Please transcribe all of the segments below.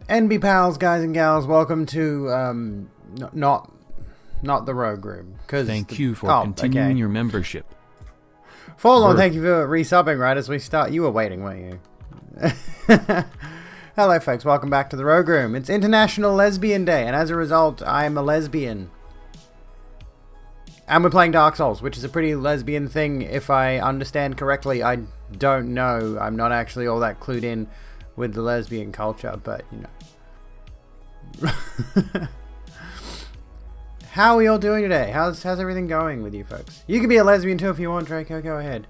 NB pals, guys and gals, welcome to not the Rogue Room. Thank you for continuing your membership. Fallen, thank you for resubbing right as we start. You were waiting, weren't you? Hello, folks. Welcome back to the Rogue Room. It's International Lesbian Day, and as a result, I'm a lesbian. And we're playing Dark Souls, which is a pretty lesbian thing, if I understand correctly. I don't know. I'm not actually all that clued in with the lesbian culture, but you know. How are we all doing today? How's everything going with you folks? You can be a lesbian too if you want, Draco. Go ahead.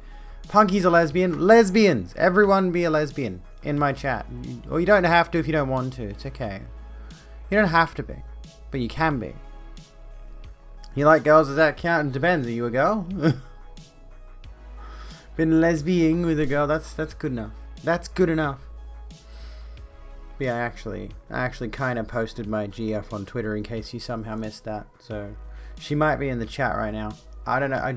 Punky's a lesbian. Lesbians! Everyone be a lesbian in my chat. Or you don't have to if you don't want to. It's okay. You don't have to be, but you can be. You like girls? Does that count? It depends. Are you a girl? Been lesbianing with a girl? That's good enough. That's good enough. But yeah, I actually kind of posted my GF on Twitter in case you somehow missed that. So she might be in the chat right now. I don't know. I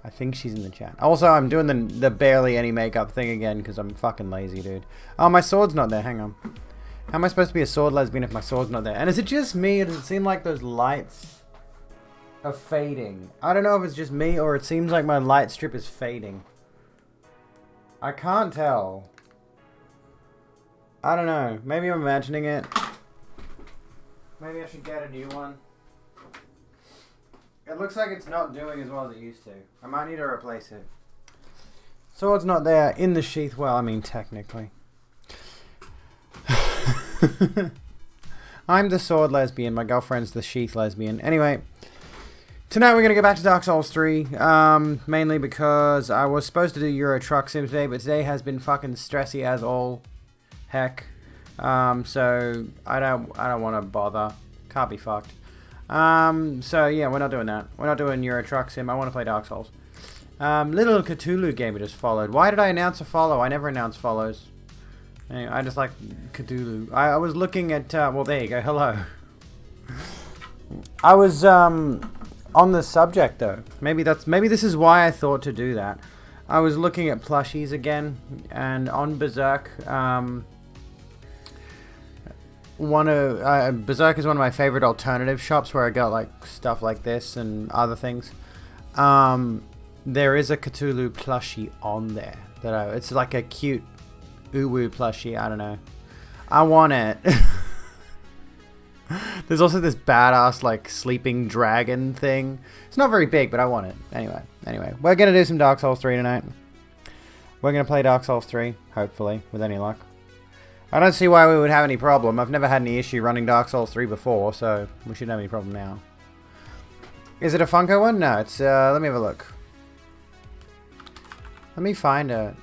think she's in the chat. Also, I'm doing the barely any makeup thing again because I'm fucking lazy, dude. Oh, my sword's not there. Hang on. How am I supposed to be a sword lesbian if my sword's not there? And is it just me, or does it seem like those lights are fading? I don't know if it's just me or it seems like my light strip is fading. I can't tell. I don't know. Maybe I'm imagining it. Maybe I should get a new one. It looks like it's not doing as well as it used to. I might need to replace it. Sword's not there in the sheath. Well, I mean, technically. I'm the sword lesbian. My girlfriend's the sheath lesbian. Anyway, tonight we're going to go back to Dark Souls 3. Mainly because I was supposed to do Euro Truck Sim today, but today has been fucking stressy as all heck. So I don't want to bother. Can't be fucked. So yeah, we're not doing that. We're not doing Euro Truck Sim. I want to play Dark Souls. Little Cthulhu game just followed. Why did I announce a follow? I never announce follows. Anyway, I just like Cthulhu. I was looking at well, there you go. Hello. I was on the subject though. Maybe this is why I thought to do that. I was looking at plushies again, and on Berserk, Berserk is one of my favorite alternative shops where I got like stuff like this and other things. There is a Cthulhu plushie on there it's like a cute uwu plushie. I don't know. I want it. There's also this badass like sleeping dragon thing. It's not very big, but I want it. Anyway, we're gonna do some Dark Souls 3 tonight. We're gonna play Dark Souls 3, hopefully, with any luck. I don't see why we would have any problem. I've never had any issue running Dark Souls 3 before, so we shouldn't have any problem now. Is it a Funko one? No, it's, let me have a look. Let me find it.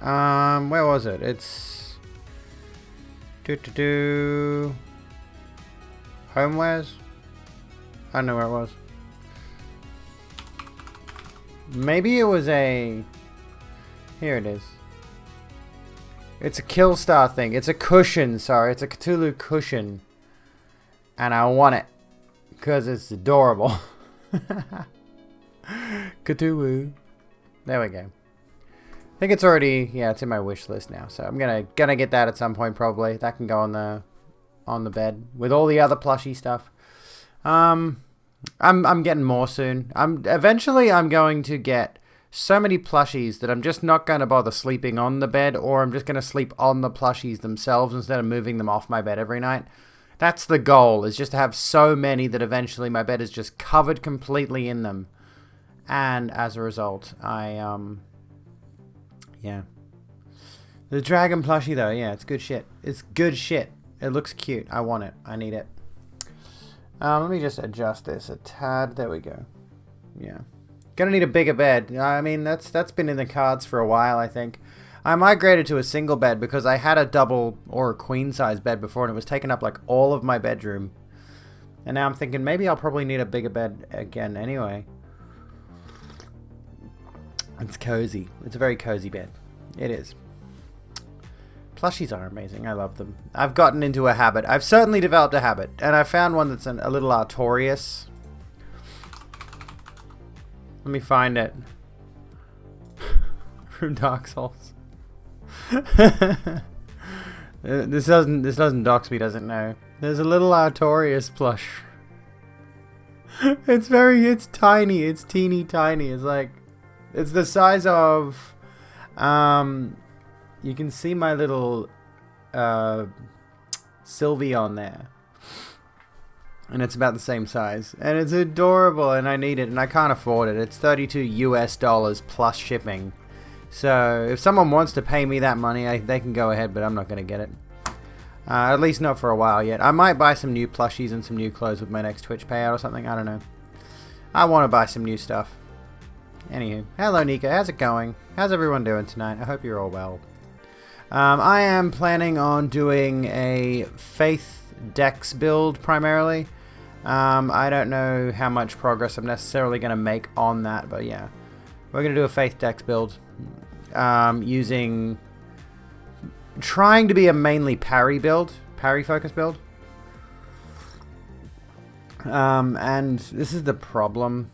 Where was it? It's... Homewares? I don't know where it was. Maybe it was a... Here it is. It's a Killstar thing. It's a cushion, sorry. It's a Cthulhu cushion. And I want it. Because it's adorable. Cthulhu. There we go. I think it's already... Yeah, it's in my wish list now. So I'm gonna get that at some point probably. That can go on the bed. With all the other plushy stuff. I'm getting more soon. Eventually I'm going to get so many plushies that I'm just not going to bother sleeping on the bed, or I'm just going to sleep on the plushies themselves instead of moving them off my bed every night. That's the goal, is just to have so many that eventually my bed is just covered completely in them. And as a result, yeah. The dragon plushie though, yeah, it's good shit. It's good shit. It looks cute. I want it. I need it. Let me just adjust this a tad. There we go. Yeah. Gonna need a bigger bed. I mean, that's been in the cards for a while, I think. I migrated to a single bed because I had a double or a queen size bed before and it was taking up like all of my bedroom. And now I'm thinking maybe I'll probably need a bigger bed again anyway. It's cozy. It's a very cozy bed. It is. Plushies are amazing. I love them. I've gotten into a habit. I've certainly developed a habit. And I found one that's a little artorious. Let me find it. From Dark Souls. This doesn't dox me, does it? No. There's a little artorious plush. It's tiny. It's teeny tiny. It's like, it's the size of, you can see my little, Sylvie on there. And it's about the same size. And it's adorable and I need it and I can't afford it. It's $32 US plus shipping. So if someone wants to pay me that money, they can go ahead, but I'm not going to get it. At least not for a while yet. I might buy some new plushies and some new clothes with my next Twitch payout or something. I don't know. I want to buy some new stuff. Anywho. Hello, Nika. How's it going? How's everyone doing tonight? I hope you're all well. I am planning on doing a Faith Dex build primarily. I don't know how much progress I'm necessarily going to make on that, but yeah. We're going to do a Faith Dex build. Trying to be a mainly parry build. Parry focus build. And this is the problem,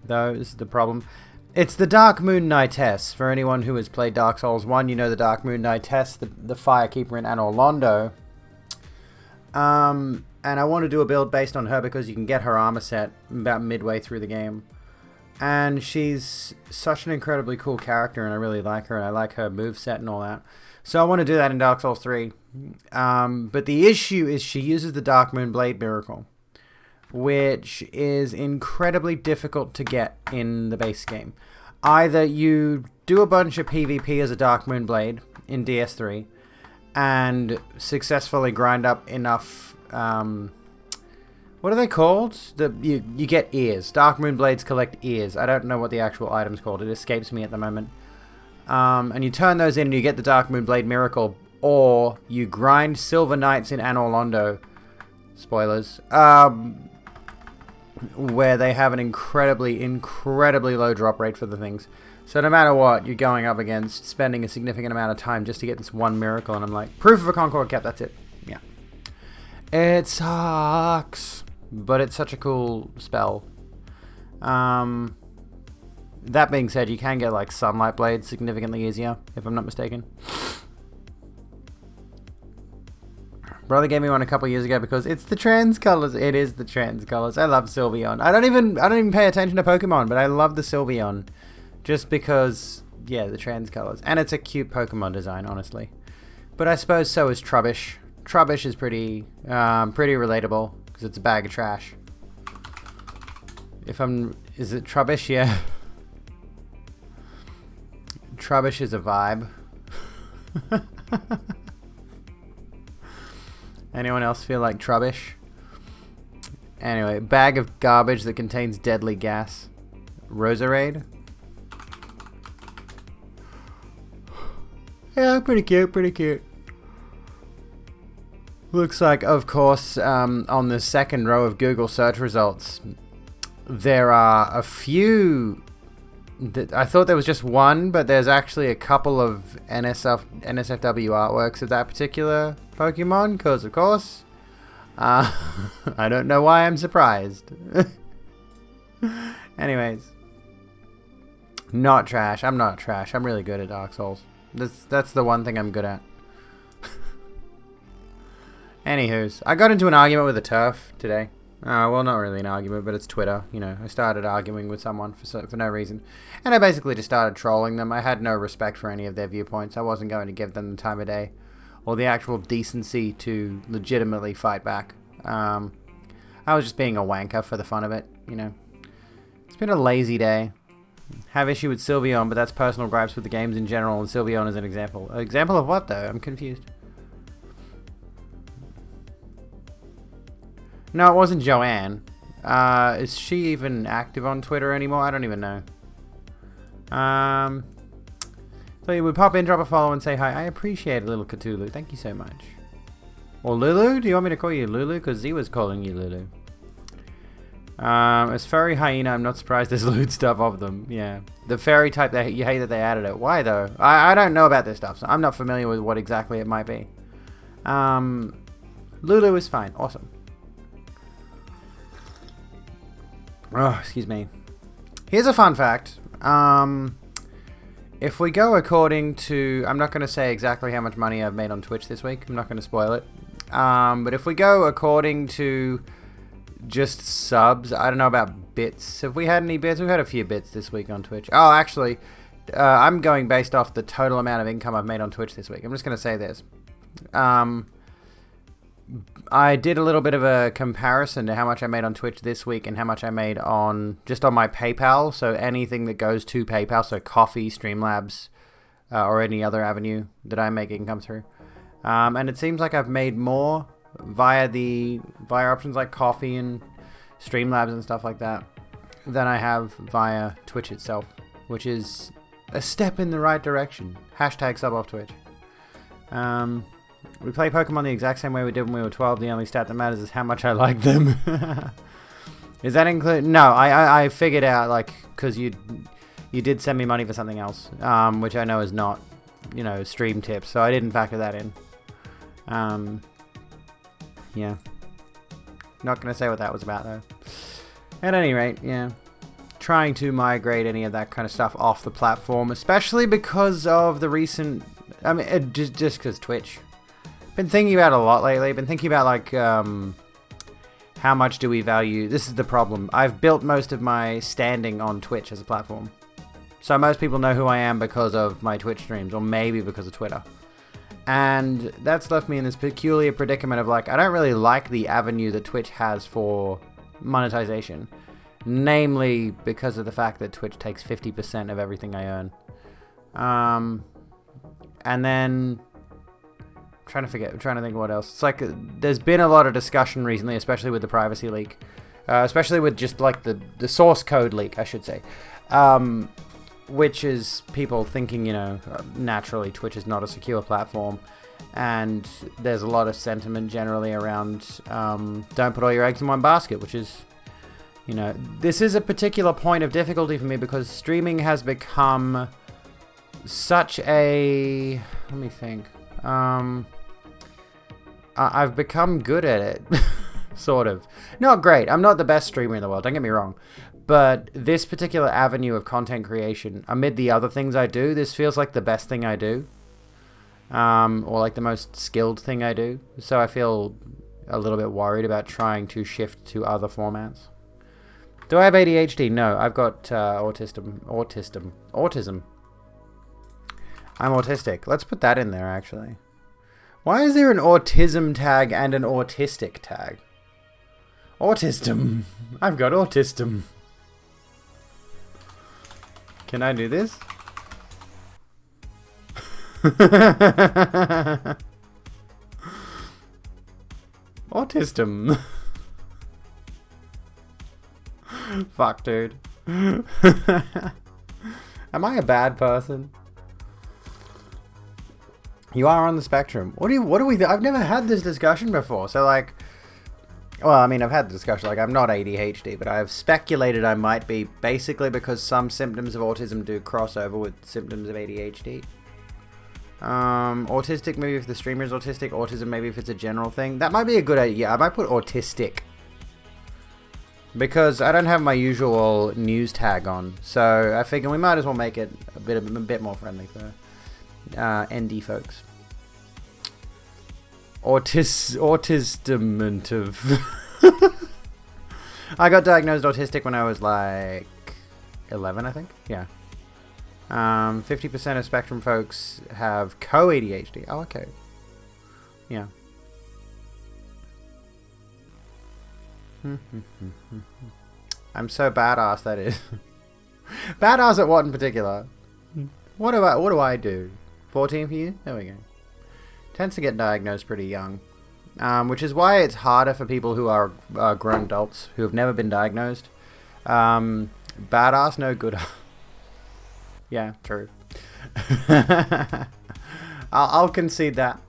though. This is the problem. It's the Dark Moon Knightess. For anyone who has played Dark Souls 1, you know the Dark Moon Knightess, the Firekeeper in Anor Londo. And I want to do a build based on her because you can get her armor set about midway through the game. And she's such an incredibly cool character, and I really like her, and I like her moveset and all that. So I want to do that in Dark Souls 3. But the issue is she uses the Dark Moon Blade Miracle, which is incredibly difficult to get in the base game. Either you do a bunch of PvP as a Dark Moon Blade in DS3 and successfully grind up enough... what are they called? You get ears. Dark Moon Blades collect ears. I don't know what the actual item's called. It escapes me at the moment. And you turn those in and you get the Dark Moon Blade Miracle. Or you grind Silver Knights in Anor Londo. Spoilers. Where they have an incredibly low drop rate for the things. So no matter what, you're going up against spending a significant amount of time just to get this one miracle. And I'm like, proof of a Concord cap, that's it. Yeah. It sucks. But it's such a cool spell. That being said, you can get like Sunlight Blades significantly easier, if I'm not mistaken. Brother gave me one a couple years ago because it's the trans colors. It is the trans colors. I love Sylveon. I don't even pay attention to Pokemon, but I love the Sylveon. Just because, yeah, the trans colors. And it's a cute Pokemon design, honestly. But I suppose so is Trubbish. Trubbish is pretty relatable because it's a bag of trash. Is it Trubbish? Yeah. Trubbish is a vibe. Anyone else feel like Trubbish? Anyway, bag of garbage that contains deadly gas. Roserade? Yeah, pretty cute. Looks like, of course, on the second row of Google search results, there are a few... I thought there was just one, but there's actually a couple of NSFW artworks of that particular Pokemon, because, of course, I don't know why I'm surprised. Anyways. Not trash. I'm not trash. I'm really good at Dark Souls. That's the one thing I'm good at. Anywho's, I got into an argument with a turf today. Well, not really an argument, but it's Twitter. You know, I started arguing with someone for no reason. And I basically just started trolling them. I had no respect for any of their viewpoints. I wasn't going to give them the time of day or the actual decency to legitimately fight back. I was just being a wanker for the fun of it, you know. It's been a lazy day. Have issue with Sylveon, but that's personal gripes with the games in general, and Sylveon is an example. An example of what, though? I'm confused. No, it wasn't Joanne. Is she even active on Twitter anymore? I don't even know. So you would pop in, drop a follow, and say hi. I appreciate it, little Cthulhu. Thank you so much. Or Lulu? Do you want me to call you Lulu? Because Z was calling you Lulu. As furry hyena, I'm not surprised there's lewd stuff of them. Yeah. The fairy type, you hate that they added it. Why, though? I don't know about this stuff, so I'm not familiar with what exactly it might be. Lulu is fine. Awesome. Oh, excuse me. Here's a fun fact. If we go according to... I'm not going to say exactly how much money I've made on Twitch this week. I'm not going to spoil it. But if we go according to just subs, I don't know about bits. Have we had any bits? We've had a few bits this week on Twitch. Oh, actually, I'm going based off the total amount of income I've made on Twitch this week. I'm just going to say this. I did a little bit of a comparison to how much I made on Twitch this week and how much I made on just on my PayPal. So anything that goes to PayPal, so Coffee, Streamlabs, or any other avenue that I'm making come through. And it seems like I've made more via options like Coffee and Streamlabs and stuff like that than I have via Twitch itself, which is a step in the right direction. Hashtag sub off Twitch. We play Pokemon the exact same way we did when we were 12. The only stat that matters is how much I like them. Is that include? No, I figured out, like, because you did send me money for something else, which I know is not, stream tips, so I didn't factor that in. Yeah. Not going to say what that was about, though. At any rate, yeah. Trying to migrate any of that kind of stuff off the platform, especially because of the recent... I mean, just because Twitch. Been thinking about it a lot lately. Been thinking about, like, how much do we value... This is the problem. I've built most of my standing on Twitch as a platform. So most people know who I am because of my Twitch streams, or maybe because of Twitter. And that's left me in this peculiar predicament of, like, I don't really like the avenue that Twitch has for monetization. Namely, because of the fact that Twitch takes 50% of everything I earn. And then... I'm trying to think what else. It's like, there's been a lot of discussion recently, especially with the privacy leak. Especially with just, like, the source code leak, I should say. Which is people thinking, naturally Twitch is not a secure platform. And there's a lot of sentiment generally around don't put all your eggs in one basket, which is, this is a particular point of difficulty for me because streaming has become such a... Let me think. I've become good at it. Sort of. Not great. I'm not the best streamer in the world, don't get me wrong. But this particular avenue of content creation, amid the other things I do, this feels like the best thing I do. Or like the most skilled thing I do. So I feel a little bit worried about trying to shift to other formats. Do I have ADHD? No, I've got autism. I'm autistic. Let's put that in there, actually. Why is there an autism tag and an autistic tag? Autism. I've got autism. Can I do this? Autism. Fuck, dude. Am I a bad person? You are on the spectrum. What do we... I've never had this discussion before. So, like... Well, I mean, I've had the discussion. Like, I'm not ADHD, but I've speculated I might be, basically because some symptoms of autism do cross over with symptoms of ADHD. Autistic, maybe if the streamer is autistic. Autism, maybe if it's a general thing. That might be a good idea. I might put autistic. Because I don't have my usual news tag on. So, I figure we might as well make it a bit more friendly for... ND folks. Autism of... I got diagnosed autistic when I was like 11, I think. Yeah. 50% of Spectrum folks have co-ADHD. Oh, okay. Yeah. I'm so badass, that is. Badass at what in particular? What do I do? 14 for you? There we go. Tends to get diagnosed pretty young. Which is why it's harder for people who are grown adults who have never been diagnosed. Badass, no good. Yeah, true. I'll concede that.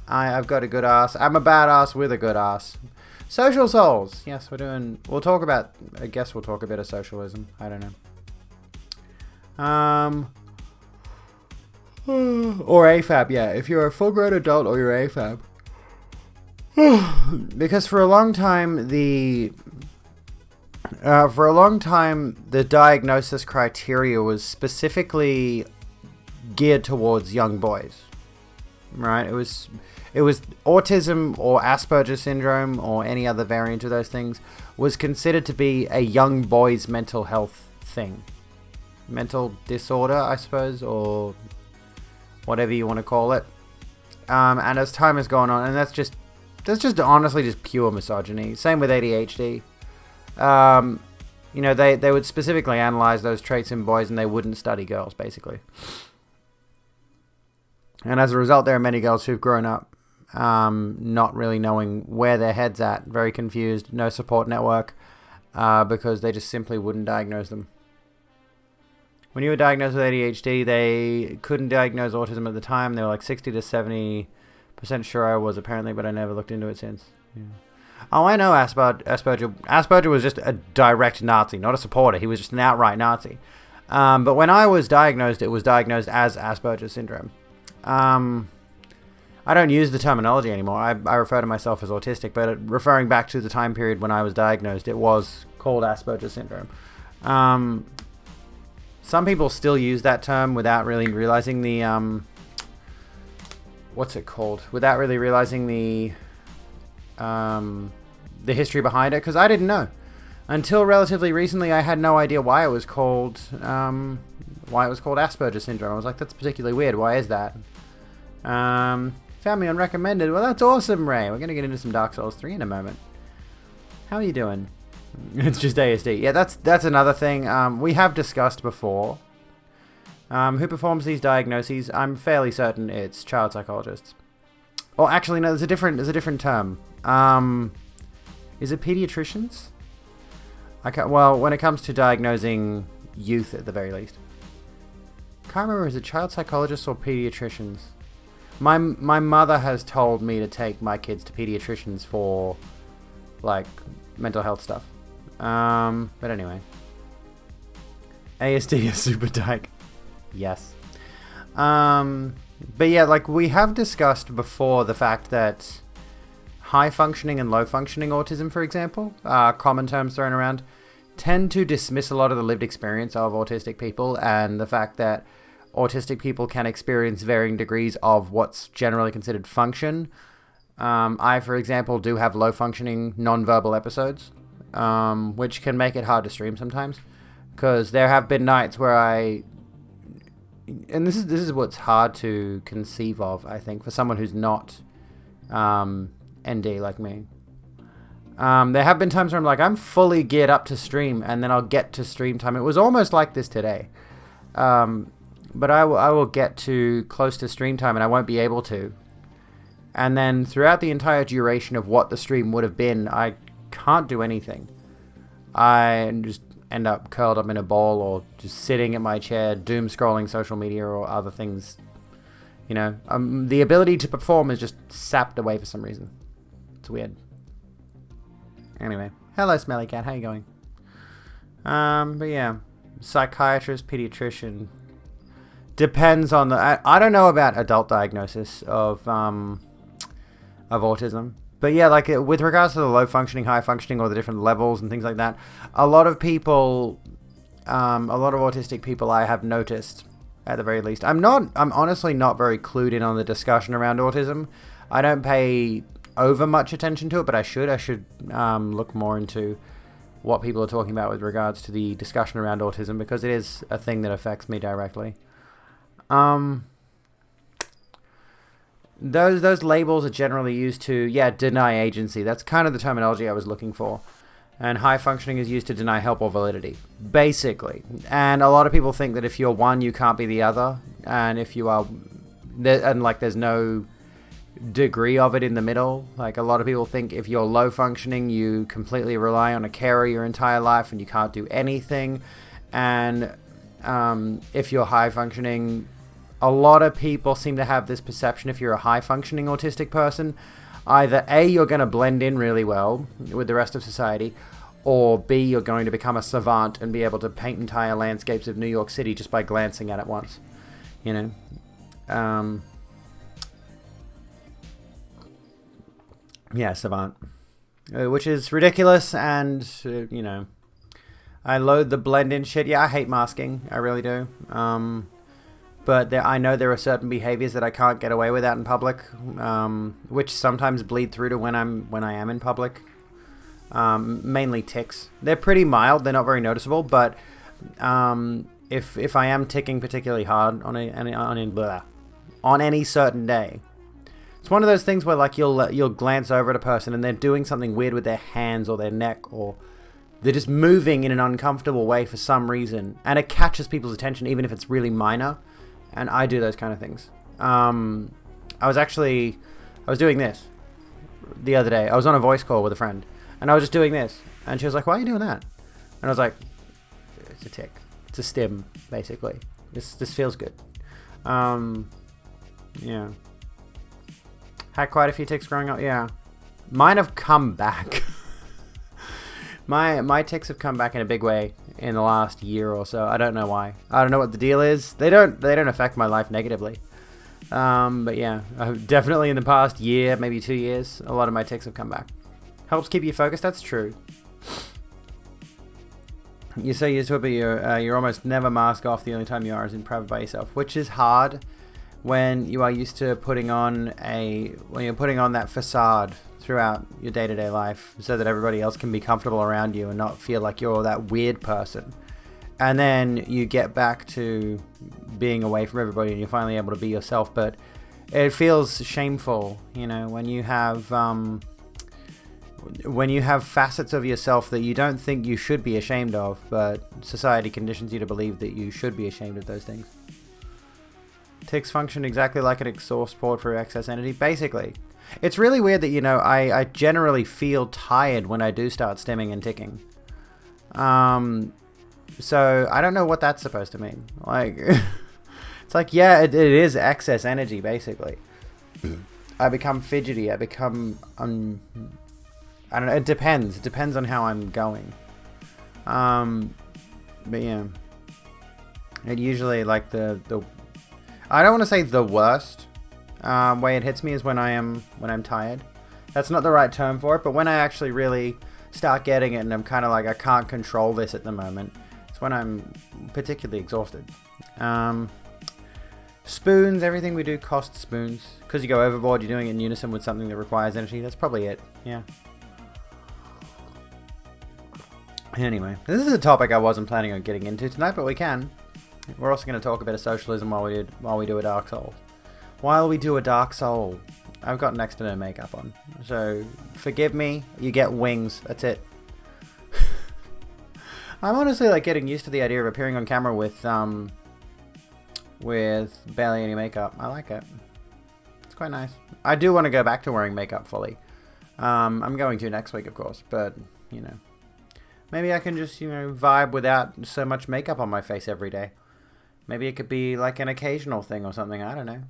I've got a good ass. I'm a badass with a good ass. Social souls. Yes, we'll talk about, I guess we'll talk a bit of socialism. I don't know. Or AFAB, yeah. If you're a full-grown adult or you're AFAB. Because for a long time, the diagnosis criteria was specifically geared towards young boys, right? It was autism or Asperger's syndrome or any other variant of those things was considered to be a young boy's mental health thing, mental disorder, I suppose, or whatever you want to call it. And as time has gone on, and that's just honestly just pure misogyny. Same with ADHD. They would specifically analyze those traits in boys and they wouldn't study girls, basically. And as a result, there are many girls who've grown up not really knowing where their head's at, very confused, no support network, because they just simply wouldn't diagnose them. When you were diagnosed with ADHD, they couldn't diagnose autism at the time. They were like 60 to 70% sure I was, apparently, but I never looked into it since. Yeah. Oh, I know Asperger. Asperger was just a direct Nazi, not a supporter. He was just an outright Nazi. But when I was diagnosed, it was diagnosed as Asperger's syndrome. I don't use the terminology anymore. I refer to myself as autistic, but referring back to the time period when I was diagnosed, it was called Asperger's syndrome. Some people still use that term without really realizing the what's it called? Without really realizing the history behind it, because I didn't know until relatively recently. I had no idea why it was called Asperger's syndrome. I was like, that's particularly weird. Why is that? Found me on recommended. Well, that's awesome, Ray. We're gonna get into some Dark Souls 3 in a moment. How are you doing? It's just ASD. Yeah, that's another thing we have discussed before. Who performs these diagnoses? I'm fairly certain it's child psychologists. Oh, actually, no. There's a different term. Is it pediatricians? Well, when it comes to diagnosing youth, at the very least. Can't remember. Is it child psychologists or pediatricians? My mother has told me to take my kids to pediatricians for like mental health stuff. But anyway, ASD is super dyke. Yes. But yeah, like we have discussed before, the fact that high functioning and low functioning autism, for example, common terms thrown around, tend to dismiss a lot of the lived experience of autistic people, and the fact that autistic people can experience varying degrees of what's generally considered function. I, for example, do have low functioning non-verbal episodes, which can make it hard to stream sometimes, because there have been nights where and this is what's hard to conceive of, I think, for someone who's not ND like me. There have been times where I'm like, I'm fully geared up to stream, and then I'll get to stream time. It was almost like this today. But I will get to close to stream time, and I won't be able to. And then throughout the entire duration of what the stream would have been, I can't do anything. I just end up curled up in a ball or just sitting at my chair, doom scrolling social media or other things. You know, the ability to perform is just sapped away for some reason. It's weird. Anyway, hello Smelly Cat, how you going? But yeah, psychiatrist, pediatrician, depends on the. I don't know about adult diagnosis of autism. But yeah, like with regards to the low functioning, high functioning, or the different levels and things like that, a lot of people, a lot of autistic people I have noticed, at the very least. I'm honestly not very clued in on the discussion around autism. I don't pay over much attention to it, but I should. I should look more into what people are talking about with regards to the discussion around autism, because it is a thing that affects me directly. Those labels are generally used to, deny agency. That's kind of the terminology I was looking for. And high functioning is used to deny help or validity, basically. And a lot of people think that if you're one, you can't be the other. And if you are, there's no degree of it in the middle. Like, a lot of people think if you're low functioning, you completely rely on a carer your entire life and you can't do anything. And if you're high functioning, a lot of people seem to have this perception if you're a high functioning autistic person, either A, you're going to blend in really well with the rest of society, or B, you're going to become a savant and be able to paint entire landscapes of New York City just by glancing at it once. You know? Yeah, savant. Which is ridiculous, and, you know, I loathe the blend-in shit. Yeah, I hate masking. I really do. But I know there are certain behaviors that I can't get away with out in public, which sometimes bleed through to when I am in public. Mainly tics. They're pretty mild. They're not very noticeable, but if I am ticking particularly hard on any certain day, it's one of those things where like you'll glance over at a person and they're doing something weird with their hands or their neck, or they're just moving in an uncomfortable way for some reason, and it catches people's attention even if it's really minor. And I do those kind of things. I was doing this the other day. I was on a voice call with a friend, and I was just doing this, and she was like, "Why are you doing that?" And I was like, "It's a tick. It's a stim, basically. This feels good." Yeah. Had quite a few tics growing up. Yeah, mine have come back. My tics have come back in a big way in the last year or so. I don't know why. I don't know what the deal is. They don't affect my life negatively. But yeah, definitely in the past year, maybe 2 years, a lot of my tics have come back. Helps keep you focused. That's true. You say you're but you're almost never mask off. The only time you are is in private by yourself, which is hard when you are used to putting on that facade throughout your day-to-day life so that everybody else can be comfortable around you and not feel like you're that weird person. And then you get back to being away from everybody and you're finally able to be yourself, but it feels shameful, you know, when you have facets of yourself that you don't think you should be ashamed of, but society conditions you to believe that you should be ashamed of those things. Tics function exactly like an exhaust port for excess energy, basically. It's really weird that, you know, I generally feel tired when I do start stimming and ticking. So I don't know what that's supposed to mean. Like, it's like, yeah, it is excess energy, basically. I become fidgety. I become, I don't know, it depends. It depends on how I'm going. But yeah. It usually, like, I don't want to say the worst way it hits me is when I'm tired. That's not the right term for it, but when I actually really start getting it and I'm kind of like, I can't control this at the moment, it's when I'm particularly exhausted. Spoons, everything we do costs spoons. Because you go overboard, you're doing it in unison with something that requires energy. That's probably it, yeah. Anyway, this is a topic I wasn't planning on getting into tonight, but we can. We're also going to talk a bit of socialism while we do a Dark Soul. While we do a Dark Soul, I've got next to no makeup on, so forgive me. You get wings. That's it. I'm honestly like getting used to the idea of appearing on camera with barely any makeup. I like it. It's quite nice. I do want to go back to wearing makeup fully. I'm going to next week, of course, but you know, maybe I can just vibe without so much makeup on my face every day. Maybe it could be like an occasional thing or something. I don't know.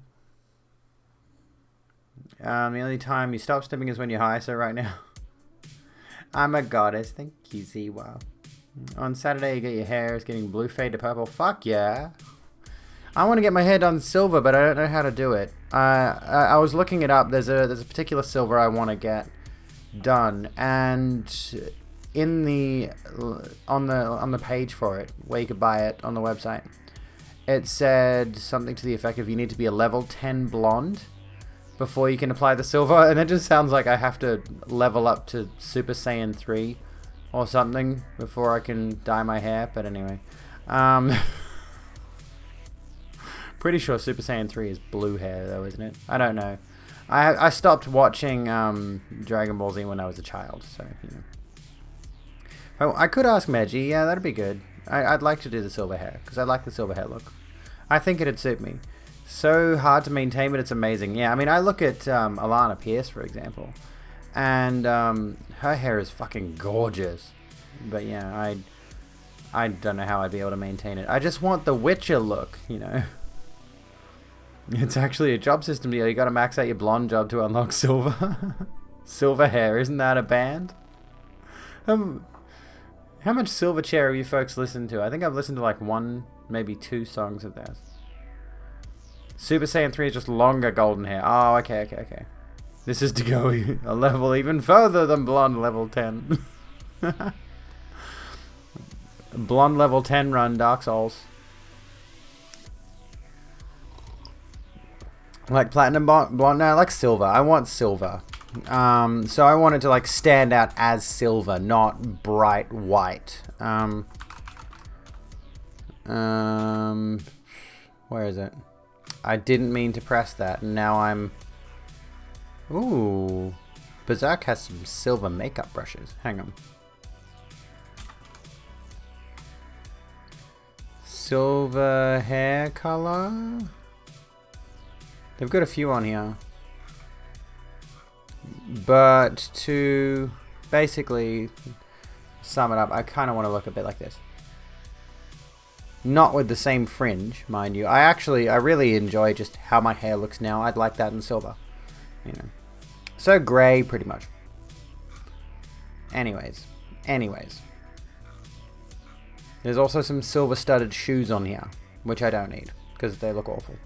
The only time you stop stimming is when you're high, so right now. I'm a goddess. Thank you, Z-Wow. On Saturday, you get your hair. It's getting blue fade to purple. Fuck yeah. I want to get my hair done silver, but I don't know how to do it. I was looking it up. There's a particular silver I want to get done, and in on the page for it, where you could buy it on the website, it said something to the effect of you need to be a level 10 blonde before you can apply the silver, and it just sounds like I have to level up to Super Saiyan 3 or something before I can dye my hair. But anyway, pretty sure Super Saiyan 3 is blue hair though, isn't it? I don't know. I stopped watching Dragon Ball Z when I was a child, so Oh, I could ask Meji. Yeah, that'd be good. I'd like to do the silver hair because I like the silver hair look. I think it'd suit me. So hard to maintain, but it's amazing. Yeah, I mean, I look at Alana Pierce, for example, and her hair is fucking gorgeous. But yeah, I don't know how I'd be able to maintain it. I just want the Witcher look, you know. It's actually a job system deal. You gotta max out your blonde job to unlock silver. Silver hair, isn't that a band? How much Silverchair have you folks listened to? I think I've listened to like 1, maybe 2 songs of theirs. Super Saiyan 3 is just longer golden hair. Oh, okay. This is to go a level even further than blonde level 10. Blonde level 10 run, Dark Souls. Like platinum blonde? No, I like silver. I want silver. So I wanted to like stand out as silver, not bright white. Where is it? I didn't mean to press that, and now I'm... Ooh. Berserk has some silver makeup brushes. Hang on. Silver hair color? They've got a few on here. But to basically sum it up, I kind of want to look a bit like this. Not with the same fringe, mind you. I really enjoy just how my hair looks now. I'd like that in silver. You know. So grey, pretty much. Anyways. There's also some silver studded shoes on here, which I don't need, because they look awful.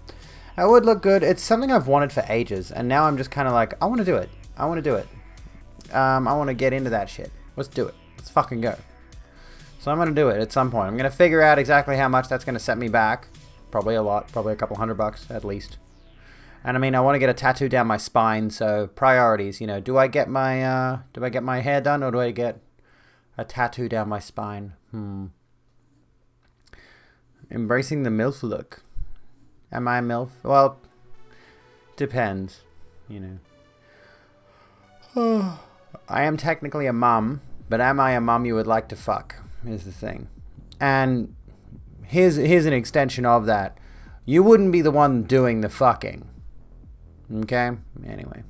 I would look good. It's something I've wanted for ages, and now I'm just kind of like, I want to do it. I want to get into that shit. Let's do it. Let's fucking go. So I'm going to do it at some point. I'm going to figure out exactly how much that's going to set me back. Probably a lot. Probably a couple $100 at least. And I mean, I want to get a tattoo down my spine, so priorities, you know. Do I get my hair done, or do I get a tattoo down my spine? Embracing the MILF look. Am I a MILF? Well, depends, you know. I am technically a mum, but am I a mum you would like to fuck, is the thing. And here's an extension of that. You wouldn't be the one doing the fucking. Okay? Anyway.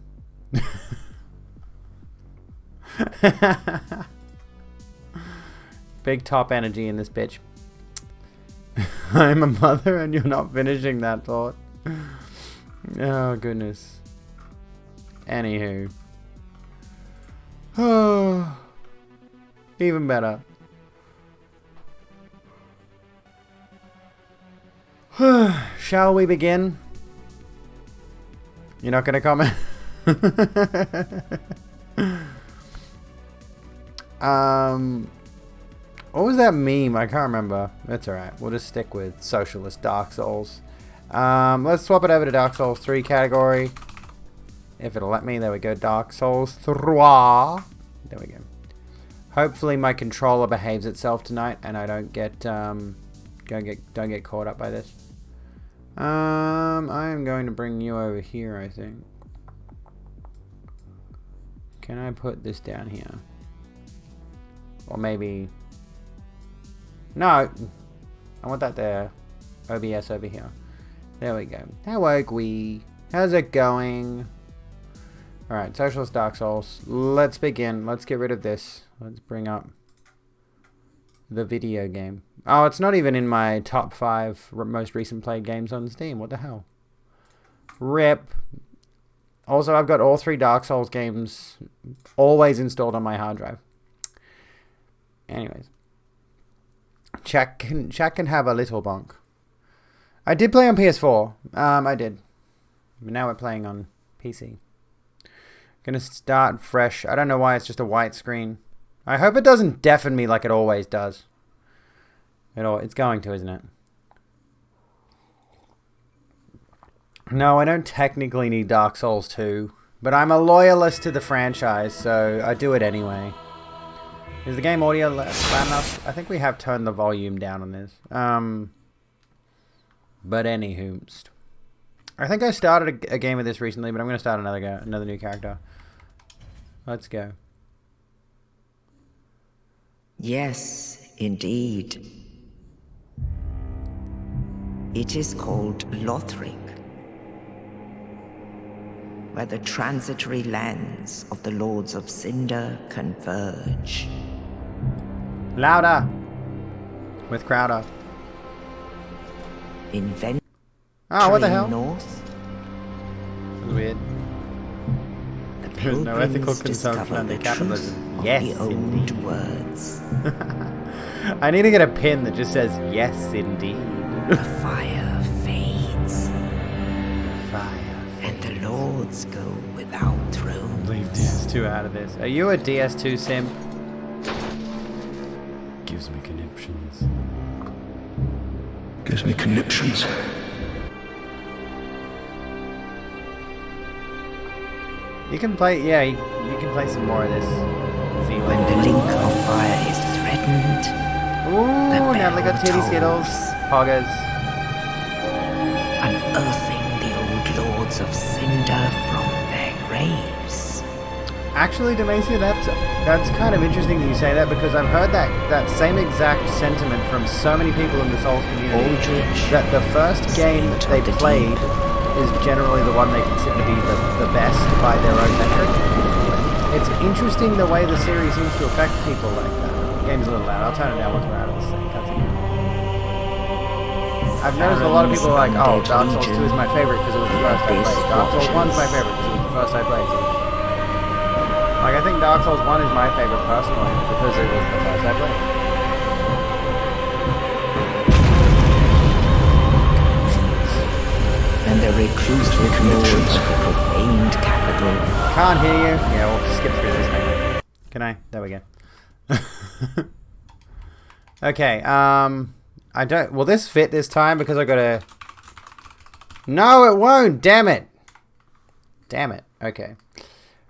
Big top energy in this bitch. I'm a mother and you're not finishing that thought. Oh, goodness. Anywho. Oh, even better. Shall we begin? You're not going to comment? What was that meme? I can't remember. That's alright. We'll just stick with Socialist Dark Souls. Let's swap it over to Dark Souls 3 category. If it'll let me. There we go. Dark Souls 3. There we go. Hopefully my controller behaves itself tonight and I don't get caught up by this. I am going to bring you over here, I think. Can I put this down here? Or maybe... No! I want that there. OBS over here. There we go. Hello, Gui. How's it going? Alright, Socialist Dark Souls. Let's begin. Let's get rid of this. Let's bring up the video game. Oh, it's not even in my top 5 most recent played games on Steam. What the hell? RIP. Also, I've got all 3 Dark Souls games always installed on my hard drive. Anyways. Chat can have a little bonk. I did play on PS4. I did. But now we're playing on PC. Gonna start fresh. I don't know why it's just a white screen. I hope it doesn't deafen me like it always does. It's going to, isn't it? No, I don't technically need Dark Souls 2. But I'm a loyalist to the franchise, so I do it anyway. Is the game audio loud enough? I think we have turned the volume down on this. But anywho. I think I started a game of this recently, but I'm going to start another new character. Let's go. Yes, indeed. It is called Lothric, where the transitory lands of the Lords of Cinder converge. Louder! With Crowder. Inventory Oh, what the hell? North. That's weird. The There's no ethical pilgrims consumption discover under the capitalism. truth of Yes, the old indeed. words. I need to get a pin that just says, yes, indeed. The fire fades, Fire. and the lords go without thrones. Leave DS2 out of this. Are you a DS2 simp? Gives me conniptions. Gives me conniptions. You can play, yeah, you can play some more of this. When the link of fire is threatened, Ooh, Natalie got titty skittles. Poggers. unearthing the old lords of cinder from their graves. Actually, Demacia, that's kind of interesting that you say that, because I've heard that same exact sentiment from so many people in the Souls community. Aldrich, That the first game Saint they of the played Deep. is generally the one they consider to be the best by their own metric. It's interesting the way the series seems to affect people like that. Game's a little loud. I'll turn it down once we're out of this thing. I've noticed a lot of people are like, oh, Dark Souls 2 is my favorite because it was the first I played. Dark Souls 1 is my favorite because it was the first I played. Like, I think Dark Souls 1 is my favorite personally because it was the first I played. And the reclusive lords of the profaned capital. Can't hear you. Yeah, we'll skip through this. Hang on. Can I? There we go. Okay, I don't... Will this fit this time? Because I gotta... No, it won't! Damn it! Damn it. Okay.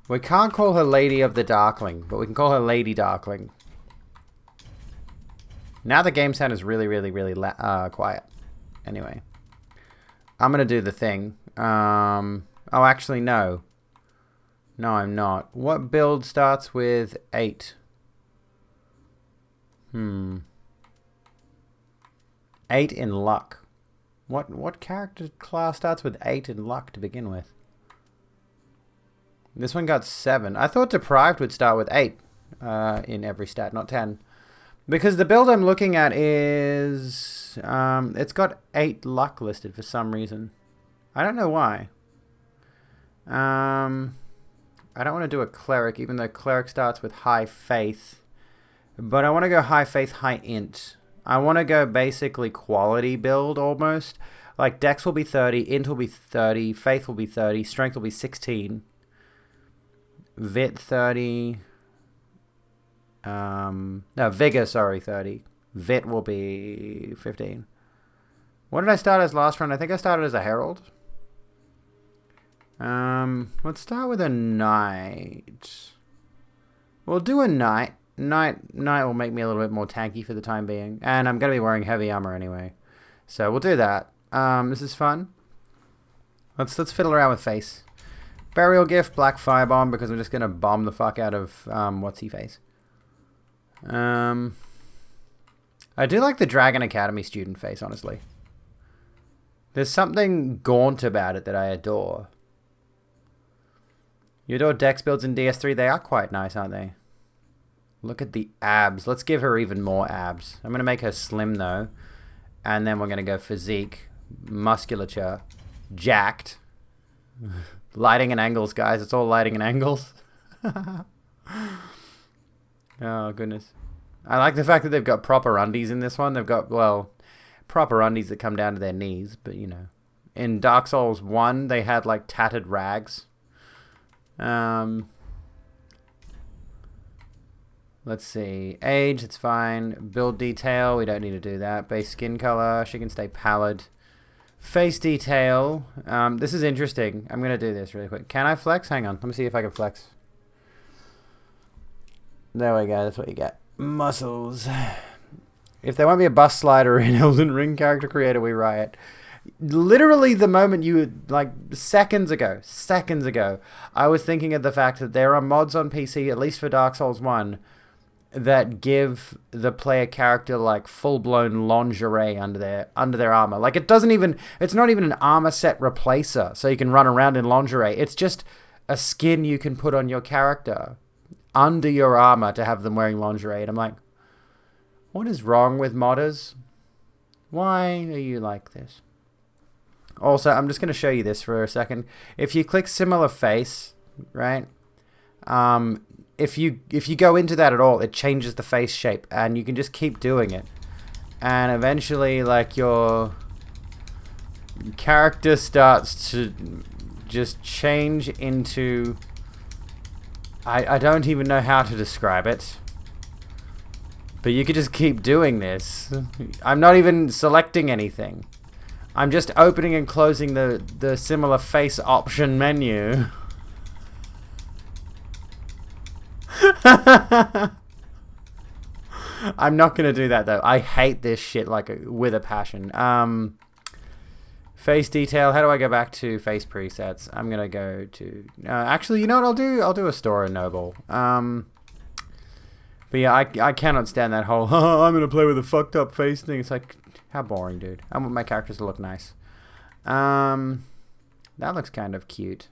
We can't call her Lady of the Darkling, but we can call her Lady Darkling. Now the game sound is really, really, really quiet. Anyway. I'm gonna do the thing. Oh, actually, no. No, I'm not. What build starts with 8? 8 in luck. What character class starts with 8 in luck to begin with? This one got 7. I thought Deprived would start with 8 in every stat, not 10. Because the build I'm looking at is... it's got 8 luck listed for some reason. I don't know why. I don't want to do a cleric, even though cleric starts with high faith. But I want to go high faith, high int. I want to go basically quality build almost. Like dex will be 30, int will be 30, faith will be 30, strength will be 16. Vit 30. No, vigor, sorry, 30. Vit will be 15. What did I start as last run? I think I started as a herald. Let's start with a knight. We'll do a knight. Knight will make me a little bit more tanky for the time being. And I'm going to be wearing heavy armor anyway. So we'll do that. This is fun. Let's fiddle around with face. Burial Gift, Black Firebomb, because I'm just going to bomb the fuck out of, what's-he-face. I do like the Dragon Academy student face, honestly. There's something gaunt about it that I adore. You adore Dex builds in DS3? They are quite nice, aren't they? Look at the abs. Let's give her even more abs. I'm going to make her slim, though. And then we're going to go physique, musculature, jacked. Lighting and angles, guys. It's all lighting and angles. Oh, goodness. I like the fact that they've got proper undies in this one. They've got, well, proper undies that come down to their knees. But, you know. In Dark Souls 1, they had, like, tattered rags. Let's see. Age, it's fine. Build detail, we don't need to do that. Base skin color, she can stay pallid. Face detail. This is interesting. I'm going to do this really quick. Can I flex? Hang on. Let me see if I can flex. There we go. That's what you get. Muscles. If there won't be a bus slider in Elden Ring Character Creator, we riot. Literally the moment you, like, seconds ago, I was thinking of the fact that there are mods on PC, at least for Dark Souls 1, that give the player character like full-blown lingerie under their armor. Like it's not even an armor set replacer, so you can run around in lingerie. It's just a skin you can put on your character under your armor to have them wearing lingerie. And I'm like, What is wrong with modders? Why are you like this? Also, I'm just going to show you this for a second. If you click similar face, right? If you go into that at all, it changes the face shape, and you can just keep doing it. And eventually, like, your character starts to just change into... I don't even know how to describe it. But you could just keep doing this. I'm not even selecting anything. I'm just opening and closing the similar face option menu. I'm not gonna do that though. I hate this shit like with a passion. Face detail. How do I go back to face presets? I'm gonna go to. Actually, you know what I'll do? I'll do a store in Noble. But yeah, I cannot stand that whole. I'm gonna play with a fucked up face thing. It's like, how boring, dude. I want my characters to look nice. That looks kind of cute.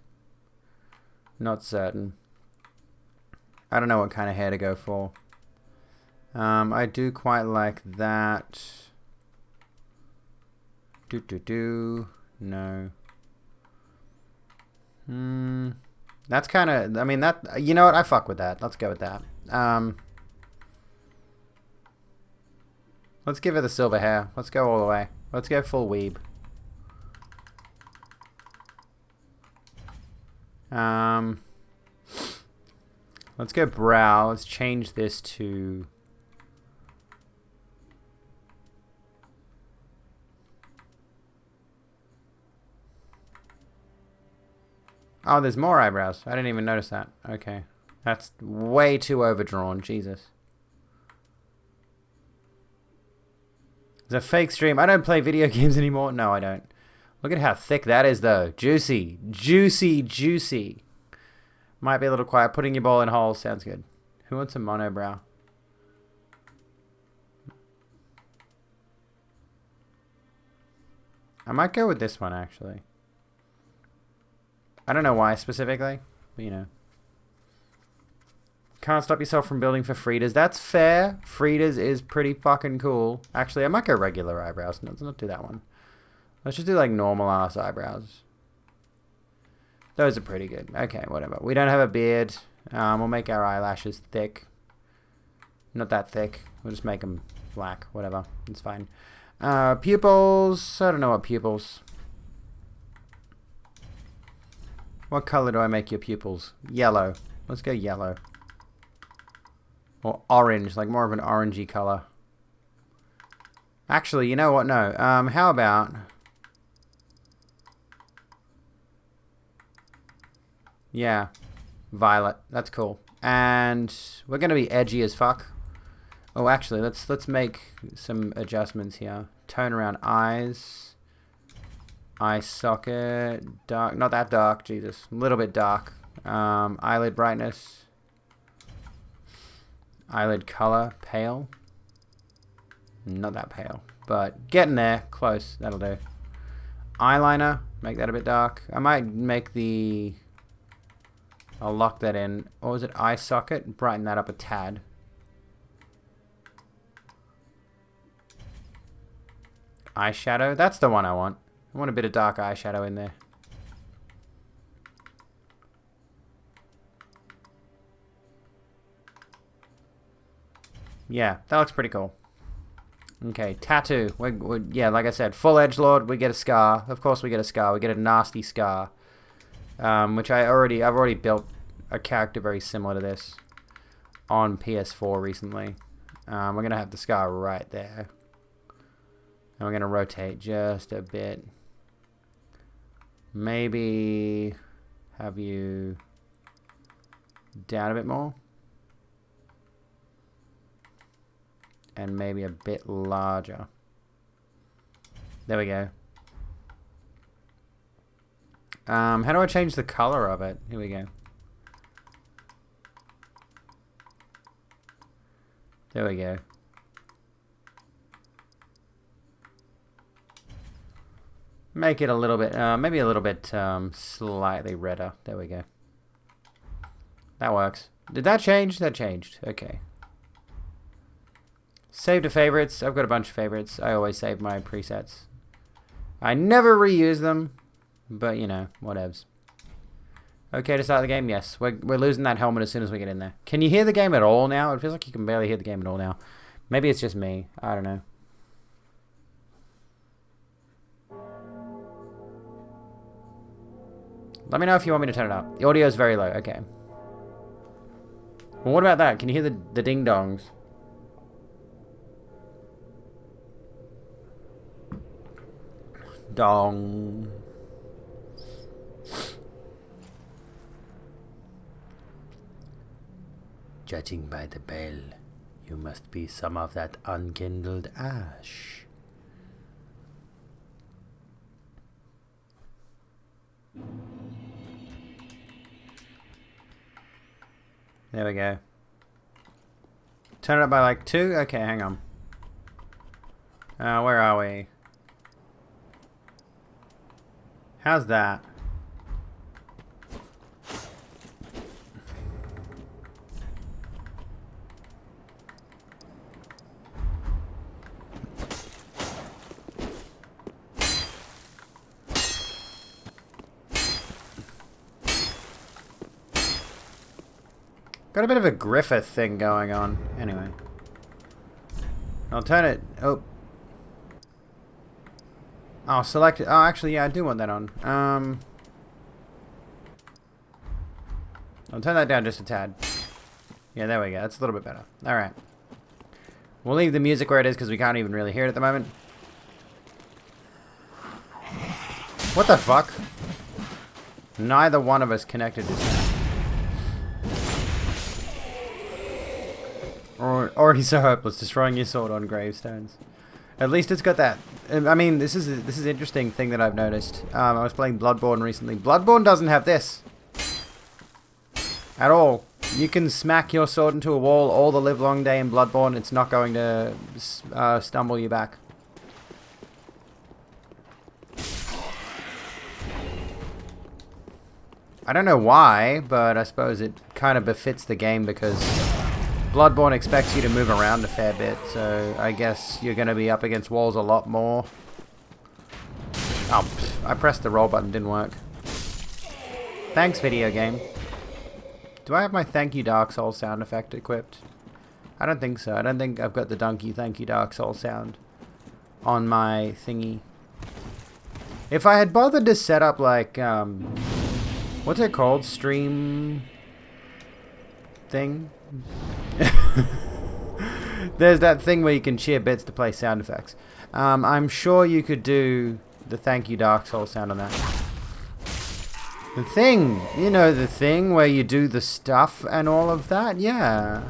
Not certain. I don't know what kind of hair to go for. I do quite like that. No. That's kind of, I mean, that, you know what? I fuck with that. Let's go with that. Let's give her the silver hair. Let's go all the way. Let's go full weeb. Let's go brow. Let's change this to... Oh, there's more eyebrows. I didn't even notice that. Okay. That's way too overdrawn. Jesus. It's a fake stream. I don't play video games anymore. No, I don't. Look at how thick that is, though. Juicy. Juicy, juicy. Might be a little quiet. Putting your ball in holes sounds good. Who wants a monobrow? I might go with this one, actually. I don't know why specifically, but you know. Can't stop yourself from building for Frida's. That's fair. Frida's is pretty fucking cool. Actually, I might go regular eyebrows. Let's not do that one. Let's just do like normal ass eyebrows. Those are pretty good. Okay, whatever. We don't have a beard. We'll make our eyelashes thick. Not that thick. We'll just make them black. Whatever. It's fine. Pupils. I don't know what pupils. What color do I make your pupils? Yellow. Let's go yellow. Or orange, like more of an orangey color. Actually, you know what? No. How about... Yeah. Violet. That's cool. And we're going to be edgy as fuck. Oh, actually, let's make some adjustments here. Tone around eyes. Eye socket, dark, not that dark, Jesus, a little bit dark. Eyelid brightness, eyelid color, pale, not that pale, but getting there, close, that'll do. Eyeliner, make that a bit dark. I might make I'll lock that in, or was it eye socket, brighten that up a tad. Eyeshadow, that's the one I want. I want a bit of dark eyeshadow in there. Yeah, that looks pretty cool. Okay, tattoo. Yeah, like I said, full edgelord. We get a scar. Of course, we get a scar. We get a nasty scar, which I've already built a character very similar to this on PS4 recently. We're gonna have the scar right there, and we're gonna rotate just a bit. Maybe have you down a bit more. And maybe a bit larger. There we go. How do I change the color of it? Here we go. There we go. Make it a little bit, maybe a little bit slightly redder. There we go. That works. Did that change? That changed. Okay. Save to favorites. I've got a bunch of favorites. I always save my presets. I never reuse them, but you know, whatevs. Okay to start the game? Yes. We're losing that helmet as soon as we get in there. Can you hear the game at all now? It feels like you can barely hear the game at all now. Maybe it's just me. I don't know. Let me know if you want me to turn it up. The audio is very low. Okay. Well, what about that? Can you hear the ding-dongs? Dong. Judging by the bell, you must be some of that unkindled ash. There we go. Turn it up by like 2? Okay, hang on. Where are we? How's that? Got a bit of a Griffith thing going on. Anyway. I'll turn it... Oh. I'll select it. Oh, actually, yeah, I do want that on. I'll turn that down just a tad. Yeah, there we go. That's a little bit better. Alright. We'll leave the music where it is because we can't even really hear it at the moment. What the fuck? Neither one of us connected this time. Already so hopeless, destroying your sword on gravestones. At least it's got that. I mean, this is an interesting thing that I've noticed. I was playing Bloodborne recently. Bloodborne doesn't have this at all. You can smack your sword into a wall all the livelong day in Bloodborne. It's not going to stumble you back. I don't know why, but I suppose it kind of befits the game because Bloodborne expects you to move around a fair bit, so I guess you're going to be up against walls a lot more. Oh, I pressed the roll button, didn't work. Thanks, video game. Do I have my thank you Dark Souls sound effect equipped? I don't think so. I don't think I've got the donkey thank you Dark Souls sound on my thingy. If I had bothered to set up like, what's it called? Stream thing? There's that thing where you can cheer bits to play sound effects. I'm sure you could do the thank you Dark Souls sound on that. The thing, you know, the thing where you do the stuff and all of that. Yeah.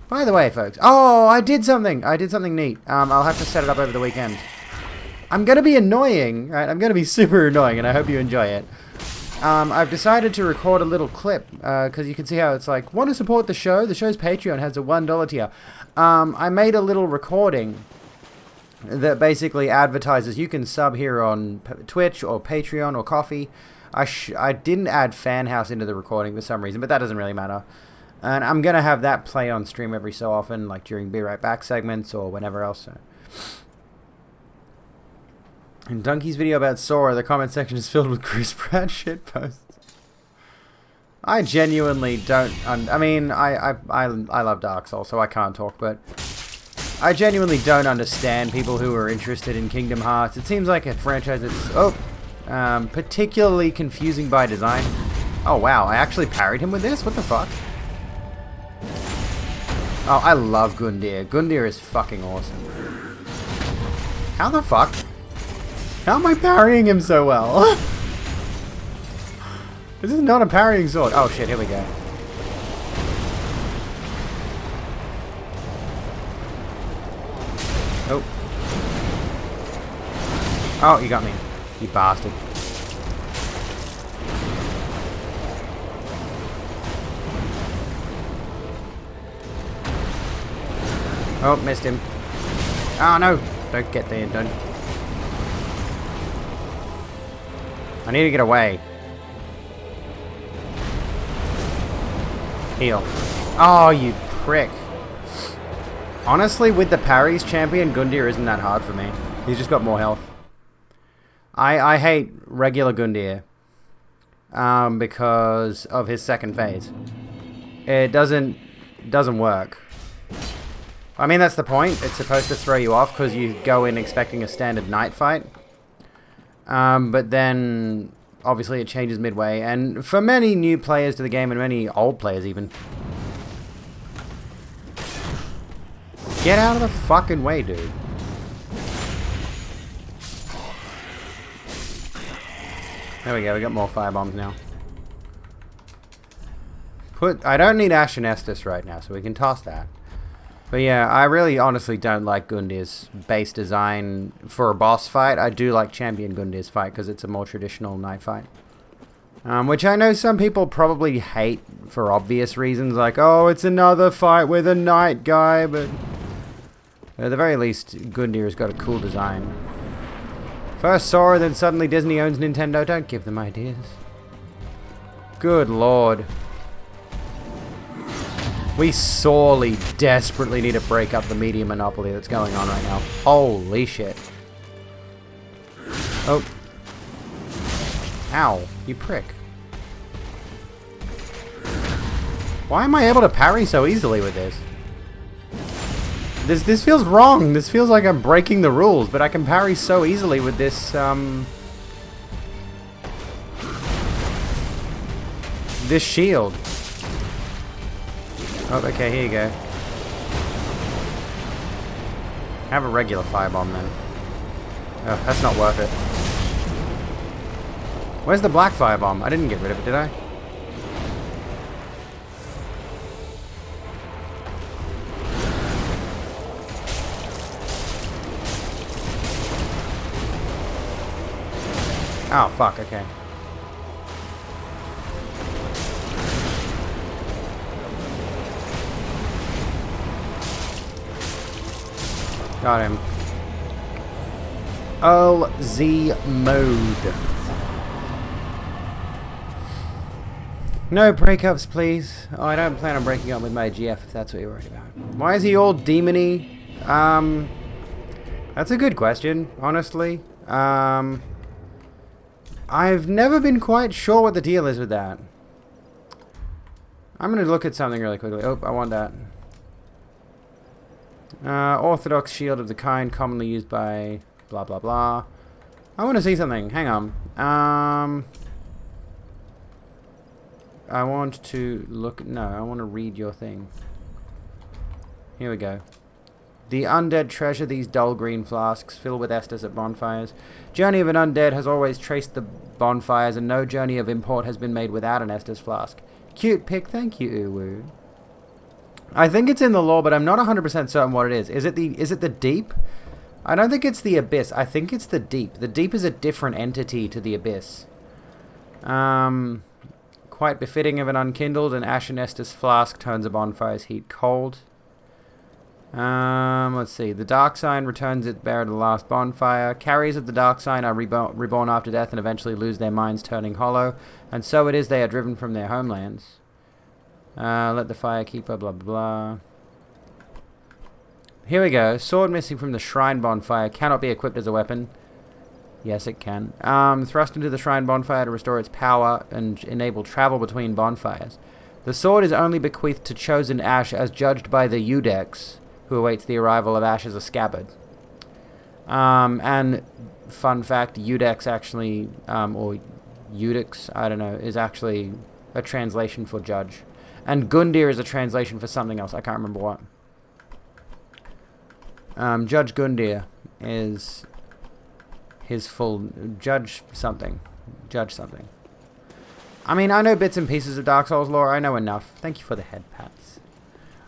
By the way, folks. Oh, I did something. I did something neat. I'll have to set it up over the weekend. I'm gonna be annoying, right? I'm gonna be super annoying, and I hope you enjoy it. I've decided to record a little clip, because you can see how it's like, want to support the show? The show's Patreon has a $1 tier. I made a little recording that basically advertises you can sub here on Twitch or Patreon or Coffee. I didn't add Fan House into the recording for some reason, but that doesn't really matter. And I'm going to have that play on stream every so often, like during Be Right Back segments or whenever else. So. In Donkey's video about Sora, the comment section is filled with Chris Pratt shitposts. I genuinely don't... I mean, I love Dark Souls, so I can't talk, but... I genuinely don't understand people who are interested in Kingdom Hearts. It seems like a franchise that's... particularly confusing by design. Oh, wow. I actually parried him with this? What the fuck? Oh, I love Gundyr. Gundyr is fucking awesome. How the fuck? How am I parrying him so well? This is not a parrying sword. Oh shit, here we go. Oh. Oh, you got me. You bastard. Oh, missed him. Oh no! Don't get there, don't. I need to get away. Heal. Oh, you prick. Honestly, with the parries, Champion Gundyr isn't that hard for me. He's just got more health. I hate regular Gundyr because of his second phase. It doesn't work. I mean, that's the point. It's supposed to throw you off because you go in expecting a standard knight fight. But then, obviously, it changes midway. And for many new players to the game, and many old players even, get out of the fucking way, dude. There we go, we got more firebombs now. I don't need Ashen Estus right now, so we can toss that. But yeah, I really honestly don't like Gundyr's base design for a boss fight. I do like Champion Gundyr's fight because it's a more traditional knight fight. Which I know some people probably hate for obvious reasons, like, oh, it's another fight with a knight guy, but at the very least, Gundyr's got a cool design. First Sora, then suddenly Disney owns Nintendo. Don't give them ideas. Good lord. We sorely, desperately need to break up the media monopoly that's going on right now. Holy shit. Oh. Ow, you prick. Why am I able to parry so easily with this? This feels wrong. This feels like I'm breaking the rules, but I can parry so easily with this, this shield. Oh, okay, here you go. Have a regular firebomb then. Oh, that's not worth it. Where's the black firebomb? I didn't get rid of it, did I? Oh, fuck, okay. Got him. LZ mode. No breakups, please. Oh, I don't plan on breaking up with my GF if that's what you're worried about. Why is he all demony? That's a good question, honestly. I've never been quite sure what the deal is with that. I'm going to look at something really quickly. Oh, I want that. Orthodox shield of the kind commonly used by blah blah blah. I want to see something. Hang on. I want to look. No, I want to read your thing. Here we go. The undead treasure these dull green flasks, filled with Estus at bonfires. Journey of an undead has always traced the bonfires, and no journey of import has been made without an Estus flask. Cute pic, thank you, Uwu. I think it's in the lore, but I'm not 100% certain what it is. Is it the deep? I don't think it's the abyss. I think it's the deep. The deep is a different entity to the abyss. Quite befitting of an unkindled, an Ashen Estus flask turns a bonfire's heat cold. Let's see. The dark sign returns its bearer to the last bonfire. Carriers of the dark sign are reborn after death and eventually lose their minds, turning hollow. And so it is they are driven from their homelands. Let the fire keeper, blah, blah, blah. Here we go. Sword missing from the shrine bonfire. Cannot be equipped as a weapon. Yes, it can. Thrust into the shrine bonfire to restore its power and enable travel between bonfires. The sword is only bequeathed to chosen Ash as judged by the Udex, who awaits the arrival of Ash as a scabbard. And fun fact, Udex actually, or Udex, I don't know, is actually a translation for judge. And Gundyr is a translation for something else. I can't remember what. Judge Gundyr is his full Judge something. Judge something. I mean, I know bits and pieces of Dark Souls lore. I know enough. Thank you for the head pats.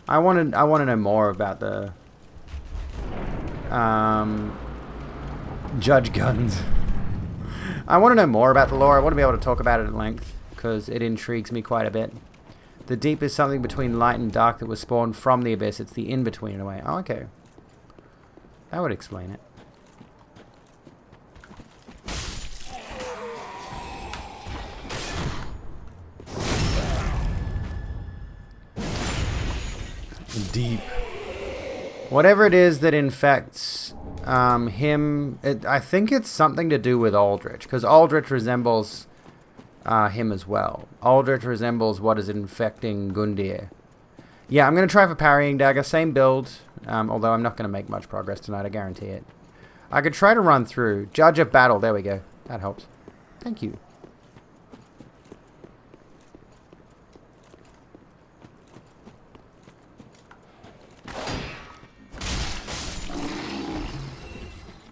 I want to know more about the Judge Guns. I want to know more about the lore. I want to be able to talk about it at length because it intrigues me quite a bit. The deep is something between light and dark that was spawned from the abyss. It's the in-between in a way. Oh, okay. That would explain it. Deep. Whatever it is that infects him, I think it's something to do with Aldrich, because Aldrich resembles him as well. Aldrich resembles what is infecting Gundyr. Yeah, I'm going to try for Parrying Dagger, same build, although I'm not going to make much progress tonight, I guarantee it. I could try to run through. Judge of Battle, there we go. That helps. Thank you.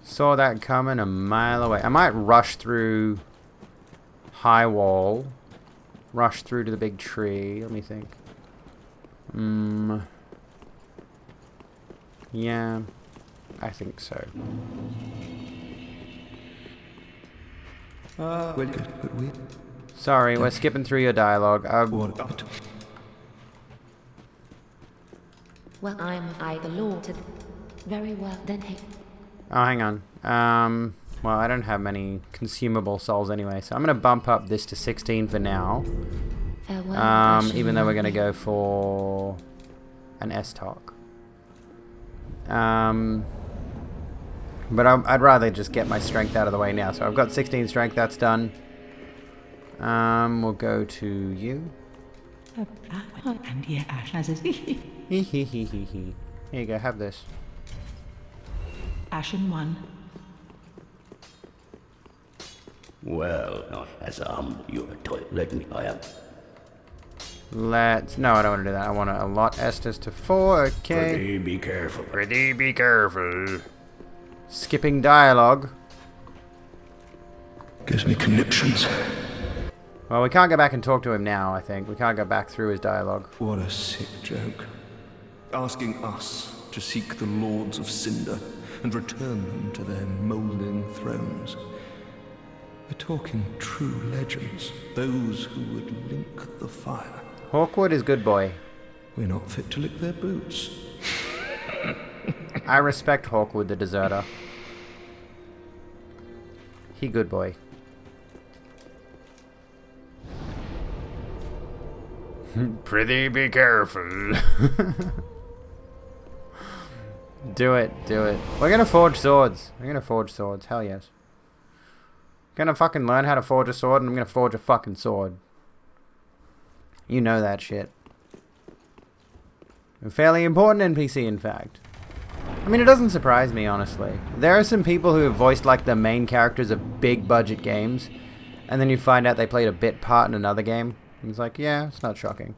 Saw that coming a mile away. I might rush through high wall. Rush through to the big tree. Let me think. Yeah, I think so. We're good, but we... Sorry, we're skipping through your dialogue. What? Well, I the Lord. Very well, then hey. Oh, hang on. Well, I don't have many consumable souls anyway, so I'm going to bump up this to 16 for now. Farewell, even though we're going to go for an S-Talk. But I'd rather just get my strength out of the way now. So I've got 16 strength, that's done. We'll go to you. Here you go, have this. Ashen one. Well, as your toy, let me I am. No, I don't want to do that. I want to allot Estus to 4. Okay. Pretty be careful. Pretty be careful. Skipping dialogue. Gives me conniptions. Well, we can't go back and talk to him now, I think. We can't go back through his dialogue. What a sick joke. Asking us to seek the Lords of Cinder and return them to their moulding thrones. We're talking true legends, those who would link the fire. Hawkwood is good boy. We're not fit to lick their boots. I respect Hawkwood the deserter. He good boy. Pretty be careful. Do it. We're gonna forge swords. Hell yes. Gonna fucking learn how to forge a sword, and I'm gonna forge a fucking sword. You know that shit. A fairly important NPC, in fact. I mean, it doesn't surprise me, honestly. There are some people who have voiced, like, the main characters of big-budget games, and then you find out they played a bit part in another game. And it's like, yeah, it's not shocking.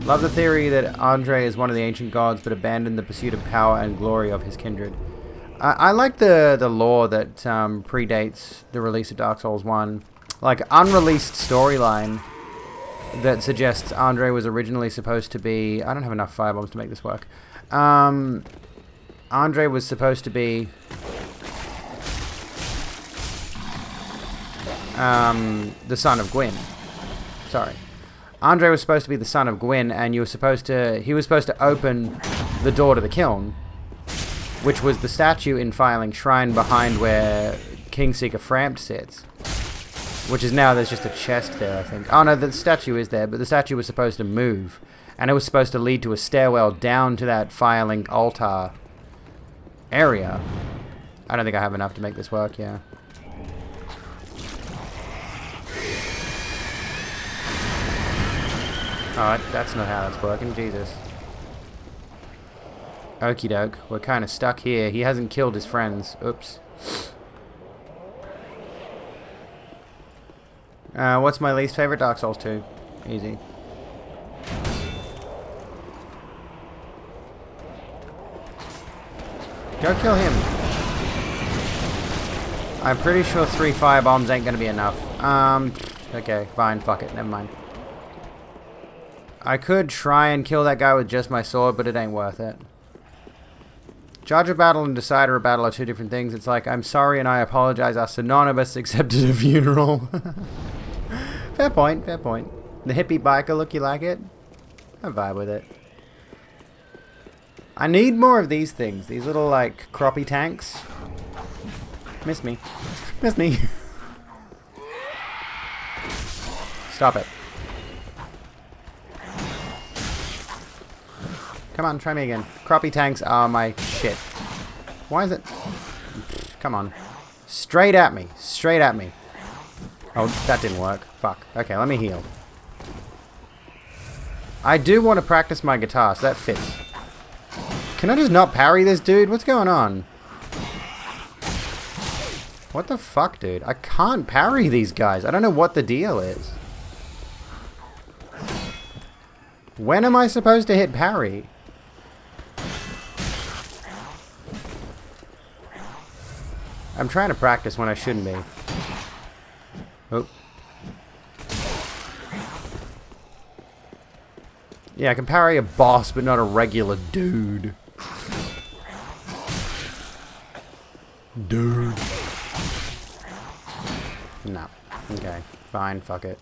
Love the theory that Andre is one of the ancient gods, but abandoned the pursuit of power and glory of his kindred. I like the lore that predates the release of Dark Souls 1. Like, unreleased storyline that suggests Andre was originally supposed to be... I don't have enough firebombs to make this work. Andre was supposed to be... the son of Gwyn. Sorry. Andre was supposed to be the son of Gwyn, and he was supposed to open the door to the kiln, which was the statue in Filing Shrine behind where Kingseeker Frampt sits. Which is now, there's just a chest there, I think. Oh no, the statue is there, but the statue was supposed to move. And it was supposed to lead to a stairwell down to that Firelink altar area. I don't think I have enough to make this work, yeah. Oh, that's not how that's working, Jesus. Okie doke, we're kind of stuck here. He hasn't killed his friends. Oops. What's my least favorite? Dark Souls 2. Easy. Go kill him. I'm pretty sure 3 firebombs ain't gonna be enough. Okay, fine, fuck it, never mind. I could try and kill that guy with just my sword, but it ain't worth it. Judge of battle and decider of battle are two different things. It's like, I'm sorry and I apologize are synonymous except at a funeral. Fair point, fair point. The hippie biker look, you like it? I vibe with it. I need more of these things. These little, like, croppy tanks. Miss me. Miss me. Stop it. Come on, try me again. Crappie tanks are my shit. Why is it... Come on. Straight at me. Straight at me. Oh, that didn't work. Fuck. Okay, let me heal. I do want to practice my guitar, so that fits. Can I just not parry this dude? What's going on? What the fuck, dude? I can't parry these guys. I don't know what the deal is. When am I supposed to hit parry? I'm trying to practice when I shouldn't be. Oh. Yeah, I can parry a boss, but not a regular dude. Dude. No. Okay. Fine. Fuck it.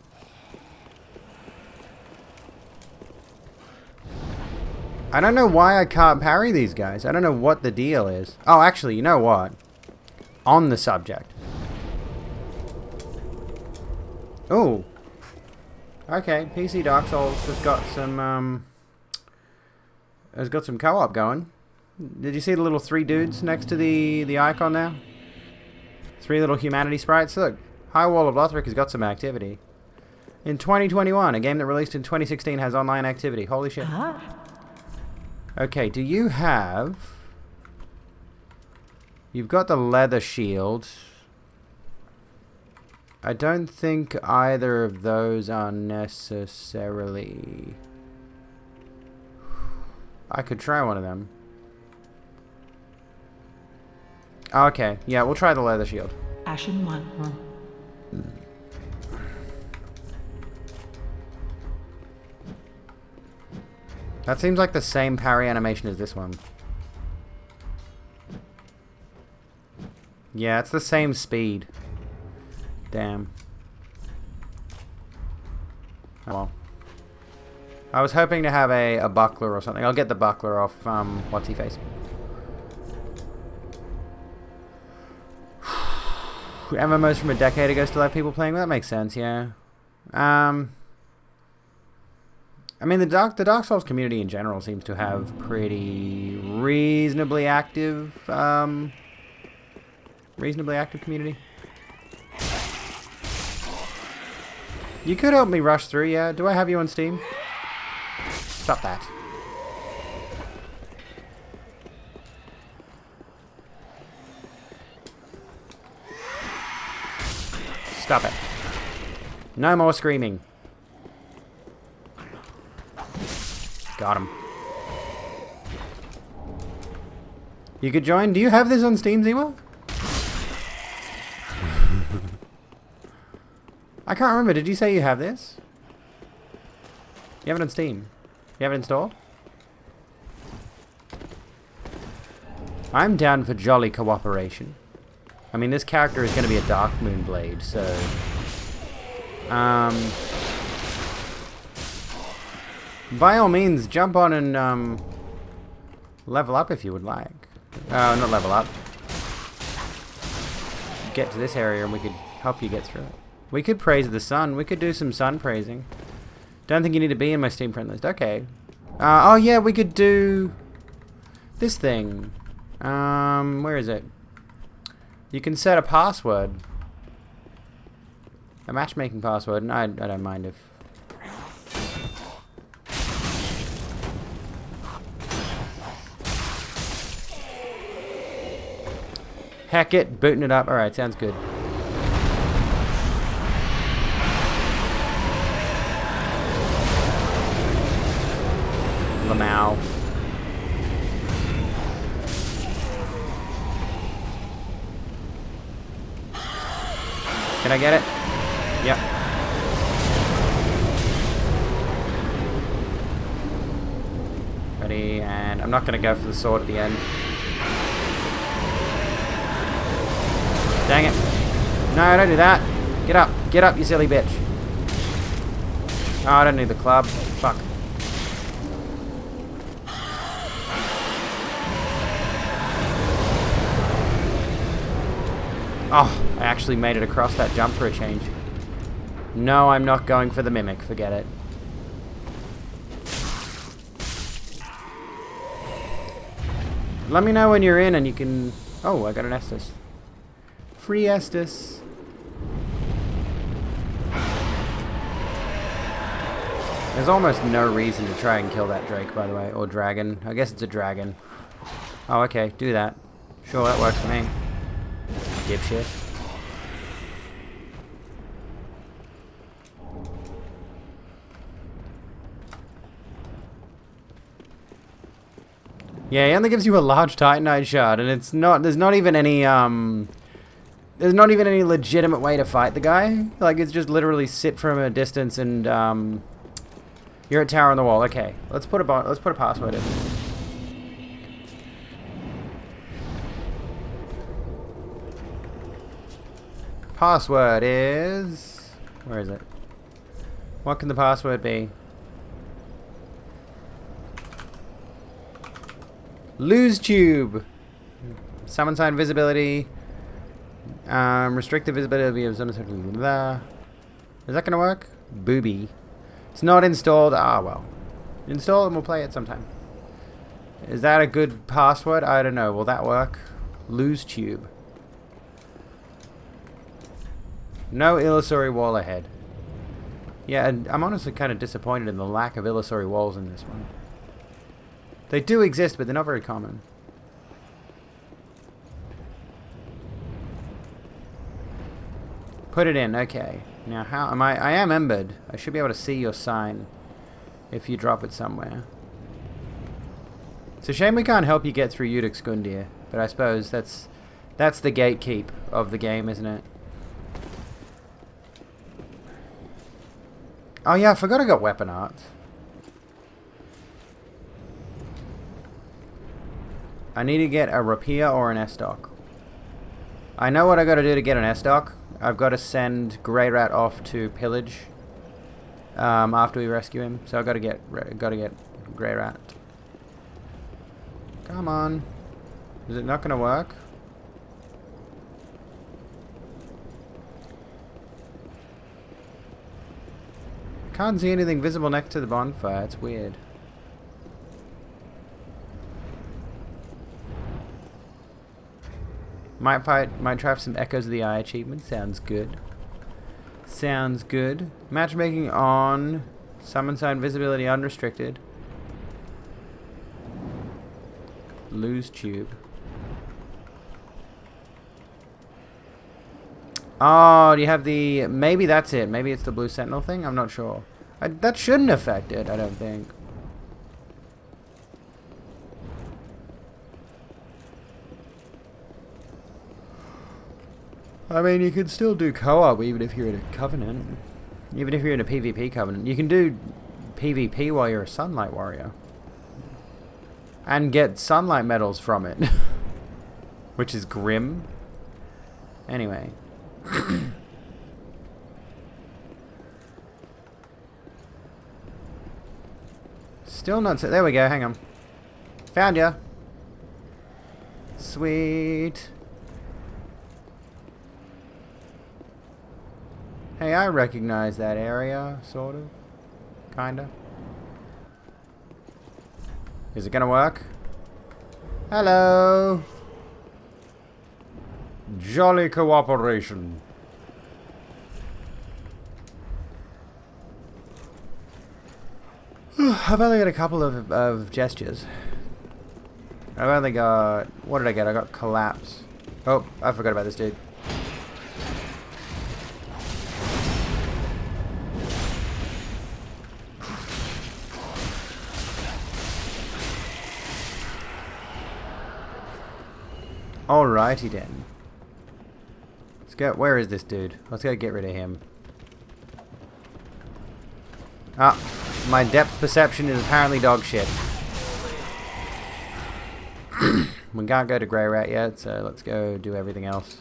I don't know why I can't parry these guys. I don't know what the deal is. Oh, actually, you know what? On the subject. Oh. Okay, PC Dark Souls has got some co-op going. Did you see the little 3 dudes next to the icon there? 3 little humanity sprites. Look, High Wall of Lothric has got some activity. In 2021, a game that released in 2016 has online activity. Holy shit. Okay, do you have... You've got the leather shield. I don't think either of those are necessarily... I could try one of them. Okay, yeah, we'll try the leather shield. Ashen one. That seems like the same parry animation as this one. Yeah, it's the same speed. Damn. Oh well. I was hoping to have a buckler or something. I'll get the buckler off, what's-he-face. MMOs from a decade ago still have people playing? That makes sense, yeah. I mean, the Dark Souls community in general seems to have pretty reasonably active community. You could help me rush through, yeah? Do I have you on Steam? Stop that. Stop it. No more screaming. Got him. You could join. Do you have this on Steam, Zima? I can't remember. Did you say you have this? You have it on Steam. You have it installed? I'm down for jolly cooperation. I mean, this character is going to be a Dark Moon Blade, so... by all means, jump on and, level up if you would like. Not level up. Get to this area and we could help you get through it. We could praise the sun. We could do some sun praising. Don't think you need to be in my Steam friend list. Okay. Oh yeah, we could do this thing. Where is it? You can set a password. A matchmaking password, and I don't mind if... Heck it, booting it up. Alright, sounds good. Lamau. Can I get it? Yep. Ready, and I'm not going to go for the sword at the end. Dang it. No, don't do that. Get up. Get up, you silly bitch. Oh, I don't need the club. Fuck. Oh, I actually made it across that jump for a change. No, I'm not going for the mimic. Forget it. Let me know when you're in and you can... Oh, I got an Estus. Free Estus. There's almost no reason to try and kill that Drake, by the way. Or dragon. I guess it's a dragon. Oh, okay. Do that. Sure, that works for me. Dipshit. Yeah, he only gives you a large Titanite shard, and it's not... There's not even any, There's not even any legitimate way to fight the guy. Like, it's just literally sit from a distance and, you're at tower on the wall. Okay, let's put a password in. Password is... Where is it? What can the password be? Lose tube. Summon sign visibility. Restrict the visibility of some... Is that gonna work? Booby. It's not installed. Ah, well. Install it and we'll play it sometime. Is that a good password? I don't know. Will that work? Lose tube. No illusory wall ahead. Yeah, and I'm honestly kind of disappointed in the lack of illusory walls in this one. They do exist, but they're not very common. Put it in. Okay. Now, how am I? I am embered. I should be able to see your sign if you drop it somewhere. It's a shame we can't help you get through Udiksgundir, but I suppose that's the gatekeep of the game, isn't it? Oh yeah, I forgot I got weapon art. I need to get a rapier or an S-Dock. I know what I got to do to get an S-Dock. I've got to send Grey Rat off to pillage after we rescue him. So I got to get Grey Rat. Come on. Is it not going to work? Can't see anything visible next to the bonfire. It's weird. Might try some Echoes of the Eye achievement. Sounds good. Sounds good. Matchmaking on. Summon sign visibility unrestricted. Lose tube. Oh, do you have the... Maybe that's it. Maybe it's the blue sentinel thing? I'm not sure. That shouldn't affect it, I don't think. I mean, you could still do co-op even if you're in a covenant. Even if you're in a PvP covenant. You can do PvP while you're a sunlight warrior. And get sunlight medals from it. Which is grim. Anyway. Still not... There we go, hang on. Found ya. Sweet. Hey, I recognize that area, sort of. Kinda. Is it gonna work? Hello! Jolly cooperation. I've only got a couple of gestures. I've only got... What did I get? I got collapse. Oh, I forgot about this dude. Alrighty then. Let's go. Where is this dude? Let's go get rid of him. Ah, my depth perception is apparently dog shit. We can't go to Grey Rat yet, so let's go do everything else.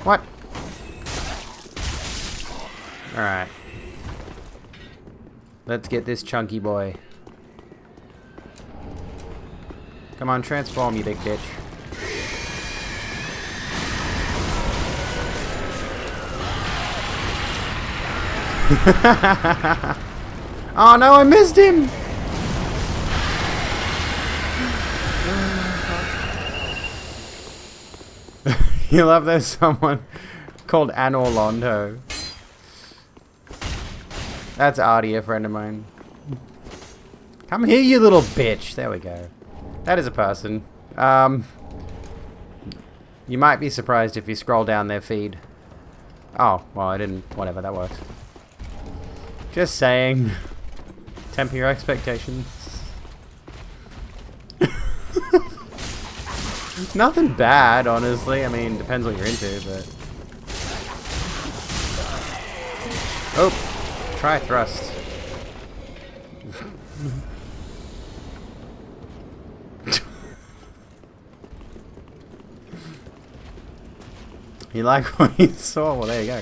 What? Alright. Let's get this chunky boy. Come on, transform, you big bitch. Oh no, I missed him! You love there's someone called An Orlando. That's Artie, a friend of mine. Come here, you little bitch. There we go. That is a person. You might be surprised if you scroll down their feed. Oh, well, I didn't. Whatever, that works. Just saying. Temper your expectations. Nothing bad, honestly. I mean, depends what you're into, but... Oh! Try thrust. You like what you saw? Well, there you go.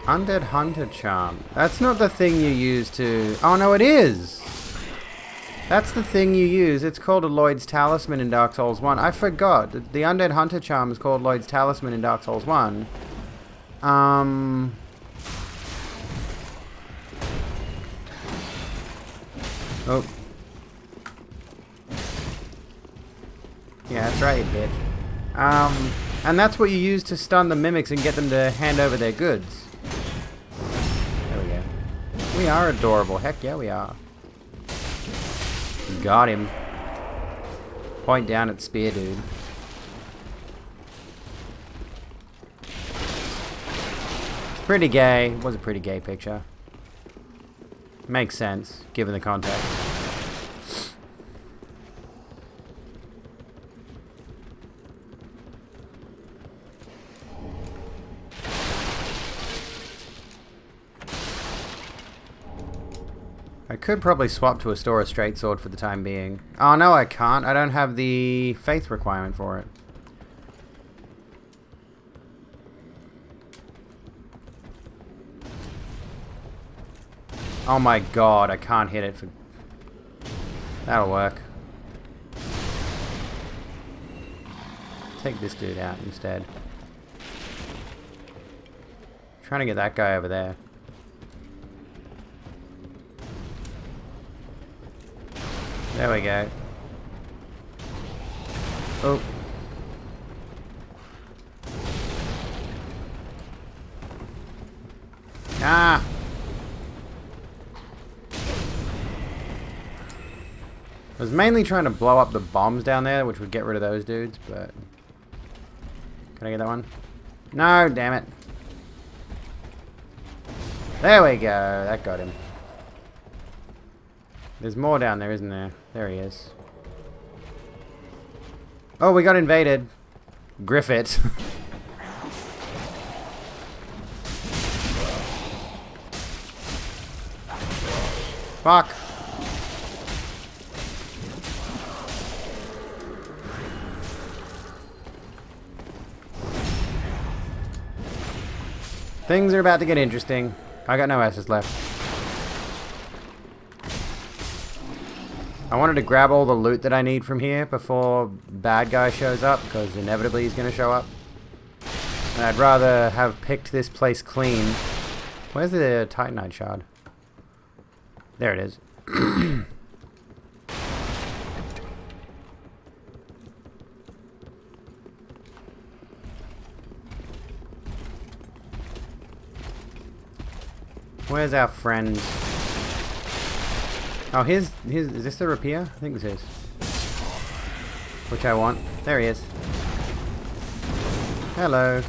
Undead Hunter Charm. That's not the thing you use to... Oh, no, it is! That's the thing you use. It's called a Lloyd's Talisman in Dark Souls 1. I forgot. The Undead Hunter Charm is called Lloyd's Talisman in Dark Souls 1. Oh. Yeah, that's right, you bitch. And that's what you use to stun the mimics and get them to hand over their goods. There we go. We are adorable. Heck yeah, we are. Got him. Point down at spear, dude. It's pretty gay. It was a pretty gay picture. Makes sense, given the context. I could probably swap to a Stora straight sword for the time being. Oh no, I can't. I don't have the faith requirement for it. Oh my god, I can't hit it for... That'll work. Take this dude out instead. Trying to get that guy over there. There we go. Oh. Ah! I was mainly trying to blow up the bombs down there, which would get rid of those dudes, but... Can I get that one? No, damn it. There we go. That got him. There's more down there, isn't there? There he is. Oh, we got invaded. Griffith. Fuck. Things are about to get interesting. I got no S's left. I wanted to grab all the loot that I need from here before bad guy shows up, because inevitably he's going to show up. And I'd rather have picked this place clean. Where's the Titanite shard? There it is. Where's our friend? Oh, is this the rapier? I think this is. Which I want. There he is. Hello.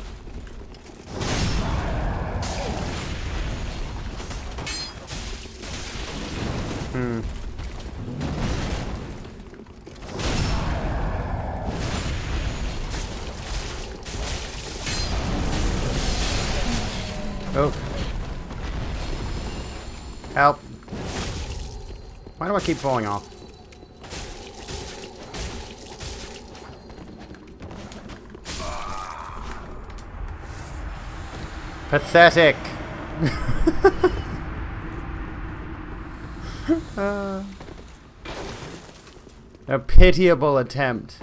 Oh. Help. Why do I keep falling off? Pathetic. A pitiable attempt.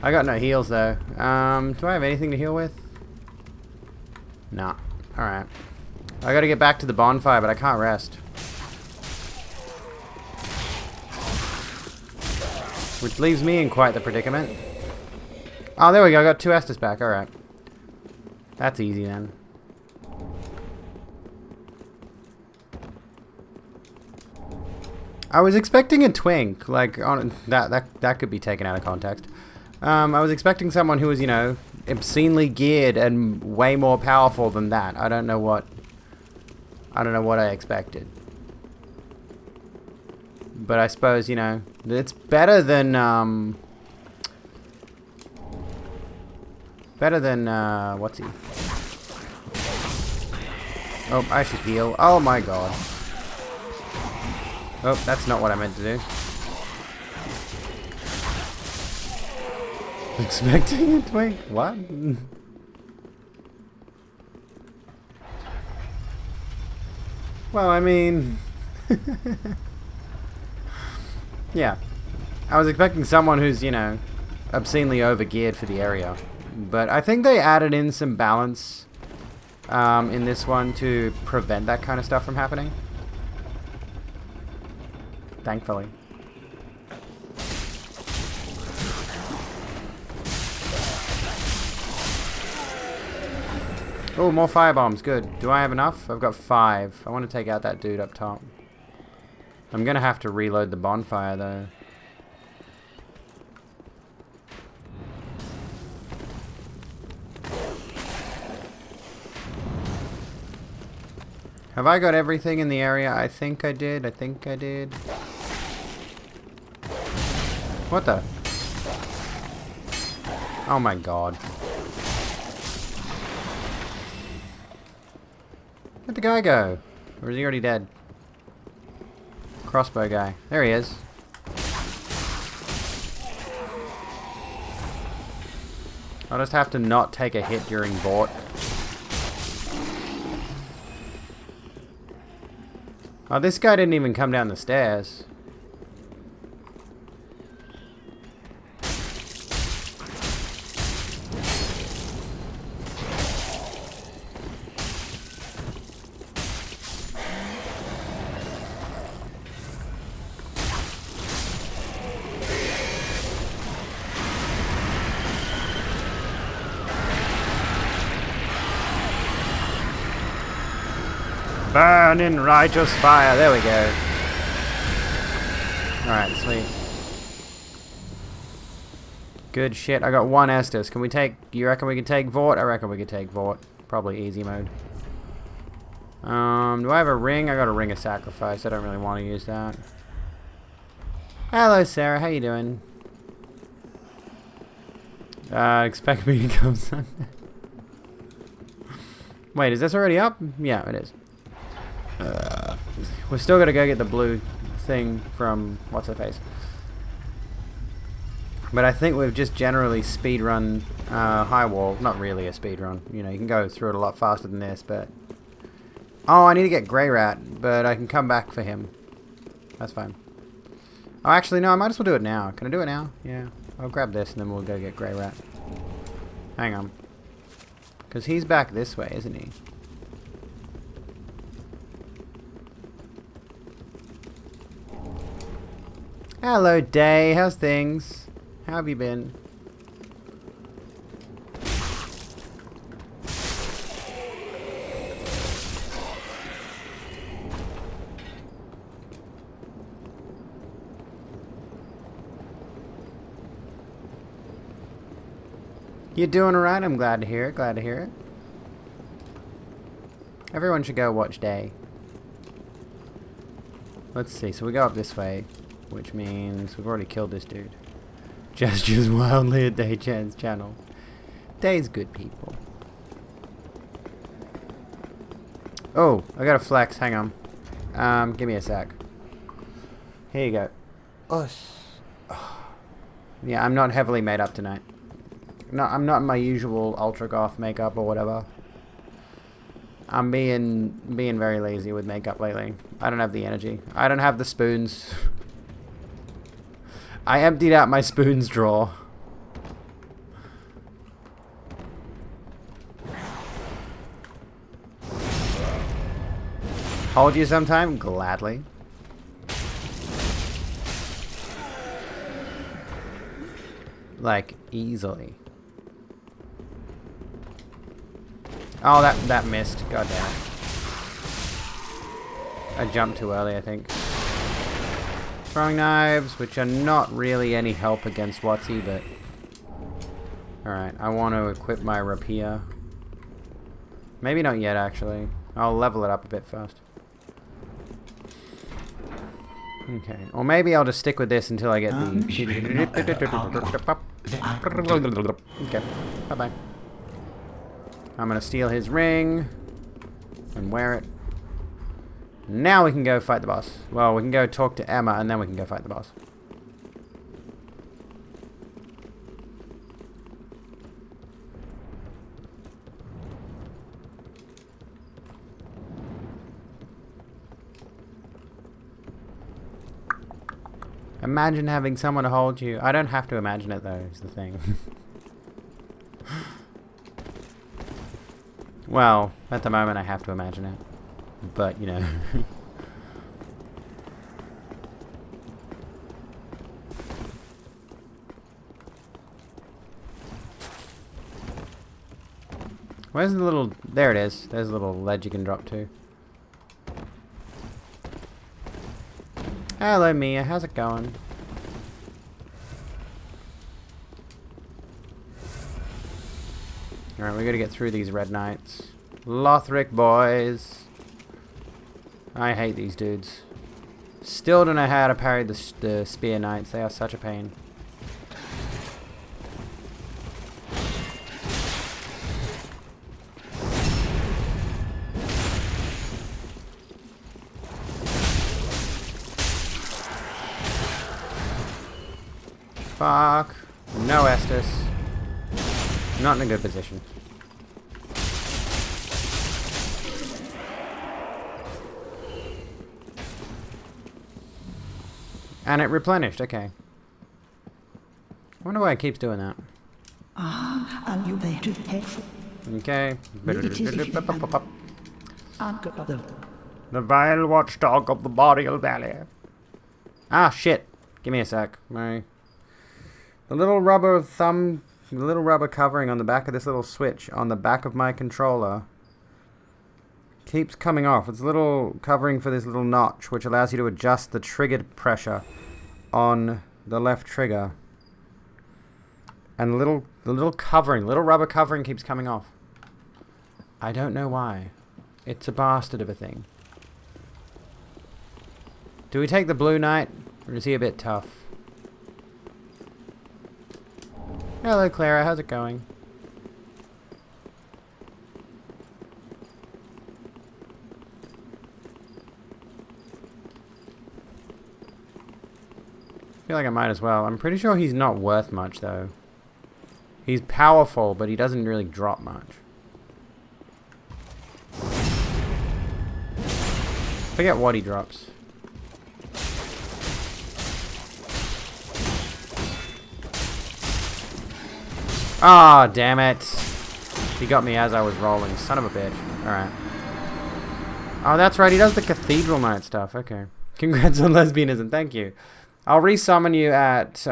I got no heals though. Do I have anything to heal with? Nah. Alright. I gotta get back to the bonfire, but I can't rest. Which leaves me in quite the predicament. Oh, there we go. I got 2 Estus back. Alright. That's easy then. I was expecting a twink. Like, that could be taken out of context. I was expecting someone who was, you know, obscenely geared and way more powerful than that. I don't know what I expected. But I suppose, you know, it's better than what's he? Oh, I should heal. Oh my god. Oh, that's not what I meant to do. Expecting a twink? What? Well, I mean... yeah. I was expecting someone who's, you know, obscenely overgeared for the area. But I think they added in some balance in this one to prevent that kind of stuff from happening. Thankfully. Oh, more firebombs. Good. Do I have enough? I've got 5. I want to take out that dude up top. I'm going to have to reload the bonfire, though. Have I got everything in the area? I think I did. I think I did. What the? Oh my god. Where'd the guy go? Or is he already dead? Crossbow guy. There he is. I'll just have to not take a hit during Vort. Oh, this guy didn't even come down the stairs. Burn in righteous fire. There we go. Alright, sweet. Good shit. I got 1 Estus. Can we take... You reckon we can take Vort? I reckon we could take Vort. Probably easy mode. Do I have a ring? I got a ring of sacrifice. I don't really want to use that. Hello, Sarah. How you doing? Expect me to come Sunday. Wait, is this already up? Yeah, it is. We're still gonna go get the blue thing from what's her face. But I think we've just generally speedrun High Wall. Not really a speedrun. You know, you can go through it a lot faster than this, but... Oh, I need to get Grey Rat, but I can come back for him. That's fine. Oh, actually, no, I might as well do it now. Can I do it now? Yeah. I'll grab this and then we'll go get Grey Rat. Hang on. Because he's back this way, isn't he? Hello, Day. How's things? How have you been? You doing alright? I'm glad to hear it. Glad to hear it. Everyone should go watch Day. Let's see. So we go up this way. Which means we've already killed this dude. Gestures wildly at Day-chan's channel. Day's good people. Oh, I got a flex. Hang on. Give me a sec. Here you go. Yeah, I'm not heavily made up tonight. No, I'm not in my usual ultra goth makeup or whatever. I'm being very lazy with makeup lately. I don't have the energy. I don't have the spoons. I emptied out my spoons drawer. Hold you sometime? Gladly. Like, easily. Oh, that missed. God damn it. I jumped too early, I think. Throwing knives, which are not really any help against Watsy, but... Alright, I want to equip my rapier. Maybe not yet, actually. I'll level it up a bit first. Okay, or maybe I'll just stick with this until I get the... Okay, bye-bye. I'm gonna steal his ring and wear it. Now we can go fight the boss. Well, we can go talk to Emma and then we can go fight the boss. Imagine having someone to hold you. I don't have to imagine it though, is the thing. Well, at the moment I have to imagine it. But, you know. Where's the little... There it is. There's a little ledge you can drop to. Hello, Mia. How's it going? Alright, we gotta get through these red knights. Lothric boys. I hate these dudes. Still don't know how to parry the spear knights. They are such a pain. Fuck. No Estus. Not in a good position. And it replenished, okay. I wonder why it keeps doing that. Are you there to take? Okay. The The vile watchdog of the Boreal Valley. Ah, shit. Give me a sec. The little rubber covering on the back of this little switch on the back of my controller keeps coming off. It's a little covering for this little notch, which allows you to adjust the triggered pressure on the left trigger. And the little rubber covering keeps coming off. I don't know why. It's a bastard of a thing. Do we take the Blue Knight, or is he a bit tough? Hello, Clara. How's it going? I feel like I might as well. I'm pretty sure he's not worth much, though. He's powerful, but he doesn't really drop much. Forget what he drops. Ah, oh, damn it. He got me as I was rolling. Son of a bitch. Alright. Oh, that's right. He does the Cathedral Knight stuff. Okay. Congrats on lesbianism. Thank you. I'll resummon you at,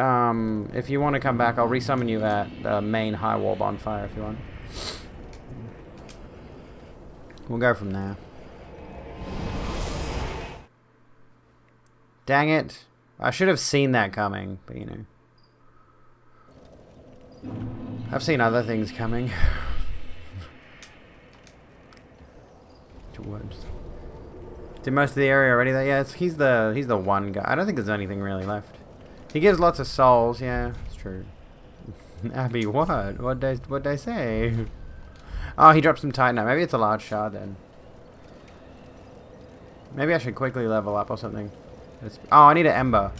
if you want to come back, I'll resummon you at the main High Wall bonfire if you want. We'll go from there. Dang it. I should have seen that coming, but you know. I've seen other things coming. Did most of the area already though? Yeah, he's the one guy. I don't think there's anything really left. He gives lots of souls, yeah, it's true. Abby, what? What'd I say? Oh, he dropped some Titanite. Maybe it's a large shard then. Maybe I should quickly level up or something. Oh, I need an ember.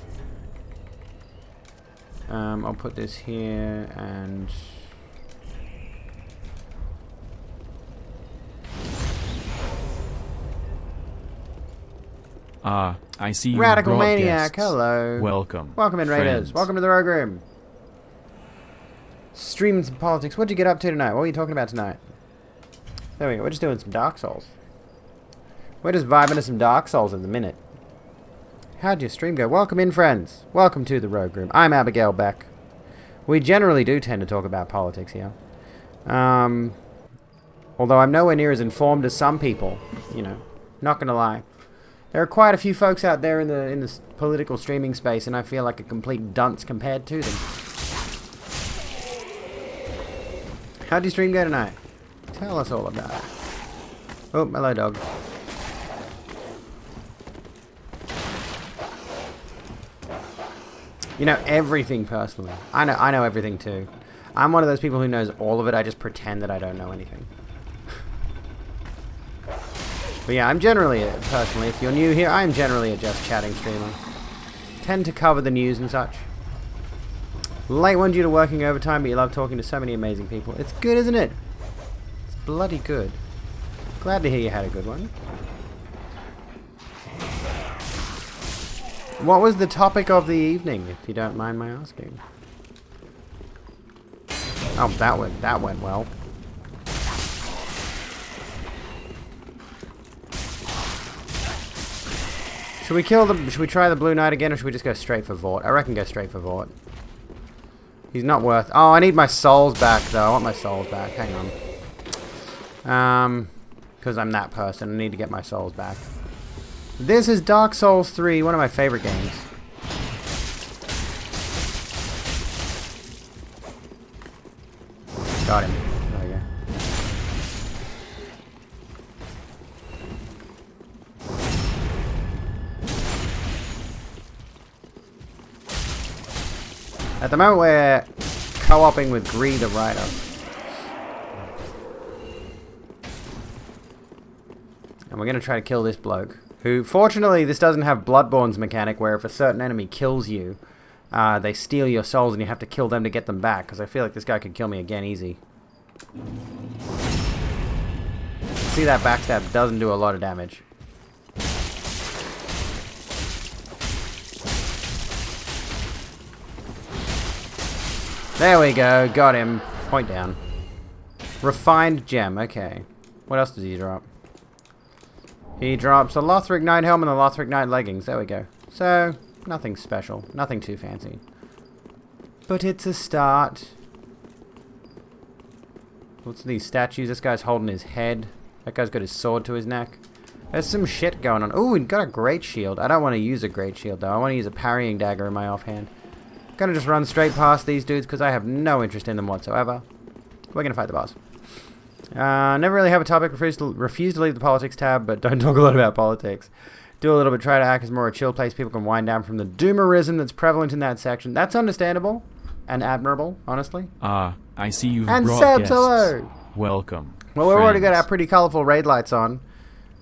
I'll put this here and... I see you Radical brought Maniac, guests. hello. Welcome. Welcome in, Raiders. friends. Welcome to the Rogue Room. Streaming some politics. What'd you get up to tonight? What were you talking about tonight? There we go. We're just doing some Dark Souls. We're just vibing to some Dark Souls in the minute. How'd your stream go? Welcome in, friends. Welcome to the Rogue Room. I'm Abigail Beck. We generally do tend to talk about politics here. Although I'm nowhere near as informed as some people, you know. Not gonna lie. There are quite a few folks out there in the political streaming space, and I feel like a complete dunce compared to them. How'd your stream go tonight? Tell us all about it. Oh, hello, dog. You know everything personally. I know everything too. I'm one of those people who knows all of it. I just pretend that I don't know anything. But yeah, I'm generally, personally, if you're new here, I'm generally a just chatting streamer. Tend to cover the news and such. Late one due to working overtime, but you love talking to so many amazing people. It's good, isn't it? It's bloody good. Glad to hear you had a good one. What was the topic of the evening, if you don't mind my asking? Oh, that went well. Should we try the Blue Knight again, or should we just go straight for Vort? I reckon go straight for Vort. He's not worth... Oh, I need my souls back, though. I want my souls back. Hang on. Because I'm that person. I need to get my souls back. This is Dark Souls 3, one of my favorite games. Got him. There we go. At the moment, we're co-oping with Gree the Rider. And we're going to try to kill this bloke. Who, fortunately, this doesn't have Bloodborne's mechanic where if a certain enemy kills you, they steal your souls and you have to kill them to get them back. Because I feel like this guy could kill me again easy. See, that backstab doesn't do a lot of damage. There we go, got him. Point down. Refined gem, okay. What else does he drop? He drops a Lothric Knight helm and the Lothric Knight leggings. There we go. So, nothing special. Nothing too fancy. But it's a start. What's these statues? This guy's holding his head. That guy's got his sword to his neck. There's some shit going on. Ooh, he got a great shield. I don't want to use a great shield, though. I want to use a parrying dagger in my offhand. Gonna just run straight past these dudes because I have no interest in them whatsoever. We're gonna fight the boss. Never really have a topic. Refuse to leave the politics tab, but don't talk a lot about politics. Do a little bit. Try to act as more a chill place. People can wind down from the doomerism that's prevalent in that section. That's understandable and admirable, honestly. I see you've and brought Sebs, guests. Hello. Welcome. Well, we've already got our pretty colorful raid lights on.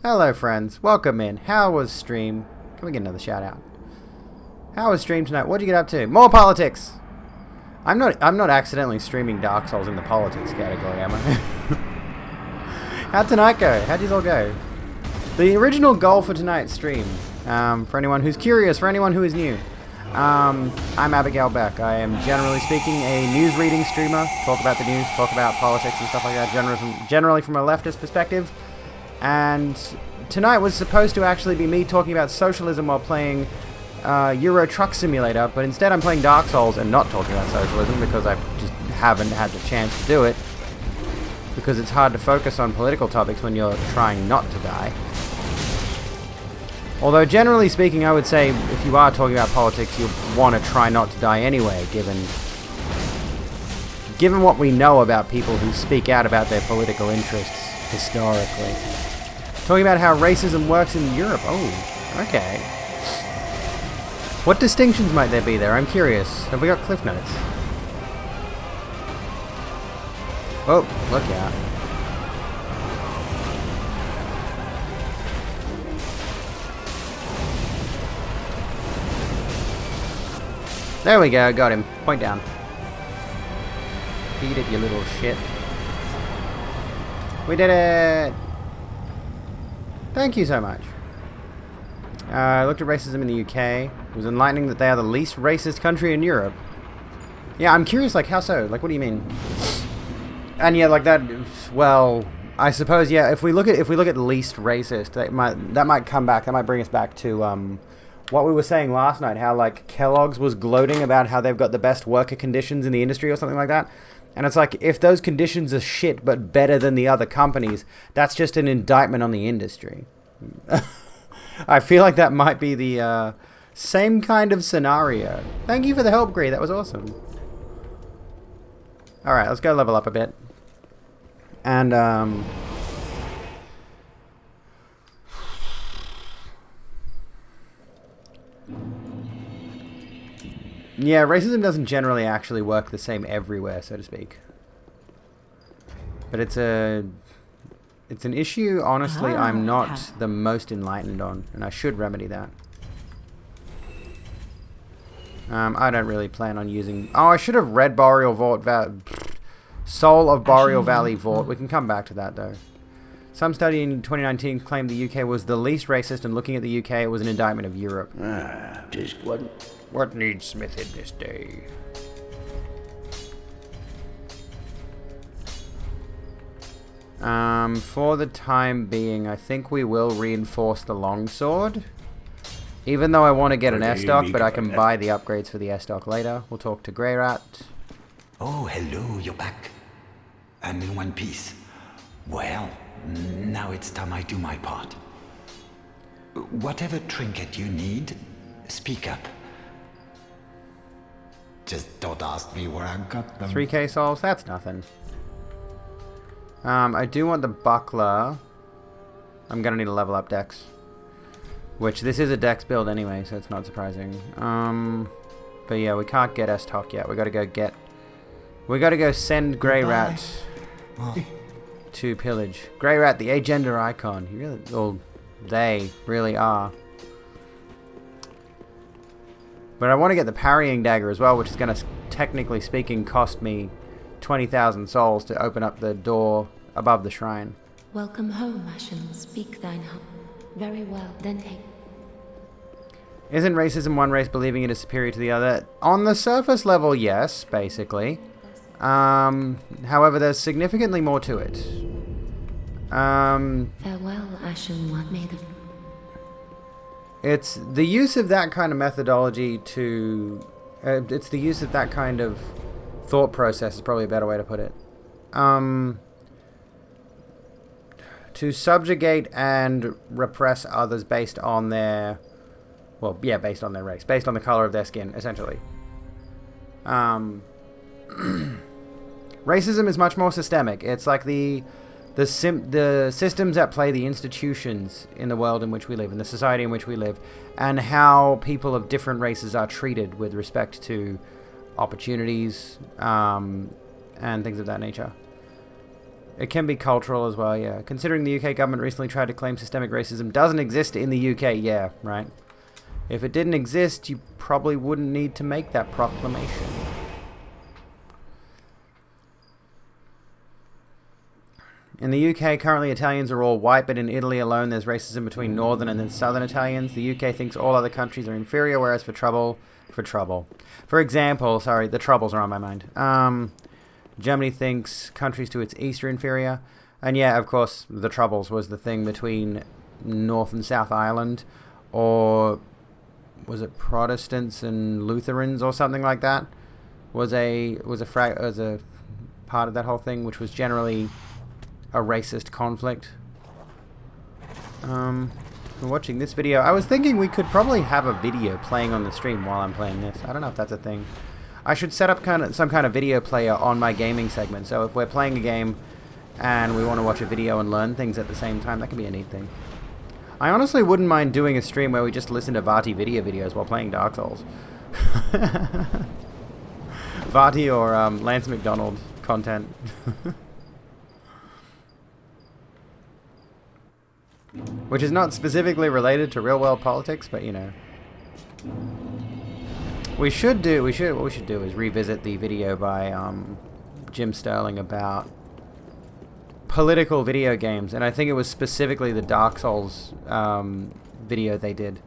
Hello, friends. Welcome in. How was stream? Can we get another shout out? How was stream tonight? What'd you get up to? More politics. I'm not accidentally streaming Dark Souls in the politics category, am I? How'd tonight go? How'd you all go? The original goal for tonight's stream, for anyone who's curious, for anyone who is new, I'm Abigail Beck. I am, generally speaking, a news reading streamer. Talk about the news, talk about politics and stuff like that, generally from a leftist perspective. And tonight was supposed to actually be me talking about socialism while playing Euro Truck Simulator, but instead I'm playing Dark Souls and not talking about socialism because I just haven't had the chance to do it. Because it's hard to focus on political topics when you're trying not to die. Although generally speaking, I would say if you are talking about politics, you want to try not to die anyway, given what we know about people who speak out about their political interests historically. Talking about how racism works in Europe. Oh, okay. What distinctions might there be there? I'm curious. Have we got cliff notes? Oh, look out. There we go, got him. Point down. Beat it, you little shit. We did it! Thank you so much. I looked at racism in the UK. It was enlightening that they are the least racist country in Europe. Yeah, I'm curious, like, how so? Like, what do you mean? And yeah, like that. Well, I suppose yeah. If we look at least racist, that might come back. That might bring us back to what we were saying last night. How like Kellogg's was gloating about how they've got the best worker conditions in the industry or something like that. And it's like, if those conditions are shit but better than the other companies, that's just an indictment on the industry. I feel like that might be the same kind of scenario. Thank you for the help, Gree. That was awesome. Alright, let's go level up a bit. And, yeah, racism doesn't generally actually work the same everywhere, so to speak. But it's an issue, honestly, I'm not the most enlightened on, and I should remedy that. I don't really plan on using... Oh, I should have read Boreal Vault... Soul of Boreal Valley Vault. We can come back to that, though. Some study in 2019 claimed the UK was the least racist, and looking at the UK, it was an indictment of Europe. Just What needs Smith in this day? For the time being, I think we will reinforce the longsword. Even though I want to get an S-Stock, but I can buy the upgrades for the S-Stock later. We'll talk to Grey Rat. Oh, hello, you're back. I'm in one piece. Well, now it's time I do my part. Whatever trinket you need, speak up. Just don't ask me where I got them. 3k souls? That's nothing. I do want the buckler. I'm gonna need a level up dex. Which, this is a dex build anyway, so it's not surprising. But yeah, we can't get S-Stock yet. We gotta go send Grey Rat to pillage. Grey Rat, the agenda icon. He really, well, they really are. But I want to get the parrying dagger as well, which is going to, technically speaking, cost me 20,000 souls to open up the door above the shrine. Welcome home, Ashen. Speak thine heart. Very well, then take. Isn't racism one race believing it is superior to the other? On the surface level, yes, basically. However, there's significantly more to it. Farewell, Ashen One. May the... It's the use of that kind of methodology to... it's the use of that kind of thought process is probably a better way to put it. To subjugate and repress others based on their... Well, yeah, based on their race. Based on the color of their skin, essentially. Racism is much more systemic. It's like the systems at play, the institutions in the world in which we live, in the society in which we live, and how people of different races are treated with respect to opportunities and things of that nature. It can be cultural as well, yeah. Considering the UK government recently tried to claim systemic racism doesn't exist in the UK, yeah, right. If it didn't exist, you probably wouldn't need to make that proclamation. In the UK, currently Italians are all white, but in Italy alone there's racism between northern and then southern Italians. The UK thinks all other countries are inferior, whereas for example, sorry, the Troubles are on my mind. Germany thinks countries to its east are inferior. And yeah, of course, the Troubles was the thing between North and South Ireland. Or was it Protestants and Lutherans or something like that? Was a part of that whole thing, which was generally a racist conflict. Watching this video, I was thinking we could probably have a video playing on the stream while I'm playing this. I don't know if that's a thing. I should set up some kind of video player on my gaming segment, so if we're playing a game and we want to watch a video and learn things at the same time, that could be a neat thing. I honestly wouldn't mind doing a stream where we just listen to Vati video videos while playing Dark Souls. Vati or Lance McDonald content. Which is not specifically related to real-world politics, but you know. What we should do is revisit the video by Jim Sterling about political video games, and I think it was specifically the Dark Souls video they did.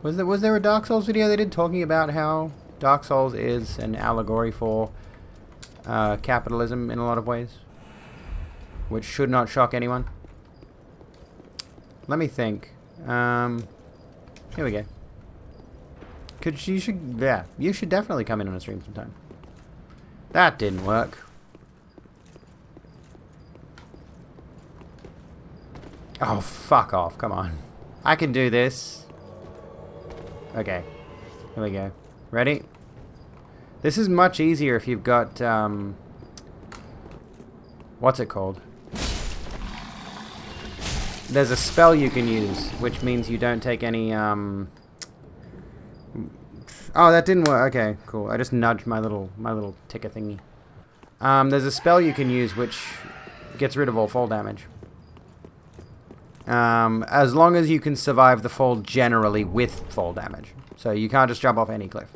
Was there a Dark Souls video they did talking about how Dark Souls is an allegory for capitalism in a lot of ways? Which should not shock anyone. Let me think. Here we go. You should definitely come in on a stream sometime. That didn't work. Oh, fuck off. Come on. I can do this. Okay. Here we go. Ready? This is much easier if you've got, what's it called? There's a spell you can use, which means you don't take any, Oh, that didn't work. Okay, cool. I just nudged my little ticker thingy. There's a spell you can use which gets rid of all fall damage. As long as you can survive the fall generally with fall damage. So you can't just jump off any cliff.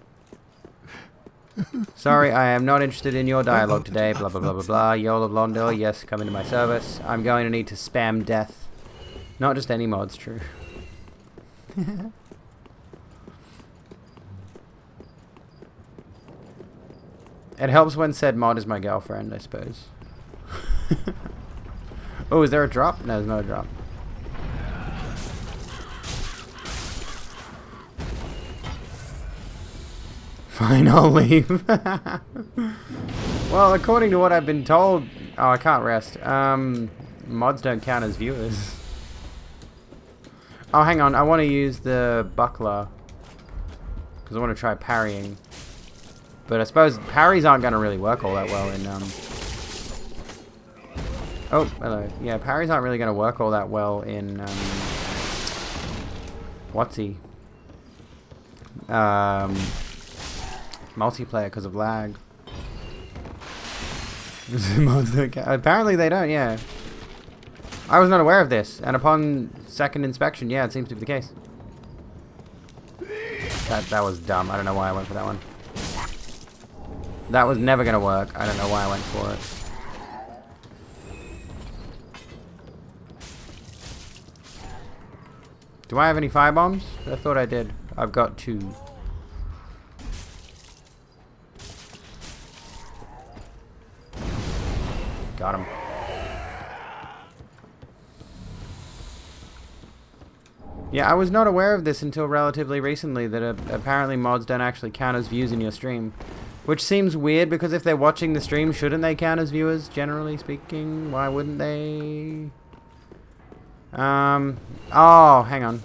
Sorry, I am not interested in your dialogue today. Blah, blah, blah, blah, blah. Yola Blondel, yes, come into my service. I'm going to need to spam death. Not just any mods, true. It helps when said mod is my girlfriend, I suppose. Oh, is there a drop? No, there's not a drop. Fine, I'll leave. Well, according to what I've been told... Oh, I can't rest. Mods don't count as viewers. Oh, hang on. I want to use the buckler. Because I want to try parrying. But I suppose parries aren't going to really work all that well in... Oh, hello. Yeah, parries aren't really going to work all that well in... What's he? Multiplayer because of lag. Apparently they don't, yeah. I was not aware of this, and upon second inspection, yeah, it seems to be the case. That was dumb. I don't know why I went for that one. That was never gonna work. I don't know why I went for it. Do I have any firebombs? I thought I did. I've got 2. Got him. Yeah, I was not aware of this until relatively recently, that apparently mods don't actually count as views in your stream. Which seems weird, because if they're watching the stream, shouldn't they count as viewers, generally speaking? Why wouldn't they? Oh, hang on.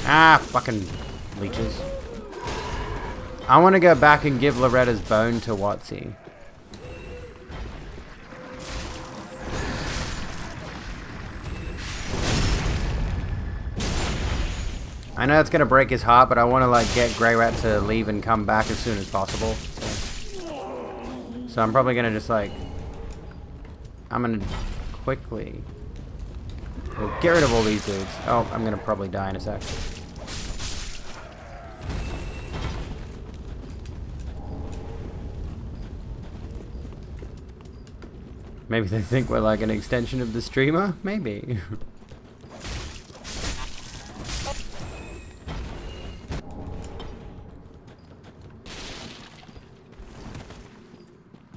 Ah, fucking leeches. I want to go back and give Loretta's bone to Watsy. I know it's going to break his heart, but I want to, like, get Grey Rat to leave and come back as soon as possible. So I'm probably going to just, like... I'm going to quickly... We'll get rid of all these dudes. Oh, I'm going to probably die in a sec. Maybe they think we're like an extension of the streamer? Maybe.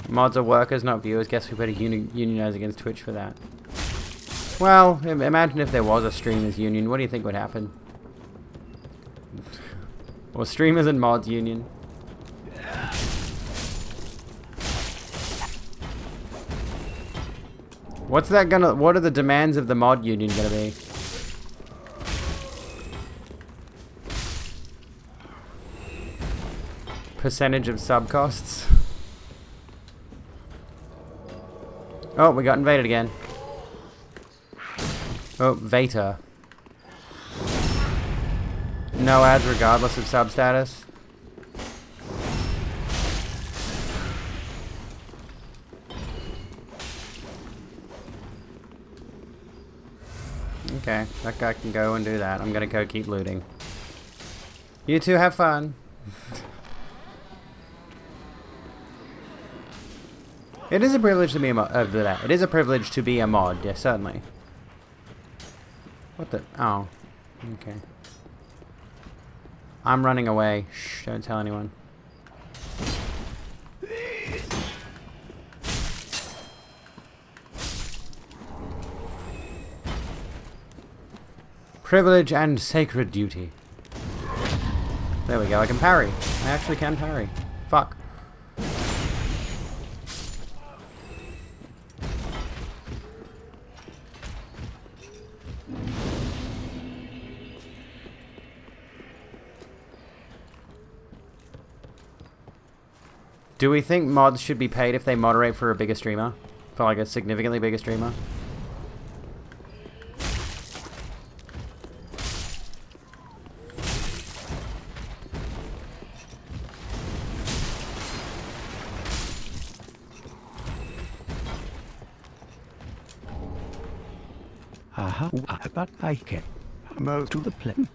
Mods are workers, not viewers. Guess we better unionize against Twitch for that. Well, imagine if there was a streamers union. What do you think would happen? Or streamers and mods union. What are the demands of the mod union gonna be? Percentage of sub costs? Oh, we got invaded again. Oh, Vader. No ads regardless of sub status. Okay, that guy can go and do that. I'm gonna go keep looting. You two have fun. It is a privilege to be a mod. It is a privilege to be a mod. Yes, certainly. What the? Oh, okay. I'm running away. Shh! Don't tell anyone. Privilege and sacred duty. There we go. I can parry. I actually can parry. Fuck. Do we think mods should be paid if they moderate for a bigger streamer? For like a significantly bigger streamer? But I can move to the plane.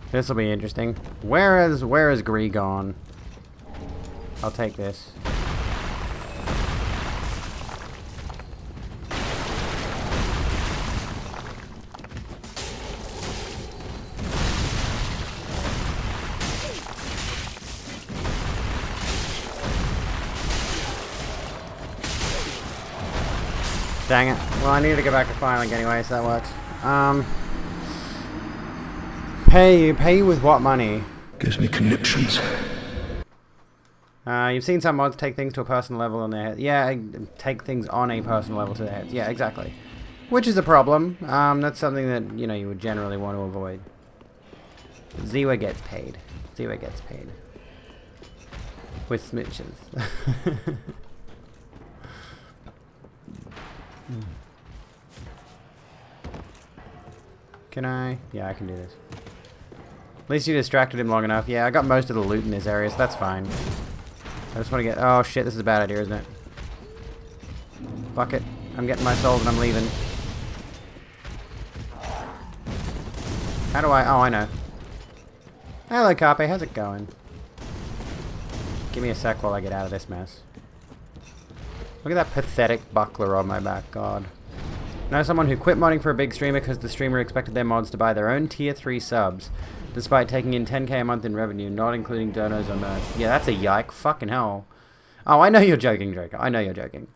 This will be interesting. Where is Gree gone? I'll take this. Dang it. Well, I need to go back to Firelink anyway, so that works. Pay with what money? Gives me conniptions. You've seen some mods take things to a personal level on their head. Yeah, take things on a personal level to their heads. Yeah, exactly. Which is a problem. That's something that, you know, you would generally want to avoid. Ziwa gets paid. Ziwa gets paid. With smooches. Can I? Yeah, I can do this. At least you distracted him long enough. Yeah, I got most of the loot in this area, so that's fine. I just want to get... Oh shit, this is a bad idea, isn't it? Fuck it. I'm getting my souls and I'm leaving. How do I... Oh, I know. Hello, Carpe. How's it going? Give me a sec while I get out of this mess. Look at that pathetic buckler on my back. God. Know someone who quit modding for a big streamer because the streamer expected their mods to buy their own tier 3 subs, despite taking in 10k a month in revenue, not including donos or merch. Yeah, that's a yike. Fucking hell. Oh, I know you're joking, Joker. I know you're joking.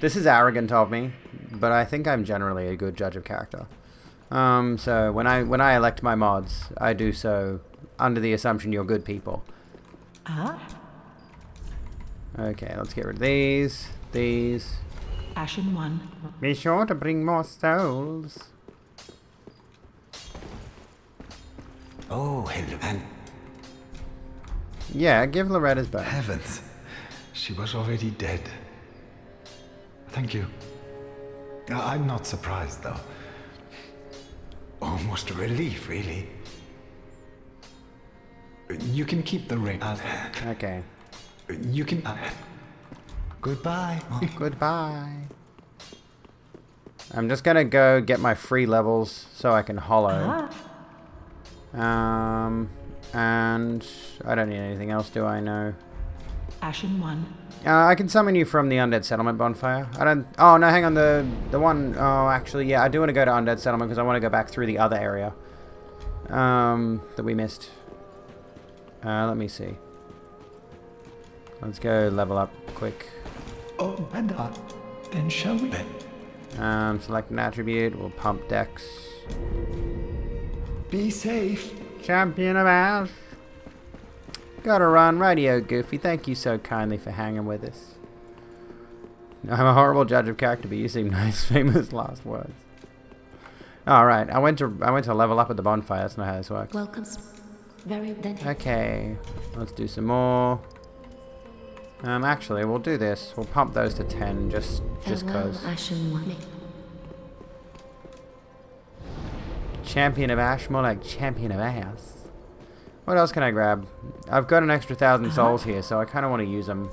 This is arrogant of me, but I think I'm generally a good judge of character. So when I elect my mods, I do so under the assumption you're good people. Okay, let's get rid of these. Ashen 1. Be sure to bring more souls. Oh, hello. And Yeah, give Loretta's back. heavens, she was already dead. Thank you. I'm not surprised, though. Almost a relief, really. You can keep the ring. Okay. You can... Goodbye. Goodbye. I'm just gonna go get my free levels so I can hollow. And I don't need anything else, do I? No. Ashen 1. I can summon you from the Undead Settlement bonfire. I don't... Oh, no, hang on. The one... Oh, actually, yeah, I do want to go to Undead Settlement because I want to go back through the other area. That we missed. Let me see. Let's go level up quick. Oh, and then shall we? Select an attribute. We'll pump Dex. Be safe. Champion of Ash. Gotta run. Radio Goofy. Thank you so kindly for hanging with us. I'm a horrible judge of character, but you seem nice. Famous last words. Alright, I went to level up at the bonfire. That's not how this works. Welcome. Very then. Okay, let's do some more. Actually, we'll do this. We'll pump those to 10, just cause. Ashen 1. Champion of Ash, more like Champion of Ass. What else can I grab? I've got an extra 1,000 souls here, so I kind of want to use them.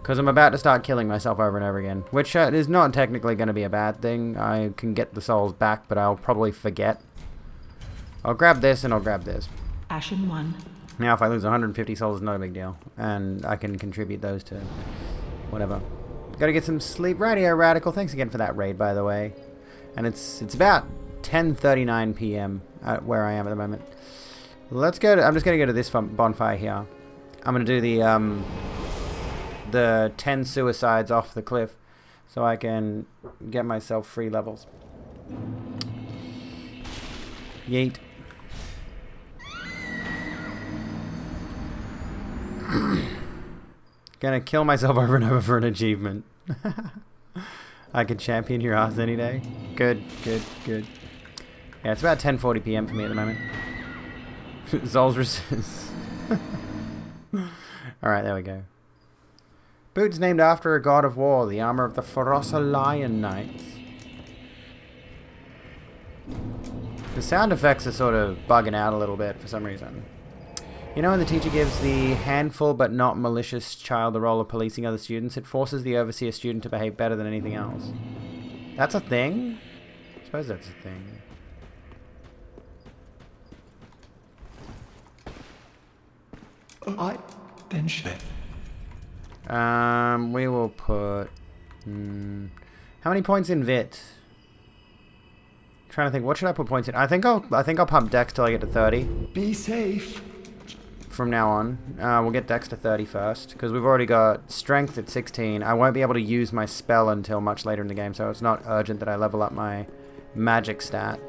Because I'm about to start killing myself over and over again. Which is not technically going to be a bad thing. I can get the souls back, but I'll probably forget. I'll grab this and I'll grab this. Ashen 1. Now if I lose 150 souls, it's not a big deal. And I can contribute those to whatever. Gotta get some sleep. Radio Radical, thanks again for that raid, by the way. And it's about 10:39 p.m. Where I am at the moment. Let's go to, I'm just going to go to this bonfire here. I'm going to do the 10 suicides off the cliff so I can get myself free levels. Yeet. Gonna kill myself over and over for an achievement. I could champion your ass any day. Good, good, good. Yeah, it's about 10:40 p.m. for me at the moment. Zol's resist. Alright, there we go. Boots named after a god of war, the armor of the Lion Knights. The sound effects are sort of bugging out a little bit for some reason. You know when the teacher gives the handful but not malicious child the role of policing other students, it forces the overseer student to behave better than anything else. That's a thing? I suppose that's a thing. I then shit. We will put... how many points in Vit? Trying to think, what should I put points in? I think I'll pump Dex till I get to 30. Be safe. From now on. We'll get Dex to 30 first, because we've already got Strength at 16. I won't be able to use my spell until much later in the game, so it's not urgent that I level up my magic stats.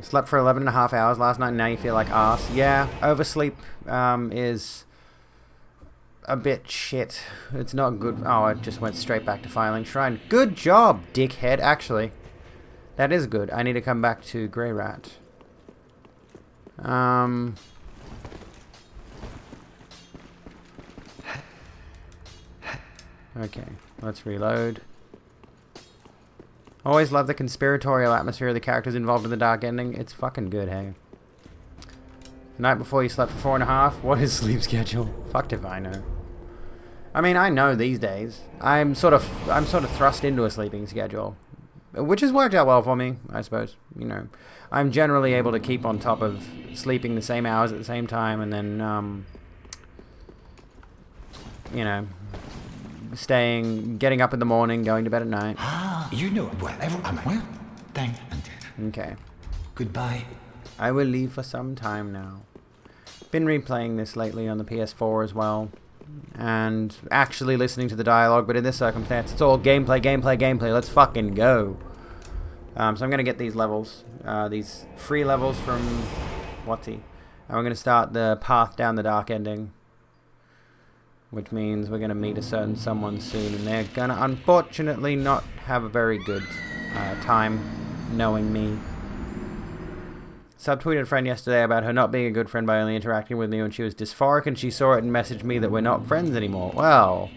Slept for 11.5 hours last night and now you feel like arse. Yeah, oversleep is a bit shit. It's not good. Oh, I just went straight back to filing Shrine. Good job, dickhead, actually. That is good. I need to come back to Grey Rat. Okay, let's reload. Always love the conspiratorial atmosphere of the characters involved in the dark ending. It's fucking good, hey. The night before you slept for 4.5? What is sleep schedule? Fucked if I know. I mean, I know these days. I'm sort of thrust into a sleeping schedule. Which has worked out well for me, I suppose. You know, I'm generally able to keep on top of sleeping the same hours at the same time, and then, you know, getting up in the morning, going to bed at night. Ah, you know wherever I'm well. Thank you. Okay. Goodbye. I will leave for some time now. Been replaying this lately on the PS4 as well, and actually listening to the dialogue, but in this circumstance, it's all gameplay, gameplay, gameplay. Let's fucking go. So I'm going to get these levels, these free levels from Whatsy. And we're going to start the path down the dark ending, which means we're going to meet a certain someone soon, and they're going to unfortunately not have a very good time knowing me. Subtweeted a friend yesterday about her not being a good friend by only interacting with me when she was dysphoric, and she saw it and messaged me that we're not friends anymore. Well,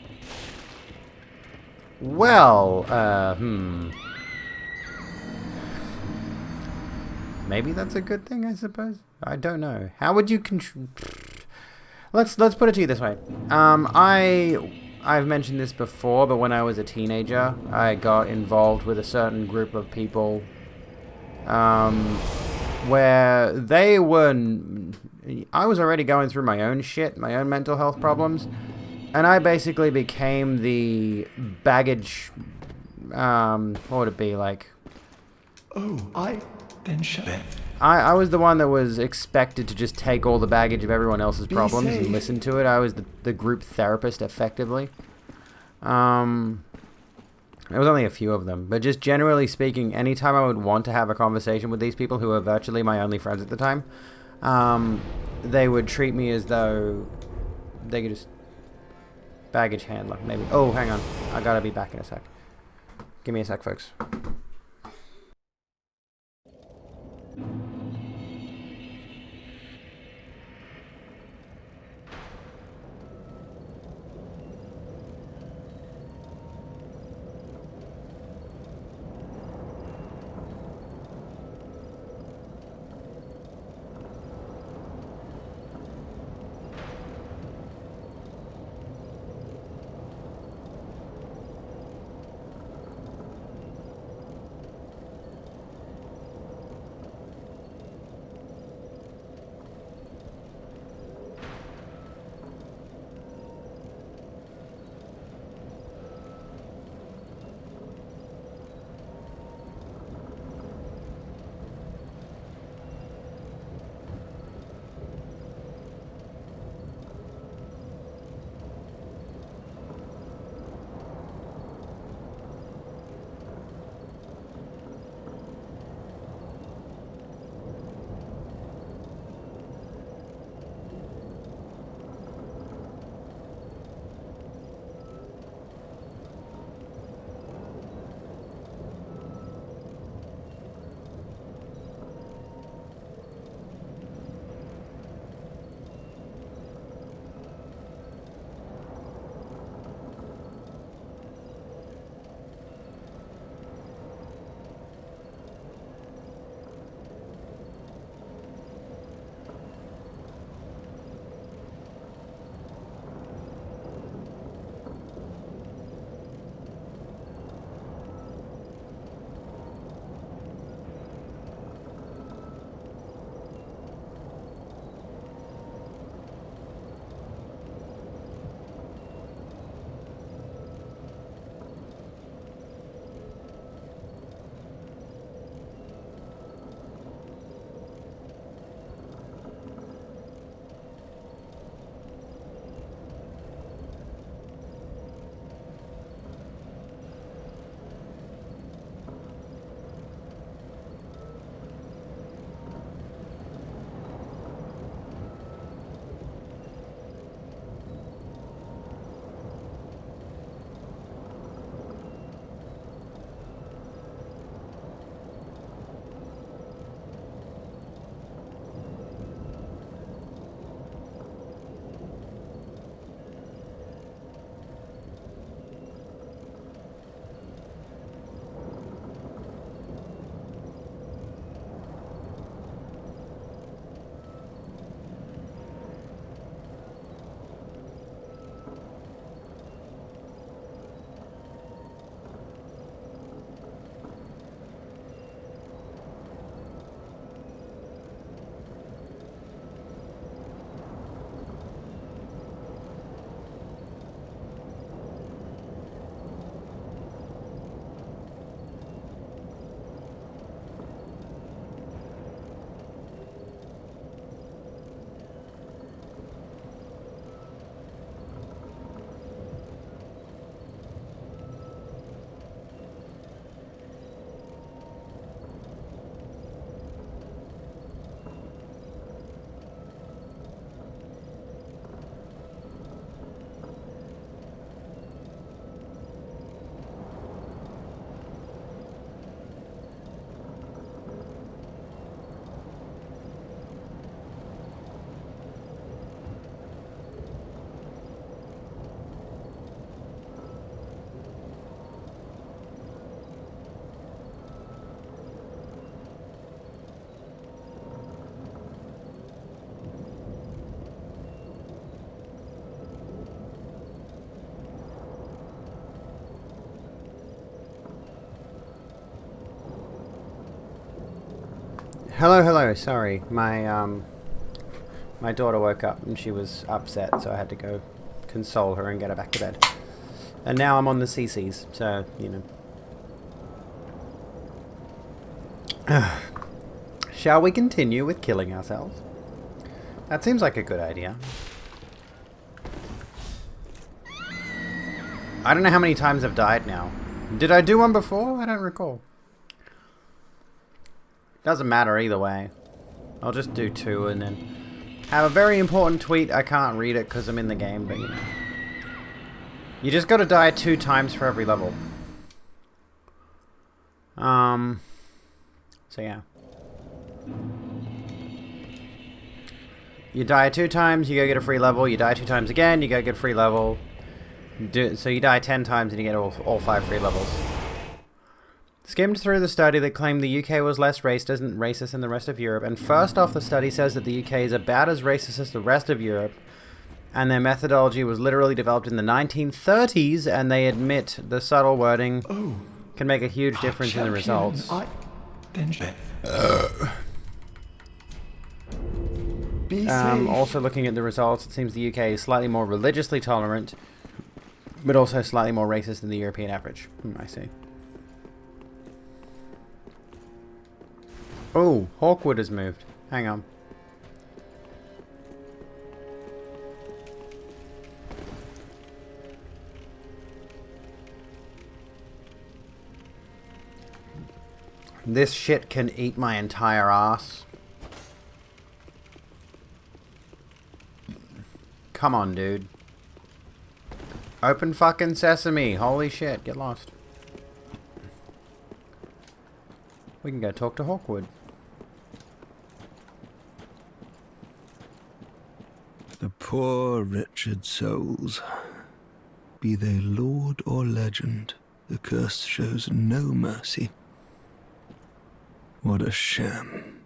maybe that's a good thing, I suppose. I don't know. How would you Let's put it to you this way. I've mentioned this before, but when I was a teenager, I got involved with a certain group of people, where they were... I was already going through my own shit, my own mental health problems, and I basically became the baggage... what would it be, like... Oh, I then shut it. I was the one that was expected to just take all the baggage of everyone else's problems and listen to it. I was the group therapist, effectively. There was only a few of them, but just generally speaking, anytime I would want to have a conversation with these people who were virtually my only friends at the time, they would treat me as though they could just... Baggage handler, maybe. Oh, hang on. I gotta be back in a sec. Give me a sec, folks. Hello. Sorry, my daughter woke up and she was upset, so I had to go console her and get her back to bed. And now I'm on the CCs, so you know. Shall we continue with killing ourselves? That seems like a good idea. I don't know how many times I've died now. Did I do one before? I don't recall. Doesn't matter either way. I'll just do 2 and then have a very important tweet. I can't read it because I'm in the game, but you know. You just gotta die 2 times for every level. So yeah. You die 2 times, you go get a free level. You die 2 times again, you go get a free level. So you die 10 times and you get all 5 free levels. Skimmed through the study that claimed the UK was less racist than the rest of Europe, and first off, the study says that the UK is about as racist as the rest of Europe, and their methodology was literally developed in the 1930s, and they admit the subtle wording can make a huge difference in the results. Also looking at the results, it seems the UK is slightly more religiously tolerant, but also slightly more racist than the European average. I see. Oh, Hawkwood has moved. Hang on. This shit can eat my entire ass. Come on, dude. Open fucking sesame. Holy shit, get lost. We can go talk to Hawkwood. The poor wretched souls. Be they lord or legend, the curse shows no mercy. What a sham.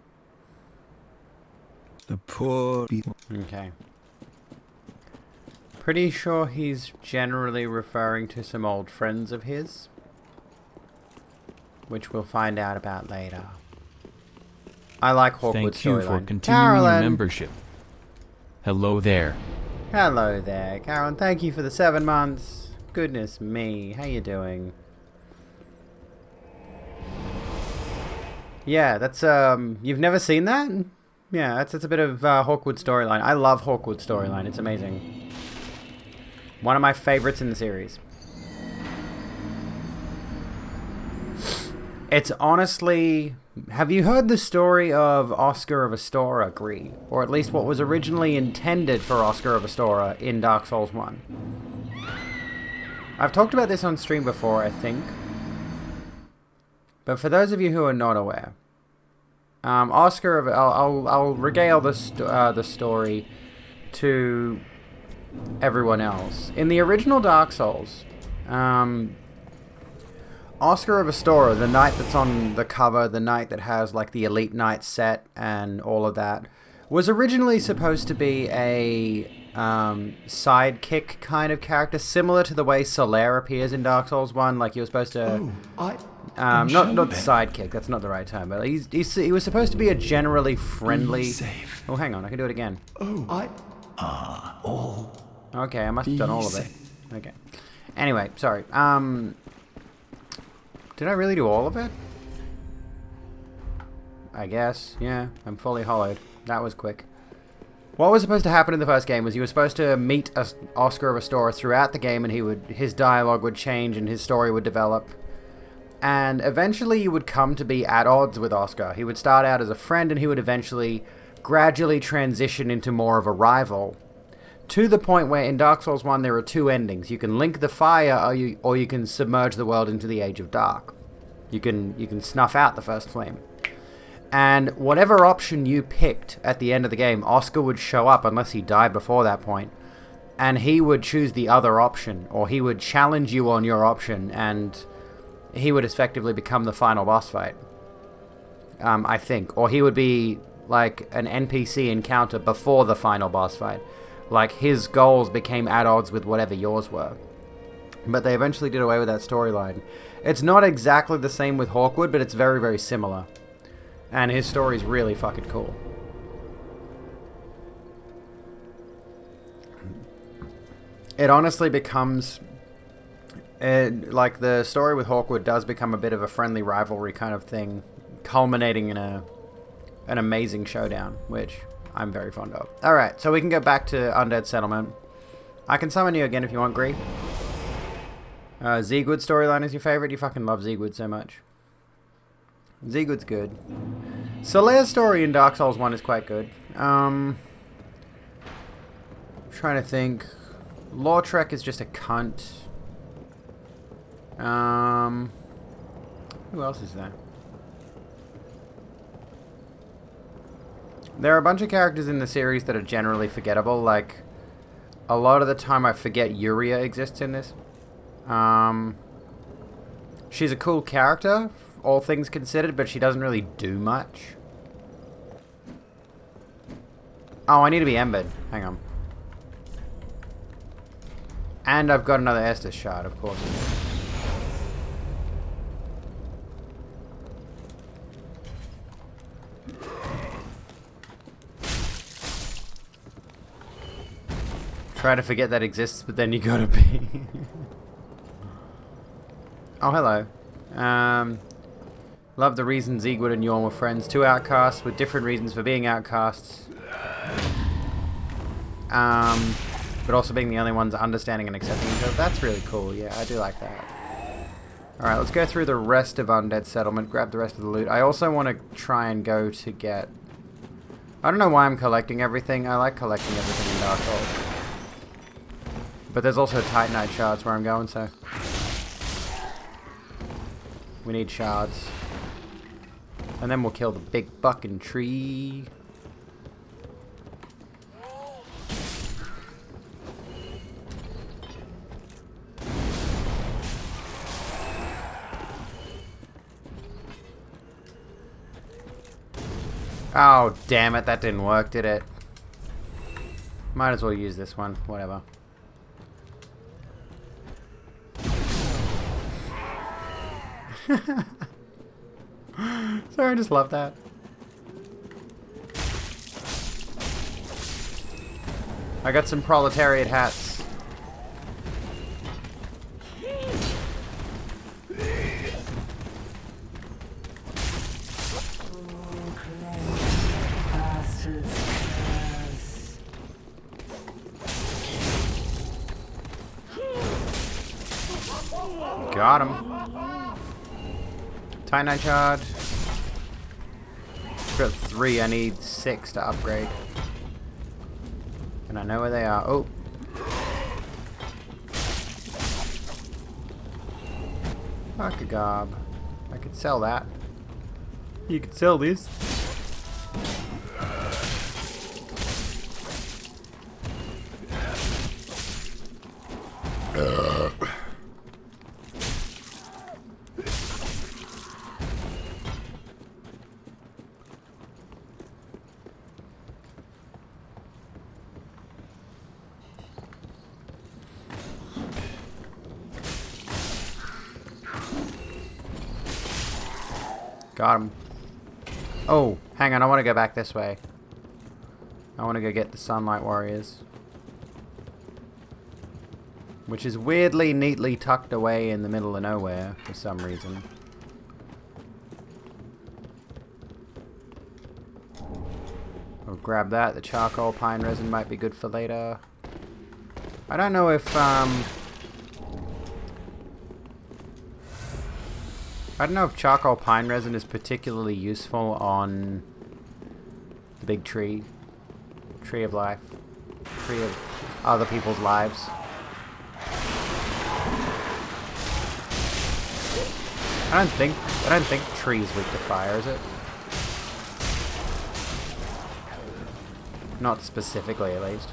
The poor... Okay. Pretty sure he's generally referring to some old friends of his, which we'll find out about later. I like Hawkwood's storyline. Thank you for continuing your membership. Hello there. Hello there, Karen. Thank you for the 7 months. Goodness me, how you doing? Yeah, that's you've never seen that? Yeah, that's a bit of Hawkwood storyline. I love Hawkwood storyline. It's amazing. One of my favorites in the series. It's honestly... Have you heard the story of Oscar of Astora, Gree? Or at least what was originally intended for Oscar of Astora in Dark Souls 1? I've talked about this on stream before, I think. But for those of you who are not aware, Oscar of... I'll regale the story to everyone else. In the original Dark Souls... Oscar of Astora, the knight that's on the cover, the knight that has like the Elite Knight set and all of that, was originally supposed to be a sidekick kind of character, similar to the way Solaire appears in Dark Souls 1. Like he was supposed to... not sidekick, that's not the right term, but he was supposed to be a generally friendly... Oh, hang on, I can do it again. Okay, I must have done all of it. Okay. Anyway, sorry. Did I really do all of it? I guess, yeah. I'm fully hollowed. That was quick. What was supposed to happen in the first game was you were supposed to meet Oscar of Astora throughout the game, and his dialogue would change and his story would develop. And eventually you would come to be at odds with Oscar. He would start out as a friend, and he would eventually gradually transition into more of a rival. To the point where in Dark Souls 1 there are 2 endings. You can link the fire, or you can submerge the world into the Age of Dark. You can snuff out the first flame. And whatever option you picked at the end of the game, Oscar would show up unless he died before that point. And he would choose the other option, or he would challenge you on your option, and he would effectively become the final boss fight. I think. Or he would be like an NPC encounter before the final boss fight. Like, his goals became at odds with whatever yours were. But they eventually did away with that storyline. It's not exactly the same with Hawkwood, but it's very, very similar. And his story's really fucking cool. It honestly becomes... like, the story with Hawkwood does become a bit of a friendly rivalry kind of thing, culminating in an amazing showdown, which I'm very fond of. Alright, so we can go back to Undead Settlement. I can summon you again if you want, Gree. Zegwood storyline is your favorite? You fucking love Zegwood so much. Zegwood's good. Solaire's story in Dark Souls 1 is quite good. Trying to think. Lautrec is just a cunt. Who else is there? There are a bunch of characters in the series that are generally forgettable. Like, a lot of the time I forget Yuria exists in this. She's a cool character, all things considered, but she doesn't really do much. Oh, I need to be embered. Hang on. And I've got another Estus shard, of course. Try to forget that exists, but then you gotta be. Oh, hello. Love the reason Zegwood and Yorn were friends. Two outcasts with different reasons for being outcasts. But also being the only ones understanding and accepting each other. That's really cool. Yeah, I do like that. Alright, let's go through the rest of Undead Settlement. Grab the rest of the loot. I also want to try and go to get... I don't know why I'm collecting everything. I like collecting everything in Dark Souls. But there's also Titanite shards where I'm going, so... We need shards. And then we'll kill the big fucking tree. Oh, damn it. That didn't work, did it? Might as well use this one. Whatever. Sorry, I just love that. I got some proletariat hats. Got him. Titanite shard. Got 3. I need 6 to upgrade. And I know where they are. Oh. Fuck a gob. I could sell that. You could sell this. Got him. Oh, hang on. I want to go back this way. I want to go get the Sunlight Warriors. Which is weirdly, neatly tucked away in the middle of nowhere for some reason. I'll grab that. The charcoal pine resin might be good for later. I don't know if, I don't know if charcoal pine resin is particularly useful on the big tree. Tree of life. Tree of other people's lives. I don't think tree is weak to fire, is it? Not specifically, at least.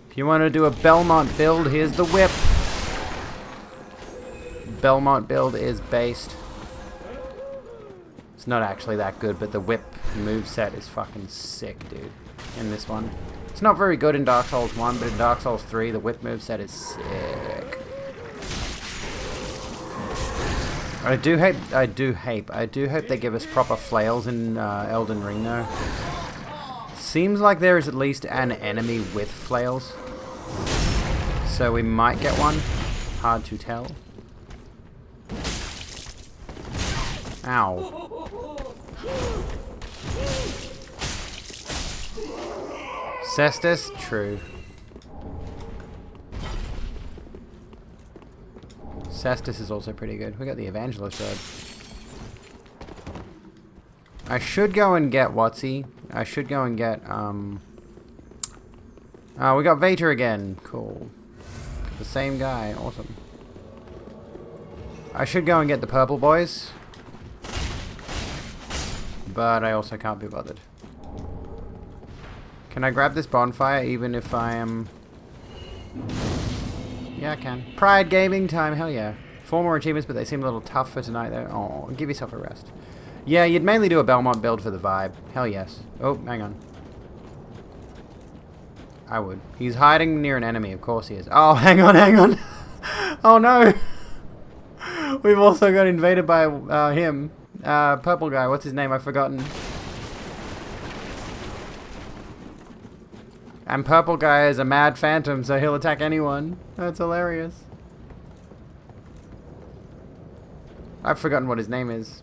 If you want to do a Belmont build, here's the whip. Belmont build is based It's not actually that good, but the whip moveset is fucking sick, dude, in this one. It's not very good in Dark Souls 1, but in Dark Souls 3, the whip moveset is sick. I do hope they give us proper flails in Elden Ring, though. Seems like there is at least an enemy with flails. So we might get one. Hard to tell. Ow. Cestus? True. Cestus is also pretty good. We got the Evangelist Road. I should go and get Watsy. I should go and get, we got Vater again. Cool. The same guy. Awesome. I should go and get the purple boys. But I also can't be bothered. Can I grab this bonfire even if I am... Yeah, I can. Pride Gaming time, hell yeah. 4 more achievements, but they seem a little tough for tonight though. Oh, give yourself a rest. Yeah, you'd mainly do a Belmont build for the vibe. Hell yes. Oh, hang on. I would. He's hiding near an enemy, of course he is. Oh, hang on, hang on. Oh no. We've also got invaded by him. Purple guy, what's his name? I've forgotten. And purple guy is a mad phantom, so he'll attack anyone. That's hilarious. I've forgotten what his name is.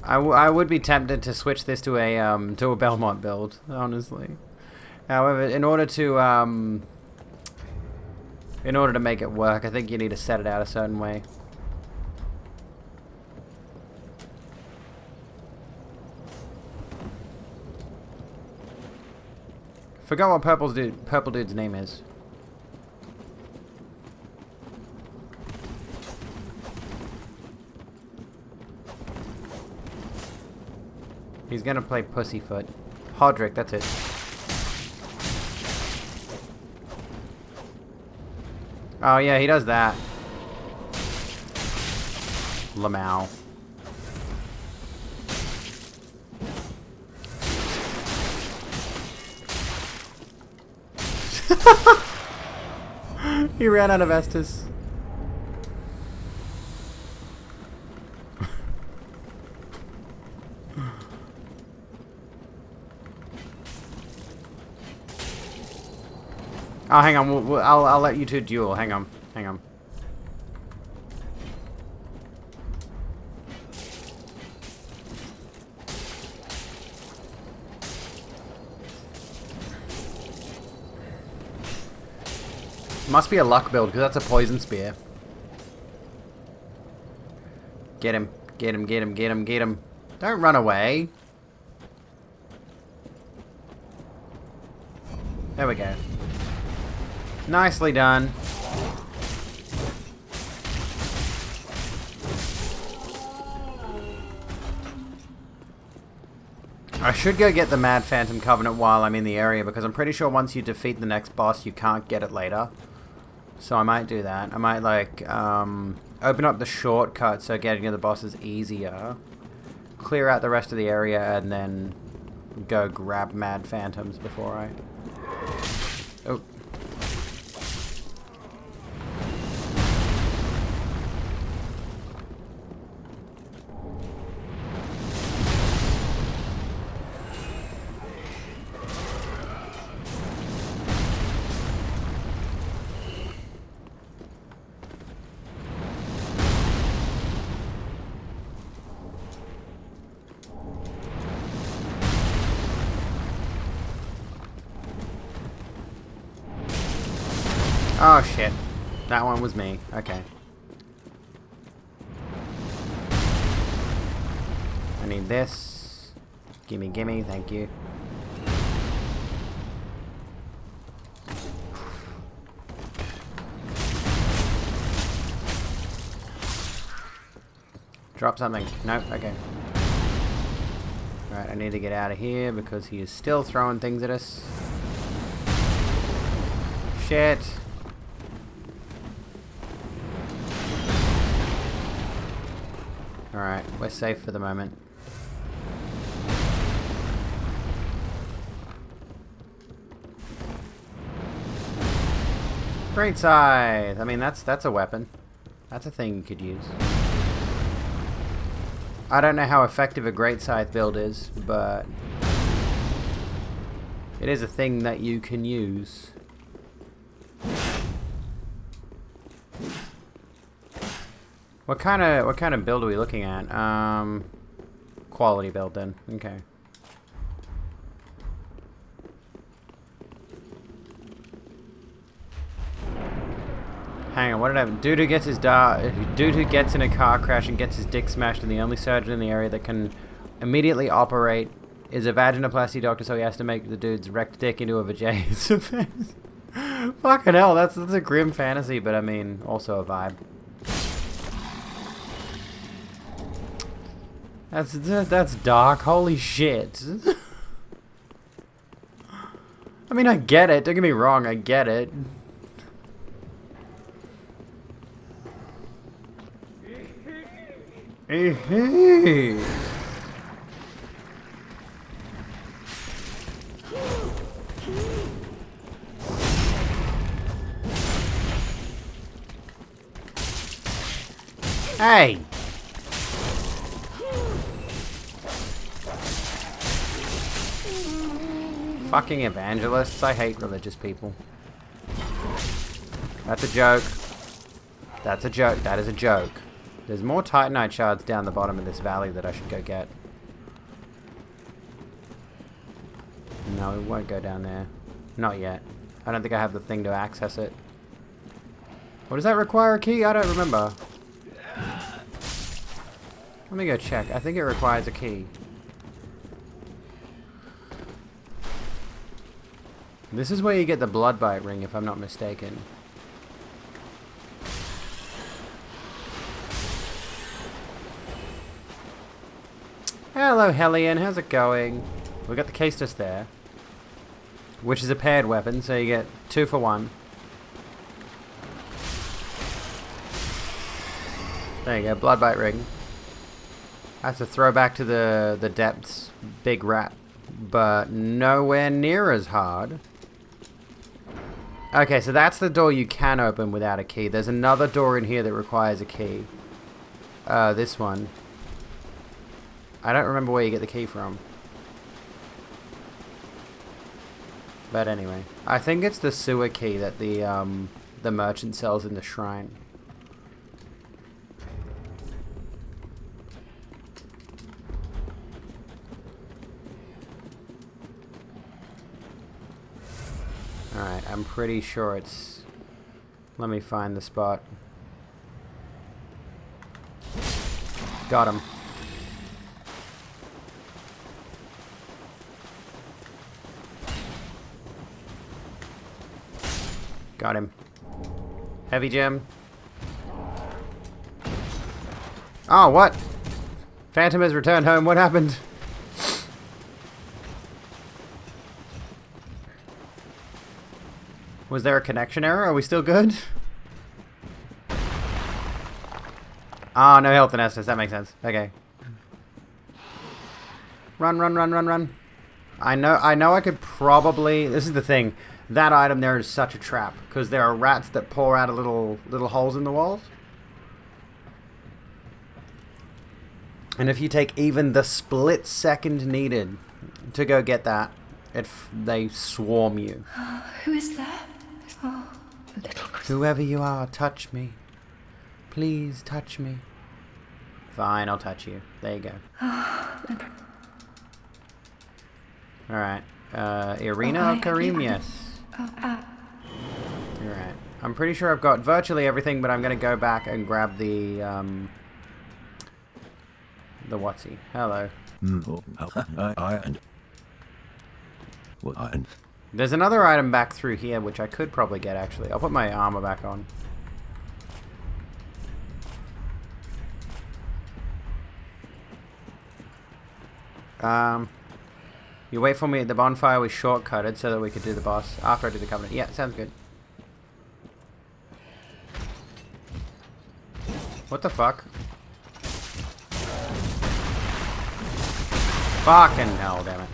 I would be tempted to switch this to a Belmont build, honestly. However, in order to make it work, I think you need to set it out a certain way. Forgot what purple dude's name is. He's gonna play Pussyfoot. Hodrick, that's it. Oh yeah, he does that. Lamau. He ran out of Estus. Oh, hang on. I'll let you two duel. Hang on. Hang on. Must be a luck build, because that's a poison spear. Get him. Get him, get him, get him, get him. Don't run away. There we go. Nicely done. I should go get the Mad Phantom Covenant while I'm in the area, because I'm pretty sure once you defeat the next boss, you can't get it later. So I might do that. I might, like, open up the shortcut so getting to the boss is easier. Clear out the rest of the area, and then go grab Mad Phantoms before I... Oh. Oh shit. That one was me. Okay. I need this. Gimme, gimme, thank you. Drop something. Nope, okay. Alright, I need to get out of here because he is still throwing things at us. Shit. Alright, we're safe for the moment. Great scythe! I mean, that's a weapon. That's a thing you could use. I don't know how effective a great scythe build is, but it is a thing that you can use. What kind of build are we looking at? Quality build then. Okay. Hang on, what did I have? Dude who gets in a car crash and gets his dick smashed, and the only surgeon in the area that can immediately operate is a vaginoplasty doctor, so he has to make the dude's wrecked dick into a vajay. Fucking hell, that's a grim fantasy, but I mean, also a vibe. That's dark. Holy shit. I mean, I get it. Don't get me wrong, I get it. Hey. Hey. Fucking evangelists. I hate religious people. That's a joke. That's a joke. That is a joke. There's more Titanite shards down the bottom of this valley that I should go get. No, we won't go down there. Not yet. I don't think I have the thing to access it. What does that require a key? I don't remember. Let me go check. I think it requires a key. This is where you get the blood bite ring, if I'm not mistaken. Hello, Hellion. How's it going? We got the Caestus there, which is a paired weapon, so you get 2 for 1. There you go, blood bite ring. That's a throwback to the depths big rat, but nowhere near as hard. Okay, so that's the door you can open without a key. There's another door in here that requires a key. This one. I don't remember where you get the key from. But anyway, I think it's the sewer key that the merchant sells in the shrine. Alright, I'm pretty sure it's... Let me find the spot. Got him. Got him. Heavy gem. Oh, what? Phantom has returned home. What happened? Was there a connection error? Are we still good? Ah, no health in Estus. That makes sense. Okay. Run, run, run, run, run. I know I could probably... This is the thing. That item there is such a trap, because there are rats that pour out of little holes in the walls. And if you take even the split second needed to go get that, they swarm you. Who is there? Oh, little Chris. Whoever you are, touch me. Please touch me. Fine, I'll touch you. There you go. Alright. Irina or Karim, yes. Alright. I'm pretty sure I've got virtually everything, but I'm going to go back and grab the whatsy. Hello. There's another item back through here, which I could probably get, actually. I'll put my armor back on. You wait for me at the bonfire. We shortcutted so that we could do the boss after I do the covenant. Yeah, sounds good. What the fuck? Fucking hell, damn it.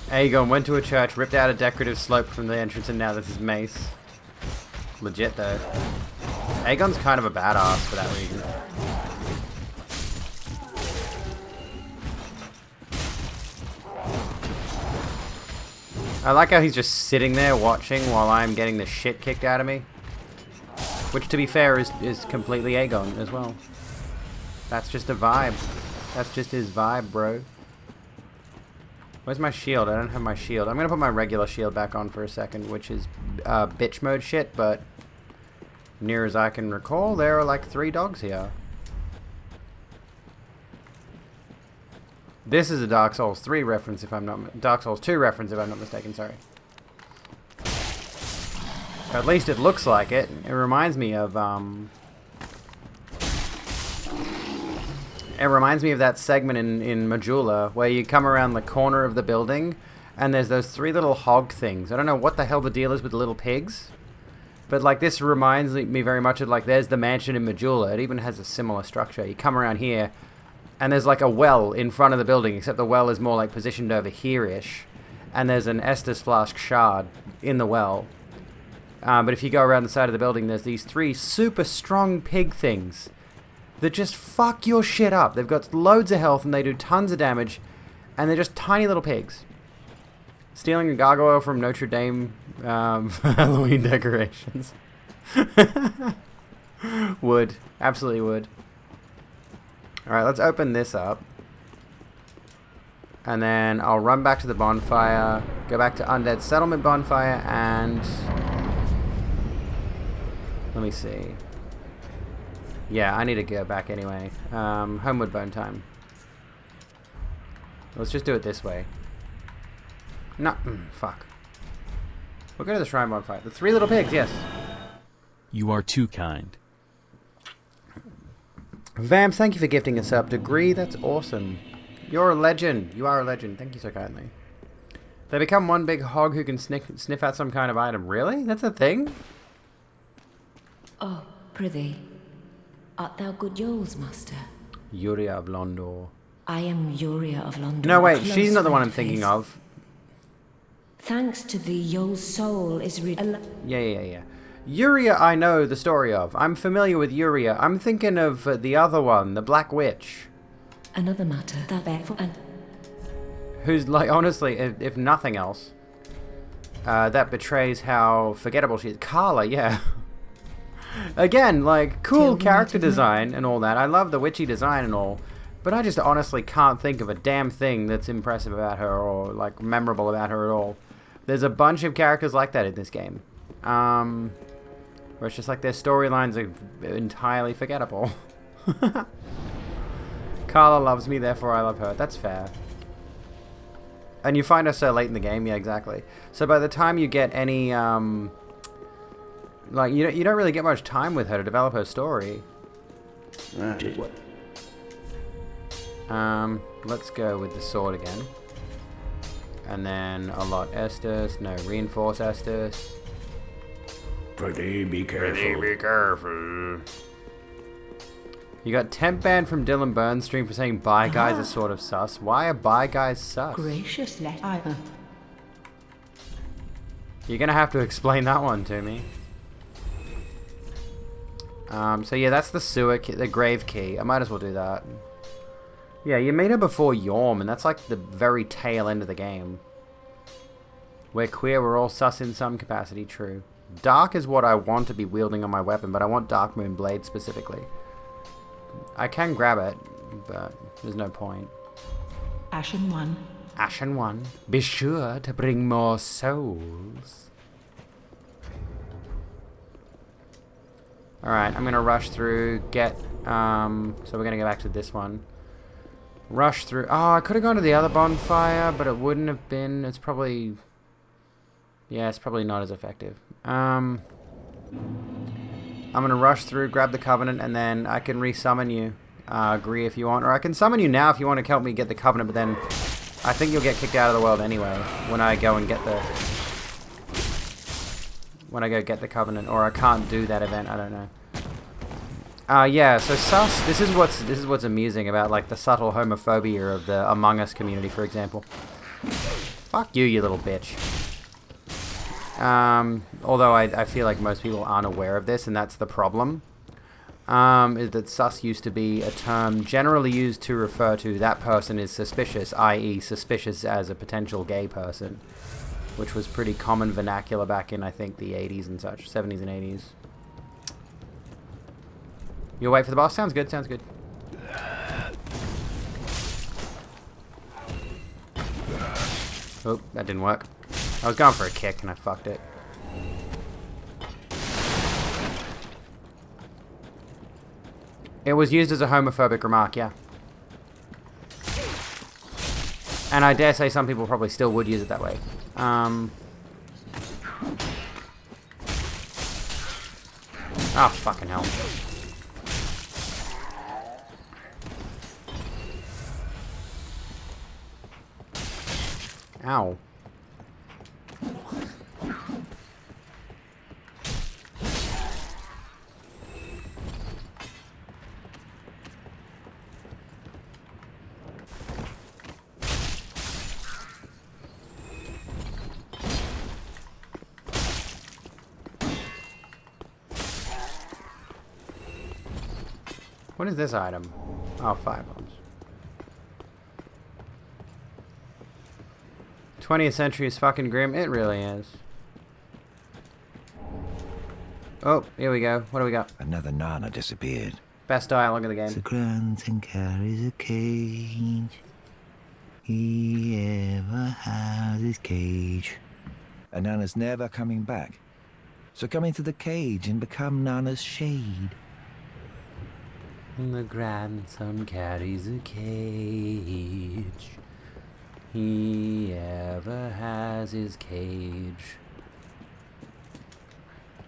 Aegon went to a church, ripped out a decorative slope from the entrance, and now this is mace. Legit, though. Aegon's kind of a badass for that reason. I like how he's just sitting there watching while I'm getting the shit kicked out of me. Which, to be fair, is completely Aegon as well. That's just a vibe. That's just his vibe, bro. Where's my shield? I don't have my shield. I'm gonna put my regular shield back on for a second, which is bitch mode shit, but near as I can recall, there are like 3 dogs here. This is a Dark Souls 3 reference if I'm not... Dark Souls 2 reference if I'm not mistaken, sorry. At least it looks like it. It reminds me of, It reminds me of that segment in Majula where you come around the corner of the building and there's those 3 little hog things. I don't know what the hell the deal is with the little pigs. But, like, this reminds me very much of, like, there's the mansion in Majula. It even has a similar structure. You come around here... And there's like a well in front of the building, except the well is more like positioned over here-ish. And there's an Estus Flask shard in the well. But if you go around the side of the building, there's these 3 super strong pig things that just fuck your shit up. They've got loads of health and they do tons of damage. And they're just tiny little pigs. Stealing a gargoyle from Notre Dame for Halloween decorations. Would. Absolutely would. Alright, let's open this up. And then I'll run back to the bonfire, go back to Undead Settlement bonfire, and... Let me see. Yeah, I need to go back anyway. Homeward Bone time. Let's just do it this way. No, fuck. We'll go to the Shrine bonfire. The 3 little pigs, yes. You are too kind. Vamps, thank you for gifting us up. Degree, that's awesome. You're a legend. You are a legend. Thank you so kindly. They become one big hog who can sniff out some kind of item. Really? That's a thing? Oh, prithee. Art thou good Yoles, master? Yuria of Londor. I am Yuria of Londor. No, wait. She's not the one I'm thinking of. Thanks to thee, Yole's soul is Yeah. Yuria I know the story of. I'm familiar with Yuria. I'm thinking of the other one, the Black Witch. Another matter, that therefore and... Who's, like, honestly, if nothing else, that betrays how forgettable she is. Carla, yeah. Again, like, cool character design and all that. I love the witchy design and all. But I just honestly can't think of a damn thing that's impressive about her or, like, memorable about her at all. There's a bunch of characters like that in this game. Where it's just like their storylines are entirely forgettable. Carla loves me, therefore I love her. That's fair. And you find her so late in the game, yeah, exactly. So by the time you get any, like, you don't really get much time with her to develop her story. Let's go with the sword again. And then a lot Estus, no reinforce Estus. Pretty be careful. Pretty be careful. You got temp ban from Dylan Burns stream for saying bye guys are sort of sus. Why are bye guys sus? Gracious letter. You're gonna have to explain that one to me. So yeah, that's the sewer key, the grave key. I might as well do that. Yeah, you meet her before Yorm, and that's like the very tail end of the game. We're queer, we're all sus in some capacity, true. Dark is what I want to be wielding on my weapon, but I want Dark Moon Blade specifically. I can grab it, but there's no point. Ashen 1. Ashen 1. Be sure to bring more souls. Alright, I'm going to rush through, get... so we're going to go back to this one. Rush through... Oh, I could have gone to the other bonfire, but it wouldn't have been... It's probably... Yeah, it's probably not as effective. I'm gonna rush through, grab the Covenant, and then I can resummon you. Agree if you want, or I can summon you now if you want to help me get the Covenant, but then I think you'll get kicked out of the world anyway when I go and get the... When I go get the Covenant, or I can't do that event, I don't know. Yeah, so sus, this is what's amusing about, like, the subtle homophobia of the Among Us community, for example. Fuck you, you little bitch. Although I feel like most people aren't aware of this, and that's the problem. Is that sus used to be a term generally used to refer to that person is suspicious, i.e. suspicious as a potential gay person. Which was pretty common vernacular back in, I think, the 80s and such, 70s and 80s. You'll wait for the boss? Sounds good, sounds good. Oh, that didn't work. I was going for a kick and I fucked it. It was used as a homophobic remark, yeah. And I dare say some people probably still would use it that way. Oh, fucking hell. Ow. What is this item? Oh, firebombs. 20th century is fucking grim. It really is. Oh, here we go. What do we got? Another Nana disappeared. Best dialogue of the game. The grunt and carries a cage. He ever has his cage. And Nana's never coming back. So come into the cage and become Nana's shade. And the grandson carries a cage. He ever has his cage.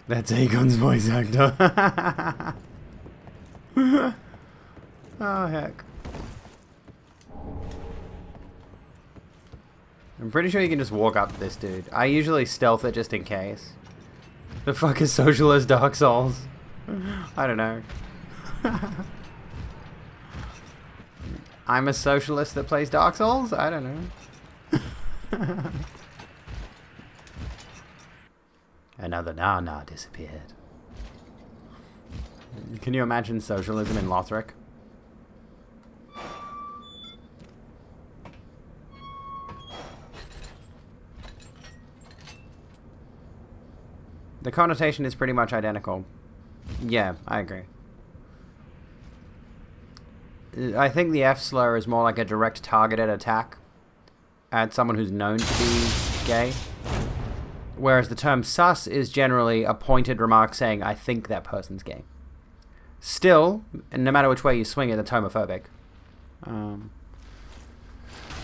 That's Aegon's voice actor. Oh, heck. I'm pretty sure you can just walk up to this dude. I usually stealth it just in case. The fuck is socialist Dark Souls? I don't know. I'm a socialist that plays Dark Souls? I don't know. Another Nana disappeared. Can you imagine socialism in Lothric? The connotation is pretty much identical. Yeah, I agree. I think the F slur is more like a direct targeted attack at someone who's known to be gay. Whereas the term sus is generally a pointed remark saying, I think that person's gay. Still, and no matter which way you swing it, it's homophobic.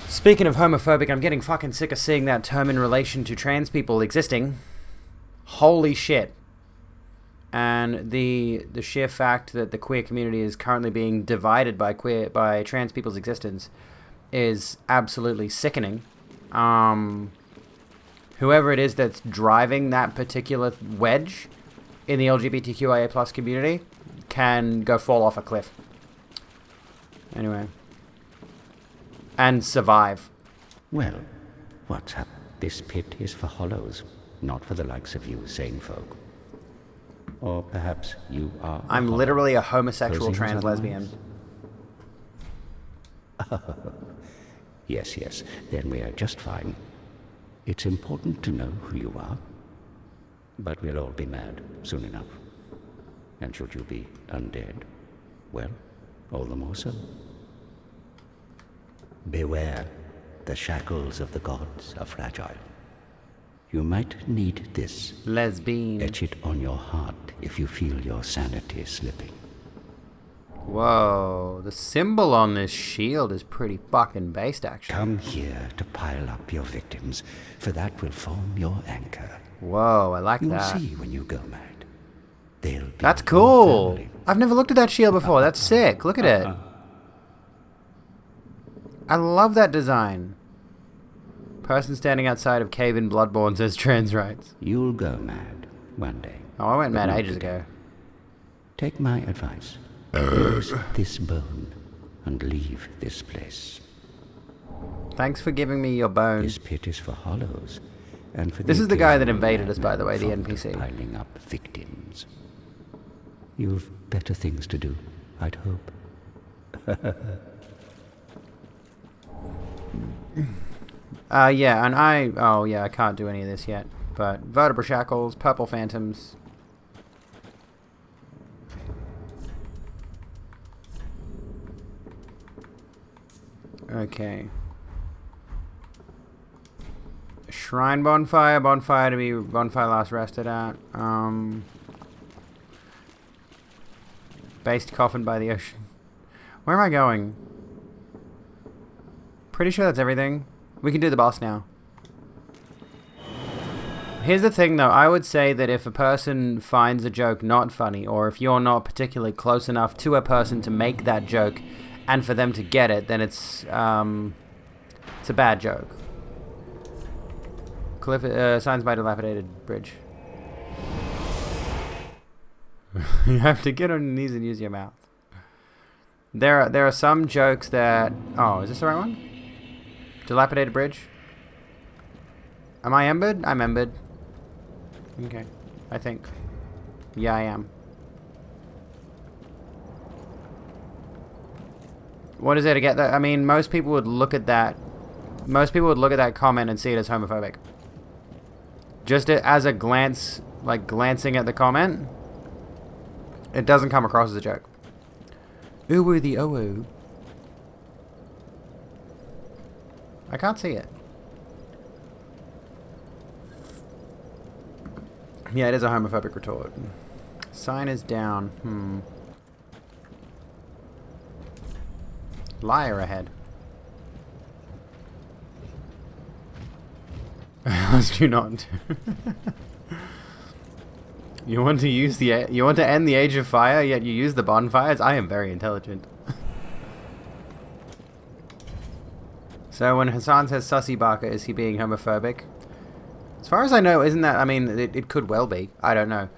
Speaking of homophobic, I'm getting fucking sick of seeing that term in relation to trans people existing. Holy shit. And the sheer fact that the queer community is currently being divided by trans people's existence is absolutely sickening. Whoever it is that's driving that particular wedge in the LGBTQIA+ community can go fall off a cliff. Anyway. And survive. Well, what's up? This pit is for hollows, not for the likes of you sane folk. Or perhaps you are... I'm literally a homosexual trans lesbian. Yes, yes, then we are just fine. It's important to know who you are. But we'll all be mad soon enough. And should you be undead, well, all the more so. Beware, the shackles of the gods are fragile. You might need this. Lesbian. Etch it on your heart if you feel your sanity slipping. Whoa, the symbol on this shield is pretty fucking based, actually. Come here to pile up your victims, for that will form your anchor. Whoa, I like that. You'll see when you go mad. they'll be That's your cool. family. I've never looked at that shield before. That's sick. Look at it. I love that design. Person standing outside of cave in Bloodborne says trans rights. You'll go mad one day. Oh, I went But mad not ages today. ago. Take my advice. Use this bone and leave this place. Thanks for giving me your bone. This pit is for hollows, and for This is the guy that occasional invaded us, by the way, madman the fond of NPC. piling up victims. You've better things to do, I'd hope. Yeah, and I can't do any of this yet. But vertebra shackles, purple phantoms. Okay. Shrine bonfire, bonfire to be bonfire last rested at. Based coffin by the ocean. Where am I going? Pretty sure that's everything. We can do the boss now. Here's the thing though, I would say that if a person finds a joke not funny, or if you're not particularly close enough to a person to make that joke, and for them to get it, then it's a bad joke. Signs by dilapidated bridge. You have to get on your knees and use your mouth. There are some jokes that... Oh, is this the right one? Dilapidated bridge? Am I embered? I'm embered. Okay, I think. Yeah, I am. What is there to get that? I mean, most people would look at that. Most people would look at that comment and see it as homophobic. Just as a glance, like glancing at the comment, it doesn't come across as a joke. Ooh, the oh. I can't see it. Yeah, it is a homophobic retort. Sign is down. Liar ahead. I asked you not to. You want to end the age of fire, yet you use the bonfires? I am very intelligent. So when Hassan says sussy barker, is he being homophobic? As far as I know, isn't that... I mean, it could well be. I don't know.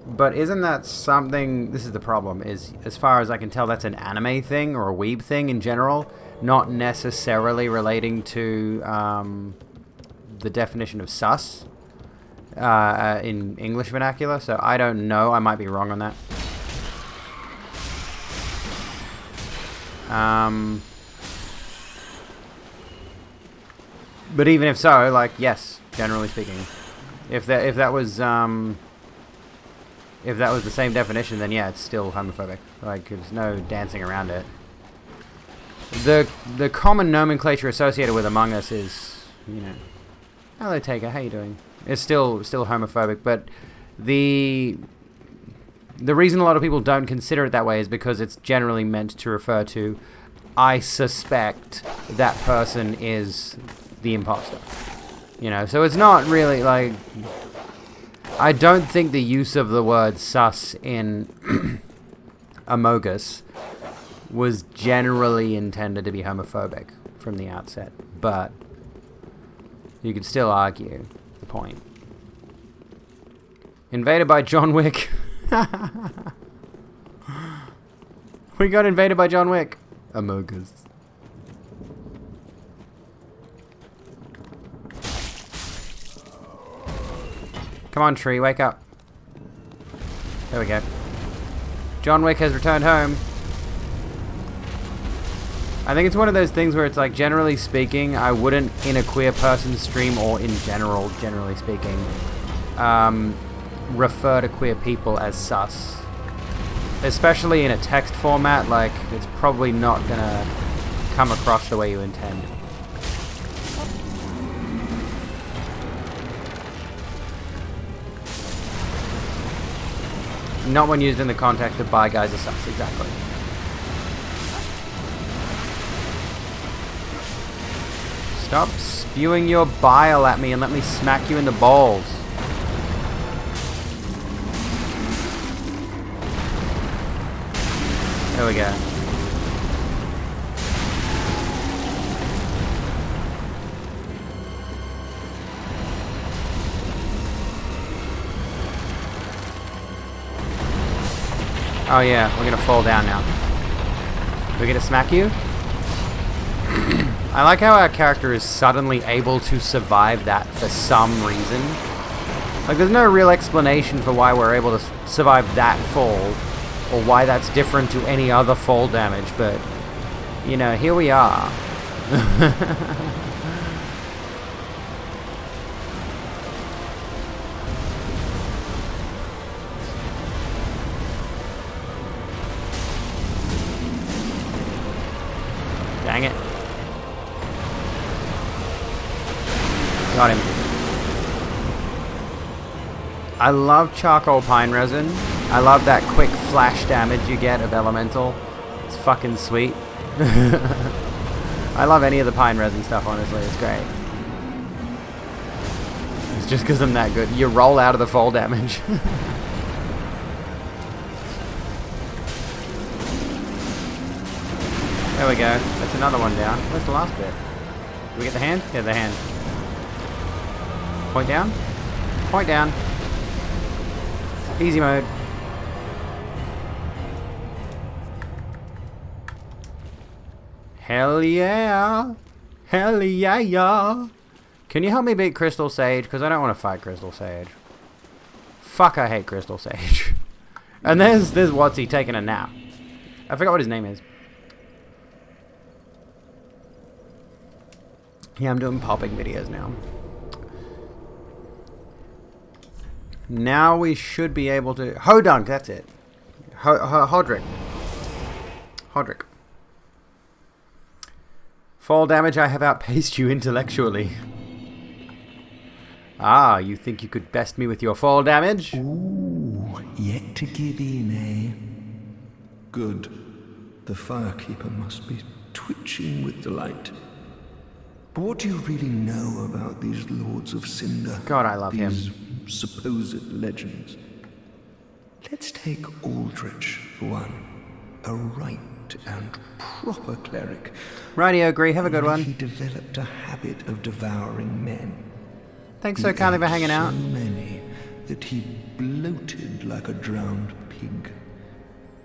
But isn't that something... This is the problem, is as far as I can tell, that's an anime thing or a weeb thing in general, not necessarily relating to the definition of sus in English vernacular. So I don't know. I might be wrong on that. But even if so, like, yes, generally speaking, if that was the same definition, then yeah, it's still homophobic. Like, there's no dancing around it. The common nomenclature associated with Among Us is, you know, hello Taker, how you doing? It's still homophobic, but the reason a lot of people don't consider it that way is because it's generally meant to refer to, I suspect that person is the imposter. You know, so it's not really like... I don't think the use of the word sus in Amogus was generally intended to be homophobic from the outset, but you could still argue the point. Invaded by John Wick. We got invaded by John Wick. Amogus. Come on, tree, wake up. There we go. John Wick has returned home. I think it's one of those things where it's like, generally speaking, I wouldn't, in a queer person's stream or in general, generally speaking, refer to queer people as sus. Especially in a text format, like, it's probably not gonna come across the way you intend. Not when used in the context of bi guys are sus, exactly. Stop spewing your bile at me and let me smack you in the balls. There we go. Oh yeah, we're gonna fall down now. We're gonna smack you? I like how our character is suddenly able to survive that for some reason. Like, there's no real explanation for why we're able to survive that fall, or why that's different to any other fall damage, but, you know, here we are. Dang it. Got him. I love charcoal pine resin. I love that quick flash damage you get of elemental. It's fucking sweet. I love any of the pine resin stuff, honestly. It's great. It's just because I'm that good. You roll out of the fall damage. There we go. That's another one down. Where's the last bit? Did we get the hand? Yeah, the hand. Point down. Point down. Easy mode. Hell yeah. Hell yeah, yeah. Can you help me beat Crystal Sage? Because I don't want to fight Crystal Sage. Fuck, I hate Crystal Sage. And there's Watsy taking a nap. I forgot what his name is. Yeah, I'm doing popping videos now. Now we should be able to... Hodunk, that's it. Hodrick. Hodrick. Fall damage, I have outpaced you intellectually. Ah, you think you could best me with your fall damage? Ooh, yet to give in, eh? Good. The Firekeeper must be twitching with delight. But what do you really know about these Lords of Cinder? God, I love him. Supposed legends. Let's take Aldrich for one. A right and proper cleric. Rightio, agree. Have a good one. He developed a habit of devouring men. Thanks so kindly for hanging out. So many that he bloated like a drowned pig,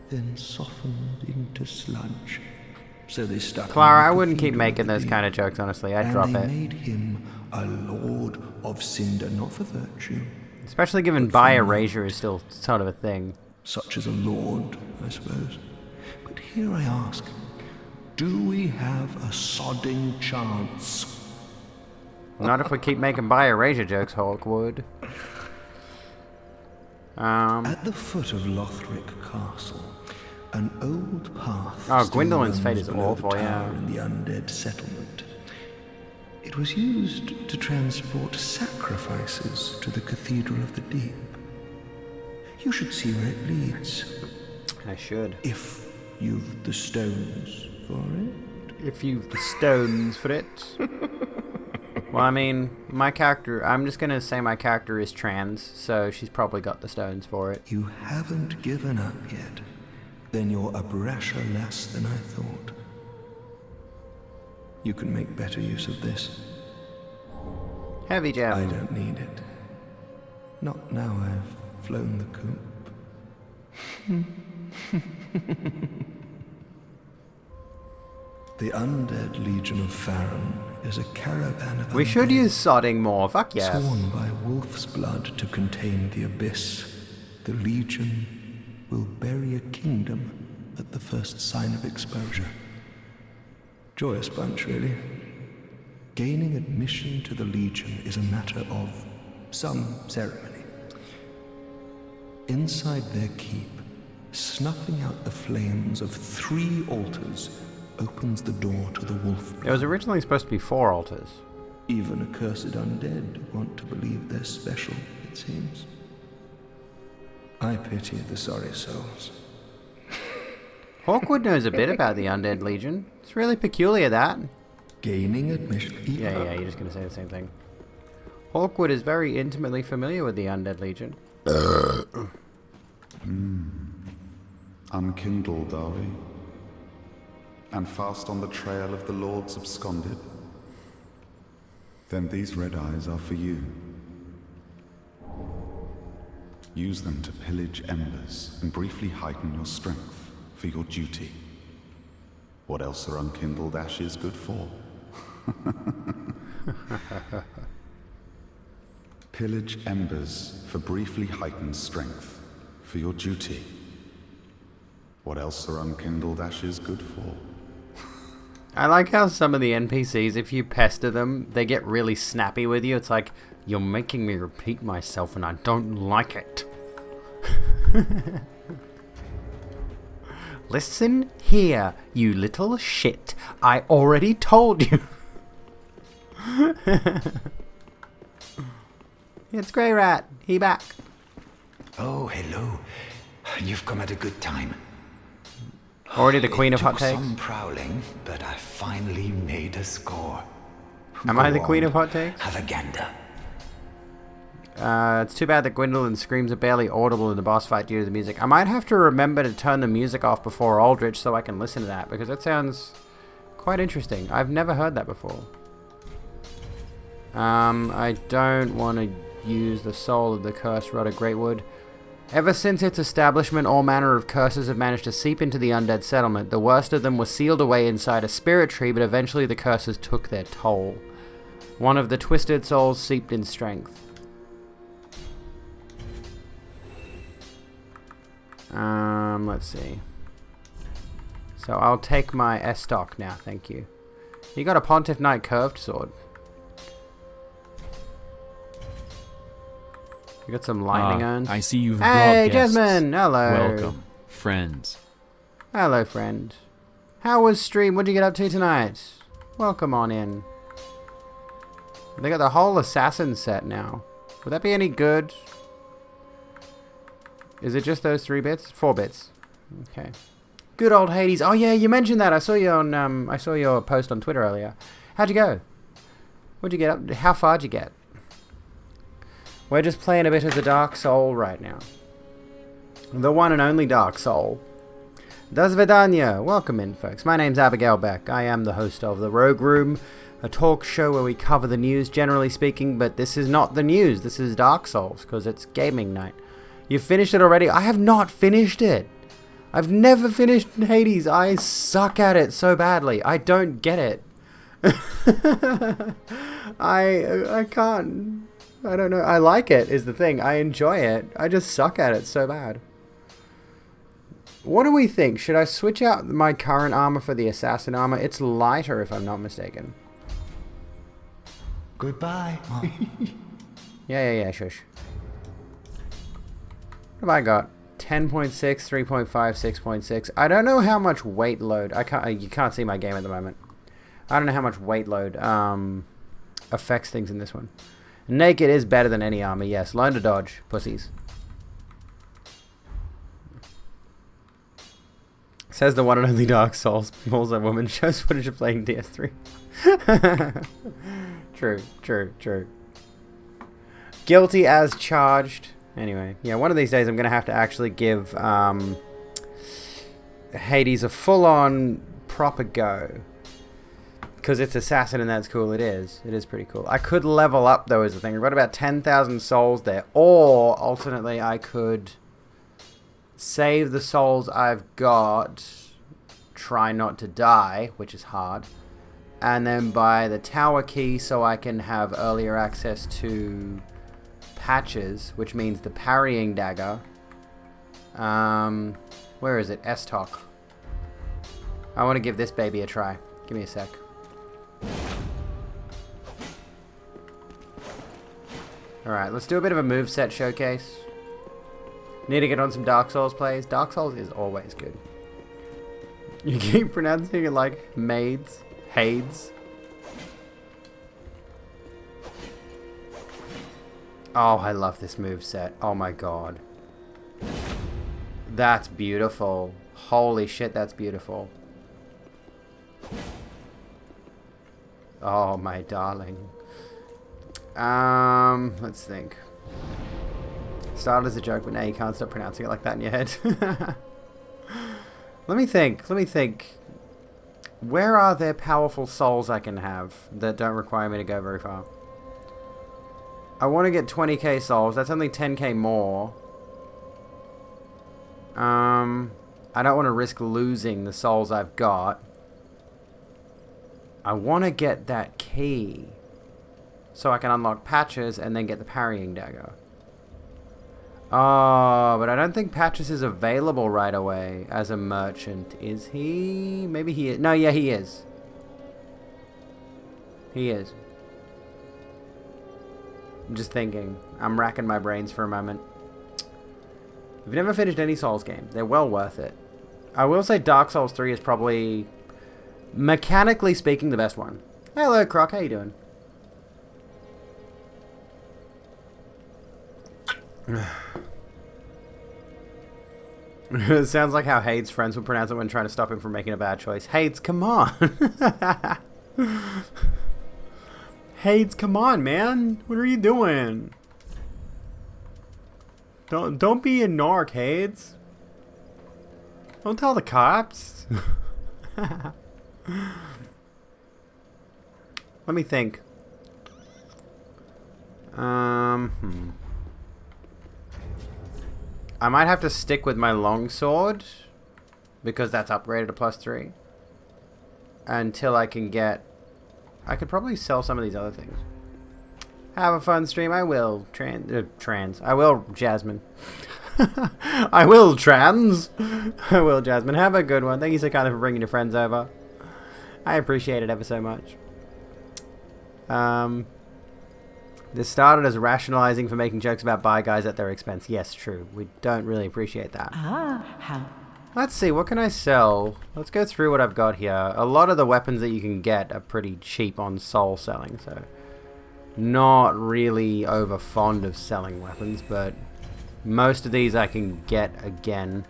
then softened into sludge. So they stuck. Clara, I wouldn't keep making those kind of jokes, honestly. I'd drop it. They made him a Lord of Cinder, not for virtue. Especially given by erasure is still sort of a thing. Such as a lord, I suppose. But here I ask, do we have a sodding chance? Not if we keep making by erasure jokes, Hawkwood. At the foot of Lothric Castle, an old path. Oh, Gwendolyn's fate is awful, yeah. In the undead settlement. It was used to transport sacrifices to the Cathedral of the Deep. You should see where it leads. I should. If you've the stones for it. If you've the stones for it. Well, I mean, my character, I'm just going to say my character is trans, so she's probably got the stones for it. You haven't given up yet. Then you're a brasher less than I thought. You can make better use of this. Heavy gem. I don't need it. Not now I've flown the coop. The Undead Legion of Farron is a caravan of We should use sodding more, fuck yes. Sworn by wolf's blood to contain the abyss, the Legion will bury a kingdom at the first sign of exposure. Joyous bunch, really. Gaining admission to the Legion is a matter of some ceremony. Inside their keep, snuffing out the flames of 3 altars opens the door to the wolf blood. It was originally supposed to be 4 altars. Even accursed undead want to believe they're special, it seems. I pity the sorry souls. Hawkwood knows a bit about the Undead Legion. It's really peculiar, that. Gaining admission. Yeah, you're just going to say the same thing. Hawkwood is very intimately familiar with the Undead Legion. Unkindled, are we? And fast on the trail of the Lords absconded? Then these red eyes are for you. Use them to pillage embers and briefly heighten your strength for your duty. What else are unkindled ashes good for? Pillage embers for briefly heightened strength for your duty. What else are unkindled ashes good for? I like how some of the NPCs, if you pester them, they get really snappy with you. It's like, you're making me repeat myself and I don't like it. Listen here, you little shit. I already told you. It's Grey Rat. He back. Oh, hello. You've come at a good time. Already the queen of hot Took takes? some prowling, but I finally made a score. Am I the Go queen on, of hot takes? Have a gander. It's too bad that Gwendolyn's screams are barely audible in the boss fight due to the music. I might have to remember to turn the music off before Aldrich so I can listen to that, because that sounds quite interesting. I've never heard that before. I don't want to use the soul of the cursed rod of Greatwood. Ever since its establishment, all manner of curses have managed to seep into the undead settlement. The worst of them were sealed away inside a spirit tree, but eventually the curses took their toll. One of the twisted souls seeped in strength. Let's see. So I'll take my S-Stock now, thank you. You got a Pontiff Knight curved sword. You got some lightning urns. I see you've Hey, brought guests. Jasmine! Hello. Welcome, friends. Hello, friend. How was stream? What did you get up to tonight? Welcome on in. They got the whole assassin set now. Would that be any good? Is it just those 3 bits? 4 bits. Okay. Good old Hades. Oh yeah, you mentioned that. I saw you on. I saw your post on Twitter earlier. How'd you go? What'd you get up? How far'd you get? We're just playing a bit of the Dark Soul right now. The one and only Dark Soul. Das Vedanya. Welcome in, folks. My name's Abigail Beck. I am the host of The Rogue Room, a talk show where we cover the news, generally speaking, but this is not the news. This is Dark Souls, because it's gaming night. You've finished it already? I have not finished it. I've never finished Hades. I suck at it so badly. I don't get it. I can't. I don't know. I like it, is the thing. I enjoy it. I just suck at it so bad. What do we think? Should I switch out my current armor for the assassin armor? It's lighter, if I'm not mistaken. Goodbye. Yeah, shush. What have I got? 10.6, 3.5, 6.6. I don't know how much weight load. You can't see my game at the moment. I don't know how much weight load affects things in this one. Naked is better than any armor, yes. Learn to dodge, pussies. Says the one and only Dark Souls woman shows footage of playing DS3. True. Guilty as charged. Anyway, yeah, one of these days I'm going to have to actually give Hades a full-on proper go. Because it's assassin and that's cool. It is. It is pretty cool. I could level up, though, is the thing. I've got about 10,000 souls there. Or, alternately, I could save the souls I've got, try not to die, which is hard, and then buy the tower key so I can have earlier access to patches, which means the parrying dagger. Where is it? S-Talk. I want to give this baby a try. Give me a sec. Alright, let's do a bit of a moveset showcase. Need to get on some Dark Souls plays. Dark Souls is always good. You keep pronouncing it like maids. Hades. Oh, I love this moveset. Oh my god. That's beautiful. Holy shit, that's beautiful. Oh, my darling. Let's think. Started as a joke, but now you can't stop pronouncing it like that in your head. Let me think. Where are there powerful souls I can have that don't require me to go very far? I want to get 20k souls. That's only 10k more. I don't want to risk losing the souls I've got. I want to get that key so I can unlock Patches and then get the parrying dagger. Oh, but I don't think Patches is available right away as a merchant. Is he? Maybe he is. No, yeah, he is. He is. I'm just thinking. I'm racking my brains for a moment. If you've never finished any Souls game, they're well worth it. I will say Dark Souls 3 is probably, mechanically speaking, the best one. Hello, Croc. How you doing? It sounds like how Hades' friends would pronounce it when trying to stop him from making a bad choice. Hades, come on. Hades, come on, man. What are you doing? Don't be a narc, Hades. Don't tell the cops. Let me think. I might have to stick with my longsword because that's upgraded to +3 until I can get. I could probably sell some of these other things. Have a fun stream. I will I will, Jasmine. I will, trans. I will, Jasmine. Have a good one. Thank you so kindly for bringing your friends over. I appreciate it ever so much. This started as rationalizing for making jokes about buy guys at their expense. Yes, true. We don't really appreciate that. How? Let's see, what can I sell? Let's go through what I've got here. A lot of the weapons that you can get are pretty cheap on soul selling, so not really over fond of selling weapons, but most of these I can get again.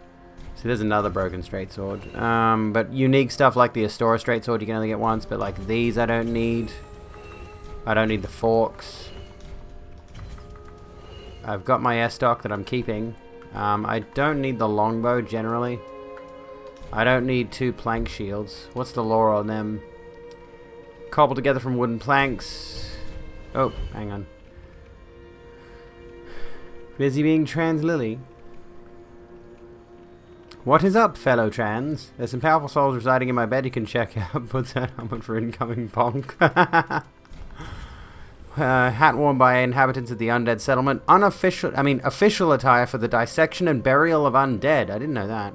So there's another broken straight sword. But unique stuff like the Astora straight sword you can only get once, but like these I don't need. I don't need the forks. I've got my S-stock that I'm keeping. I don't need the longbow generally. I don't need 2 plank shields. What's the lore on them? Cobbled together from wooden planks. Oh, hang on. Busy being trans Lily. What is up, fellow trans? There's some powerful souls residing in my bed you can check out. Puts that helmet for incoming bonk. Hat worn by inhabitants of the undead settlement. Official attire for the dissection and burial of undead. I didn't know that.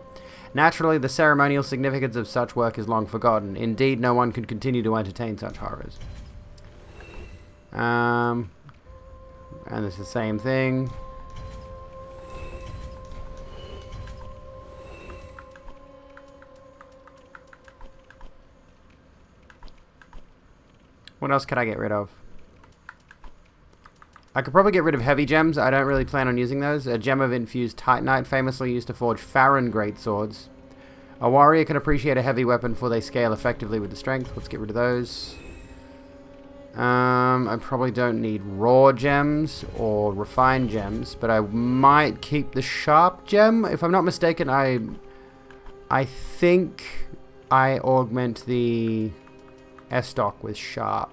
Naturally, the ceremonial significance of such work is long forgotten. Indeed, no one could continue to entertain such horrors. And it's the same thing. What else could I get rid of? I could probably get rid of heavy gems. I don't really plan on using those. A gem of infused titanite, famously used to forge Farron greatswords. A warrior can appreciate a heavy weapon for they scale effectively with the strength. Let's get rid of those. I probably don't need raw gems or refined gems, but I might keep the sharp gem. If I'm not mistaken, I think I augment the S-stock with sharp,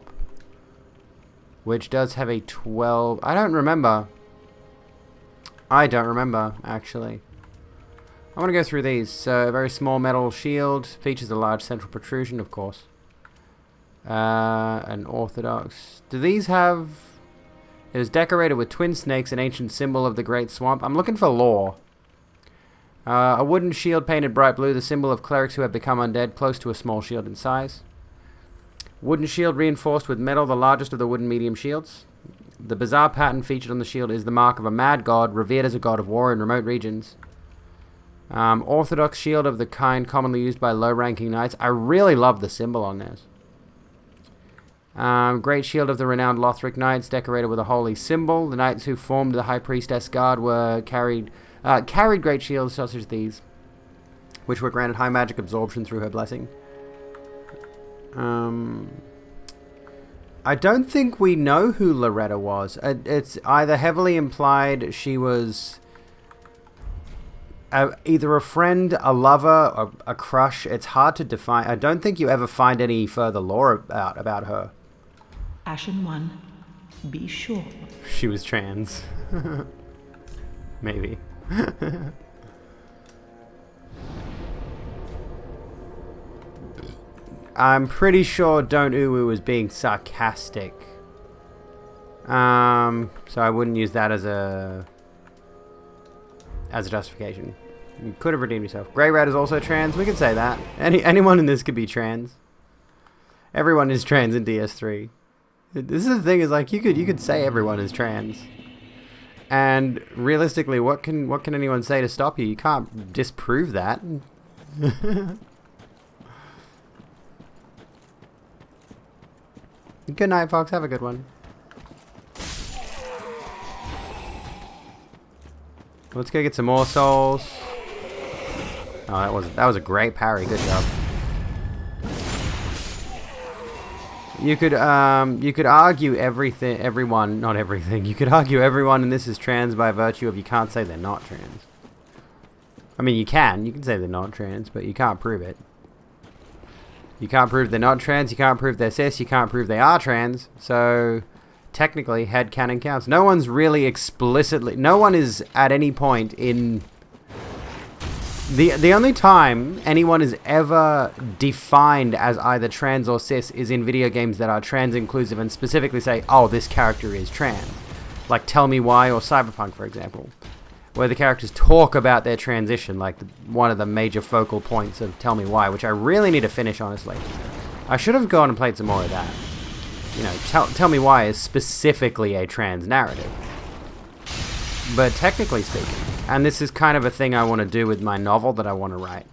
which does have a 12. I don't remember, actually. I want to go through these. So, a very small metal shield. Features a large central protrusion, of course. An orthodox. Do these have... It is decorated with twin snakes, an ancient symbol of the Great Swamp. I'm looking for lore. A wooden shield painted bright blue, the symbol of clerics who have become undead, close to a small shield in size. Wooden shield reinforced with metal, the largest of the wooden medium shields. The bizarre pattern featured on the shield is the mark of a mad god, revered as a god of war in remote regions. Orthodox shield of the kind commonly used by low-ranking knights. I really love the symbol on this. Great shield of the renowned Lothric knights, decorated with a holy symbol. The knights who formed the High Priestess Guard were carried great shields such as these, which were granted high magic absorption through her blessing. I don't think we know who Loretta was. It's either heavily implied she was either a friend, a lover, or a crush. It's hard to define. I don't think you ever find any further lore about her. Ashen 1, be sure. She was trans. Maybe. I'm pretty sure Don't Uwu was being sarcastic. So I wouldn't use that as a justification. You could have redeemed yourself. Grey Rat is also trans. We could say that. Anyone in this could be trans. Everyone is trans in DS3. This is the thing. Is like you could say everyone is trans. And realistically, what can anyone say to stop you? You can't disprove that. Good night, Fox. Have a good one. Let's go get some more souls. Oh, that was a great parry. Good job. You could argue not everything. You could argue everyone in this is trans by virtue of you can't say they're not trans. I mean, you can say they're not trans, but you can't prove it. You can't prove they're not trans, you can't prove they're cis, you can't prove they are trans, so technically headcanon counts. No one's really explicitly, no one is at any point in the only time anyone is ever defined as either trans or cis is in video games that are trans inclusive and specifically say, oh, this character is trans. Like Tell Me Why or Cyberpunk, for example, where the characters talk about their transition, like one of the major focal points of Tell Me Why, which I really need to finish, honestly. I should have gone and played some more of that. You know, Tell Me Why is specifically a trans narrative. But technically speaking, and this is kind of a thing I want to do with my novel that I want to write,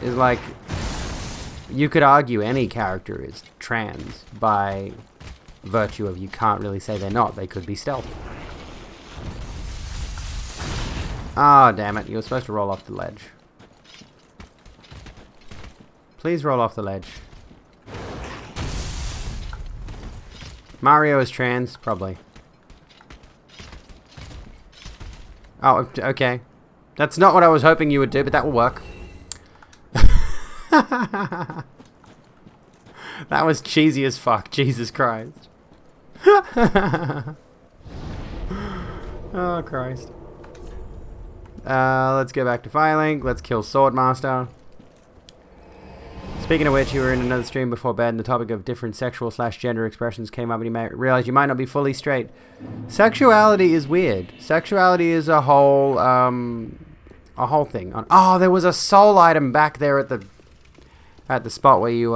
is like, you could argue any character is trans by virtue of you can't really say they're not. They could be stealth. Ah, oh, damn it. You were supposed to roll off the ledge. Please roll off the ledge. Mario is trans? Probably. Oh, okay. That's not what I was hoping you would do, but that will work. That was cheesy as fuck. Jesus Christ. Oh, Christ. Let's go back to Firelink. Let's kill Swordmaster. Speaking of which, you were in another stream before bed and the topic of different sexual/gender expressions came up and you may realize you might not be fully straight. Sexuality is weird. Sexuality is a whole thing. Oh, there was a soul item back there at the spot where you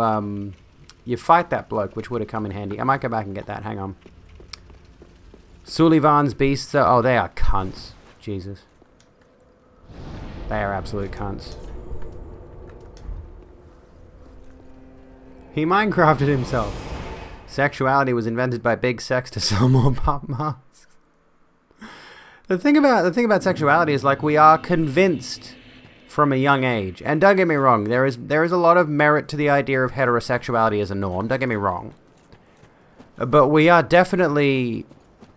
fight that bloke, which would have come in handy. I might go back and get that. Hang on. Sullivan's beasts are... Oh, they are cunts. Jesus. They are absolute cunts. He Minecrafted himself. Sexuality was invented by Big Sex to sell more pop masks. The thing about sexuality is, like, we are convinced from a young age, and don't get me wrong, there is a lot of merit to the idea of heterosexuality as a norm. Don't get me wrong, but we are definitely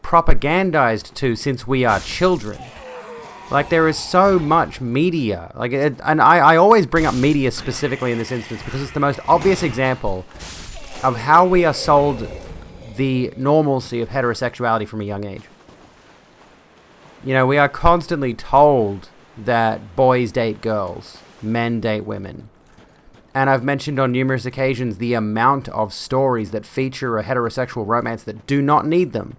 propagandized to since we are children. Like, there is so much media. Like, and I always bring up media specifically in this instance because it's the most obvious example of how we are sold the normalcy of heterosexuality from a young age. You know, we are constantly told that boys date girls, men date women. And I've mentioned on numerous occasions the amount of stories that feature a heterosexual romance that do not need them.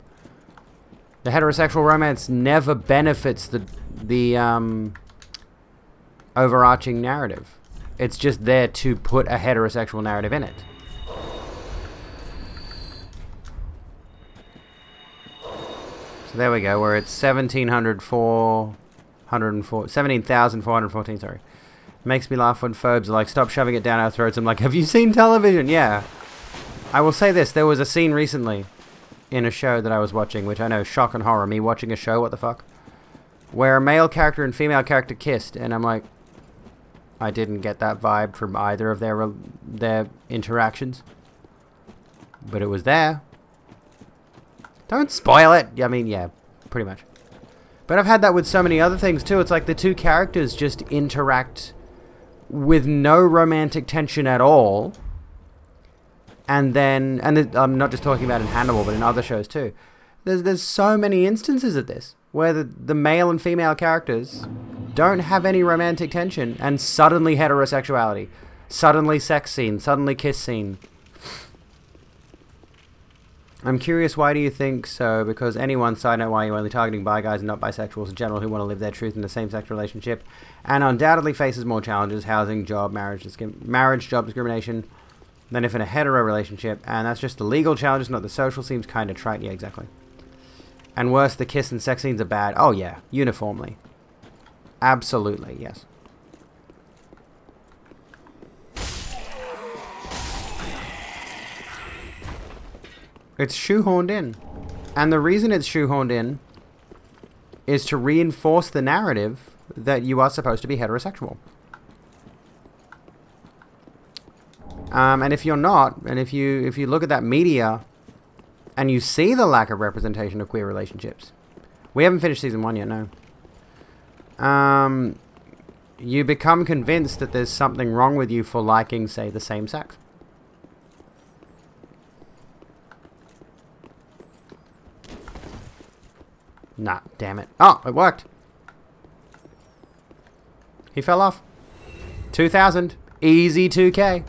The heterosexual romance never benefits the overarching narrative. It's just there to put a heterosexual narrative in it. So there we go. We're at 17,414. Sorry. Makes me laugh when phobes are like, stop shoving it down our throats. I'm like, have you seen television? Yeah. I will say this. There was a scene recently in a show that I was watching, which I know, shock and horror, me watching a show, what the fuck, where a male character and female character kissed, and I'm like, I didn't get that vibe from either of their interactions, but it was there. Don't spoil it. I mean, yeah, pretty much. But I've had that with so many other things too. It's like the two characters just interact with no romantic tension at all. And then, I'm not just talking about in Hannibal, but in other shows too. There's so many instances of this where the male and female characters don't have any romantic tension, and suddenly heterosexuality, suddenly sex scene, suddenly kiss scene. I'm curious, why do you think so? Because anyone, side note, why are you only targeting bi guys and not bisexuals in general who want to live their truth in a same-sex relationship and undoubtedly faces more challenges, housing, job, marriage, job discrimination, than if in a hetero relationship, and that's just the legal challenges, not the social. Seems kind of trite. Yeah, exactly. And worse, the kiss and sex scenes are bad. Oh yeah, uniformly. Absolutely, yes. It's shoehorned in. And the reason it's shoehorned in is to reinforce the narrative that you are supposed to be heterosexual. And if you're not, and if you look at that media and you see the lack of representation of queer relationships, we haven't finished season 1 yet, no. You become convinced that there's something wrong with you for liking, say, the same sex. Nah, damn it. Oh, it worked. He fell off. 2,000. Easy 2K.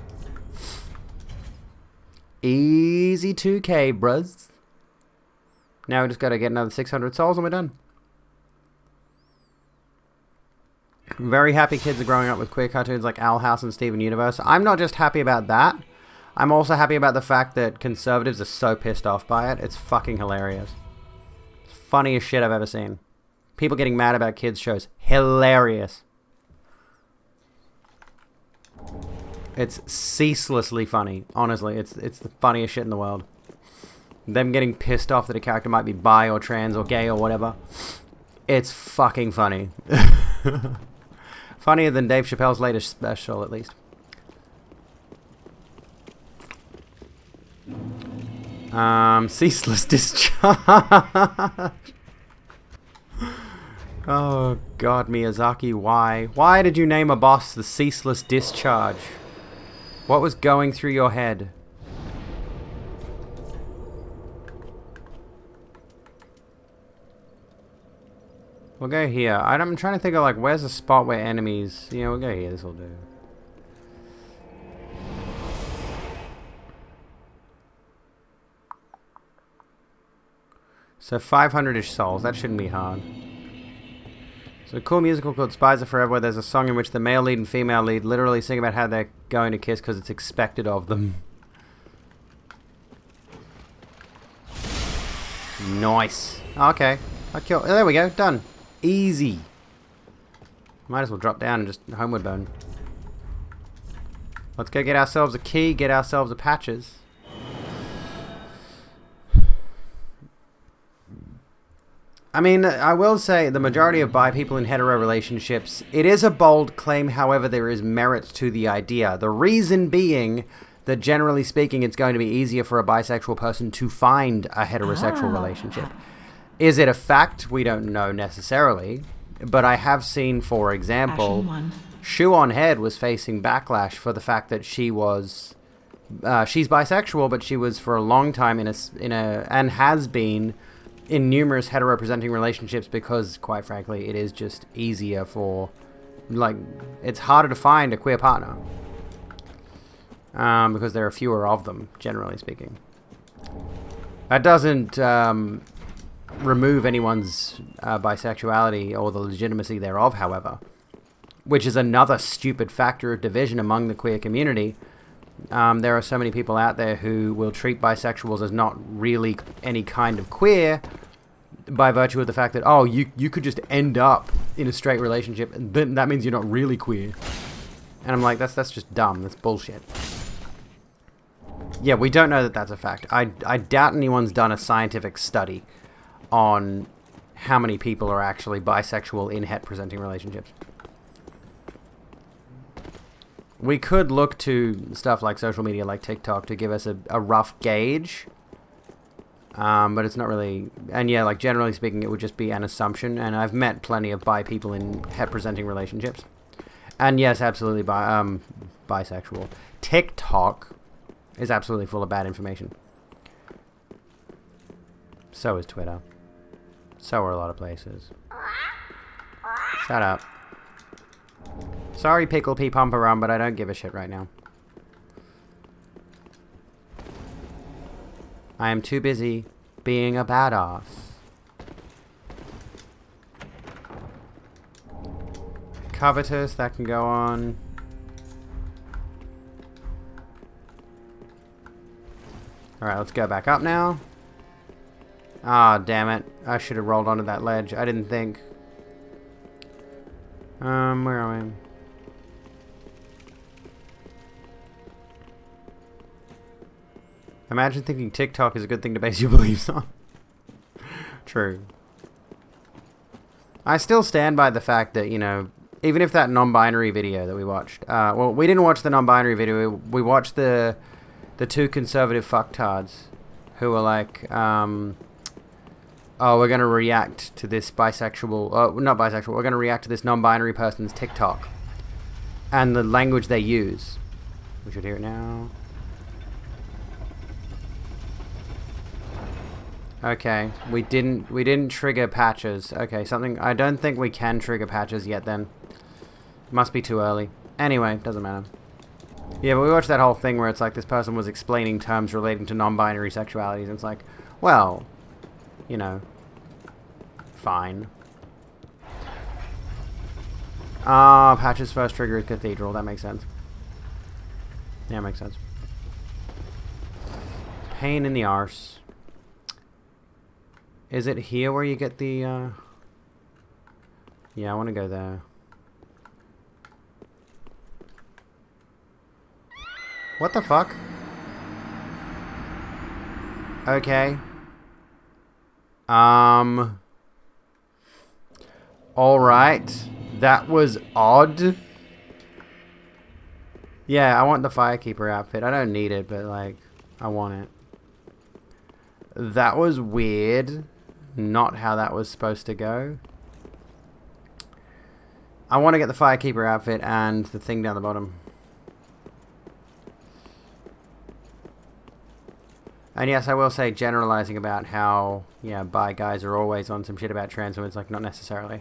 Easy 2K, bruz. Now we just gotta get another 600 souls and we're done. Very happy kids are growing up with queer cartoons like Owl House and Steven Universe. I'm not just happy about that. I'm also happy about the fact that conservatives are so pissed off by it. It's fucking hilarious. It's the funniest shit I've ever seen. People getting mad about kids' shows. Hilarious. It's ceaselessly funny. Honestly, it's the funniest shit in the world. Them getting pissed off that a character might be bi or trans or gay or whatever. It's fucking funny. Funnier than Dave Chappelle's latest special, at least. Ceaseless discharge. Oh God, Miyazaki, why? Why did you name a boss the Ceaseless Discharge? What was going through your head? We'll go here. I'm trying to think of, like, where's a spot where enemies... Yeah, we'll go here. This will do. So 500-ish souls. That shouldn't be hard. So a cool musical called Spies Are Forever, where there's a song in which the male lead and female lead literally sing about how they're going to kiss because it's expected of them. Nice. Okay. There we go. Done. Easy. Might as well drop down and just homeward bone. Let's go get ourselves a key, get ourselves a patches. I mean, I will say the majority of bi people in hetero relationships, it is a bold claim, however, there is merit to the idea. The reason being that generally speaking, it's going to be easier for a bisexual person to find a heterosexual relationship. Is it a fact? We don't know necessarily. But I have seen, for example, Shoe on Head was facing backlash for the fact that she was... she's bisexual, but she was for a long time and has been in numerous hetero-presenting relationships because, quite frankly, it is just easier for... Like, it's harder to find a queer partner. Because there are fewer of them, generally speaking. That doesn't... remove anyone's bisexuality or the legitimacy thereof, however, which is another stupid factor of division among the queer community. There are so many people out there who will treat bisexuals as not really any kind of queer by virtue of the fact that, oh, you could just end up in a straight relationship and then that means you're not really queer. And I'm like, that's just dumb. That's bullshit. Yeah, we don't know that that's a fact. I doubt anyone's done a scientific study on how many people are actually bisexual in het-presenting relationships. We could look to stuff like social media like TikTok to give us a rough gauge But it's not really... And yeah, like, generally speaking, it would just be an assumption. And I've met plenty of bi people in het-presenting relationships. And yes, absolutely bisexual. TikTok is absolutely full of bad information. So is Twitter. So are a lot of places. Shut up. Sorry, Pickle Pea Pumperum, but I don't give a shit right now. I am too busy being a badass. Covetous, that can go on. Alright, let's go back up now. Ah, damn it. I should have rolled onto that ledge. I didn't think. Where are we? Imagine thinking TikTok is a good thing to base your beliefs on. True. I still stand by the fact that, you know, even if that non-binary video that we watched, well, we didn't watch the non-binary video, we watched the two conservative fucktards who were like, oh, we're going to react to this bisexual, not bisexual, we're going to react to this non-binary person's TikTok. And the language they use. We should hear it now. Okay, we didn't trigger patches. Okay, something, I don't think we can trigger patches yet then. Must be too early. Anyway, doesn't matter. Yeah, but we watched that whole thing where it's like this person was explaining terms relating to non-binary sexualities, and it's like, well, you know, fine. Ah, patches first trigger is cathedral, that makes sense. Yeah, makes sense. Pain in the arse. Is it here where you get the, Yeah, I want to go there. What the fuck? Okay. Alright. That was odd. Yeah, I want the Firekeeper outfit. I don't need it, but, like, I want it. That was weird. Not how that was supposed to go. I want to get the Firekeeper outfit and the thing down the bottom. And yes, I will say, generalizing about how, yeah, bi guys are always on some shit about trans women, it's like, not necessarily.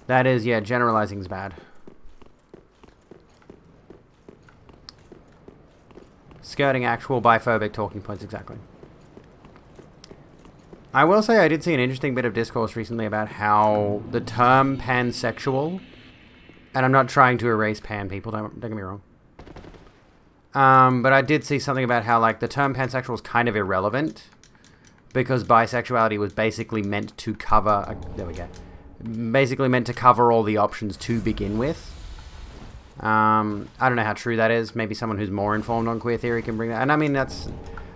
That is, yeah, generalizing is bad. Skirting actual biphobic talking points, exactly. I will say I did see an interesting bit of discourse recently about how the term pansexual, and I'm not trying to erase pan people, don't get me wrong. But I did see something about how, like, the term pansexual is kind of irrelevant because bisexuality was basically meant to cover, there we go, basically meant to cover all the options to begin with. I don't know how true that is. Maybe someone who's more informed on queer theory can bring that. And I mean, that's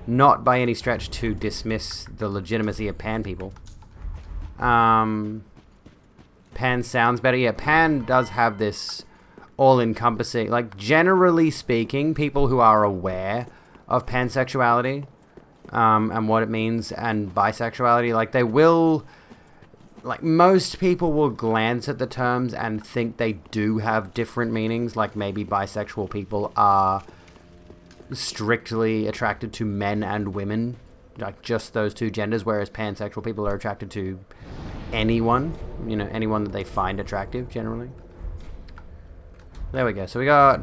not by any stretch to dismiss the legitimacy of pan people. Pan sounds better. Yeah, pan does have this all-encompassing, like, generally speaking, people who are aware of pansexuality and what it means and bisexuality, like, they will, like, most people will glance at the terms and think they do have different meanings, like maybe bisexual people are strictly attracted to men and women, like just those two genders, whereas pansexual people are attracted to anyone, you know, anyone that they find attractive, generally. There we go. So we've got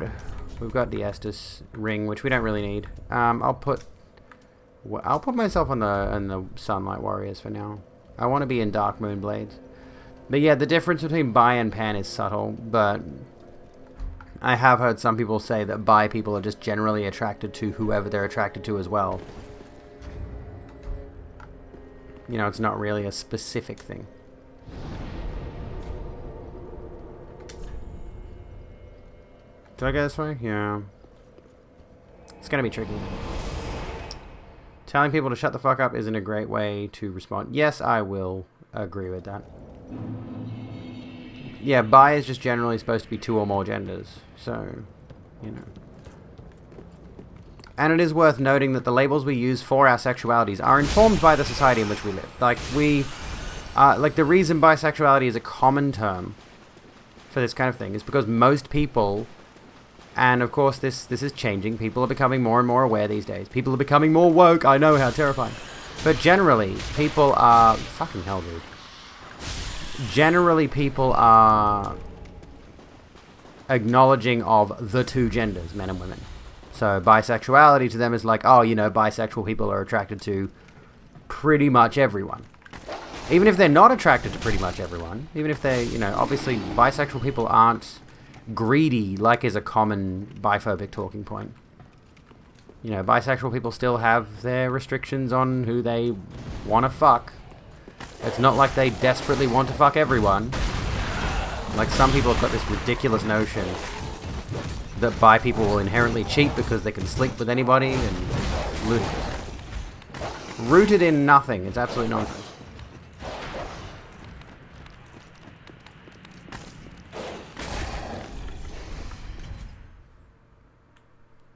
the Estus ring, which we don't really need. I'll put myself on the Sunlight Warriors for now. I want to be in Dark Moon Blades. But yeah, the difference between bi and pan is subtle, but I have heard some people say that bi people are just generally attracted to whoever they're attracted to as well. You know, it's not really a specific thing. Do I go this way? Yeah. It's gonna be tricky. Telling people to shut the fuck up isn't a great way to respond. Yes, I will agree with that. Yeah, bi is just generally supposed to be two or more genders. So, you know. And it is worth noting that the labels we use for our sexualities are informed by the society in which we live. Like, the reason bisexuality is a common term for this kind of thing is because most people, and of course this is changing, people are becoming more and more aware these days. People are becoming more woke. I know, how terrifying. But generally, people are... Fucking hell, dude. Generally, people are acknowledging of the two genders, men and women. So bisexuality to them is like, oh, you know, bisexual people are attracted to pretty much everyone. Even if they're not attracted to pretty much everyone, even if they, you know, obviously bisexual people aren't greedy like is a common biphobic talking point. You know, bisexual people still have their restrictions on who they want to fuck. It's not like they desperately want to fuck everyone. Like, some people have got this ridiculous notion that bi people will inherently cheat because they can sleep with anybody, and it's ludicrous. Rooted in nothing. It's absolute nonsense.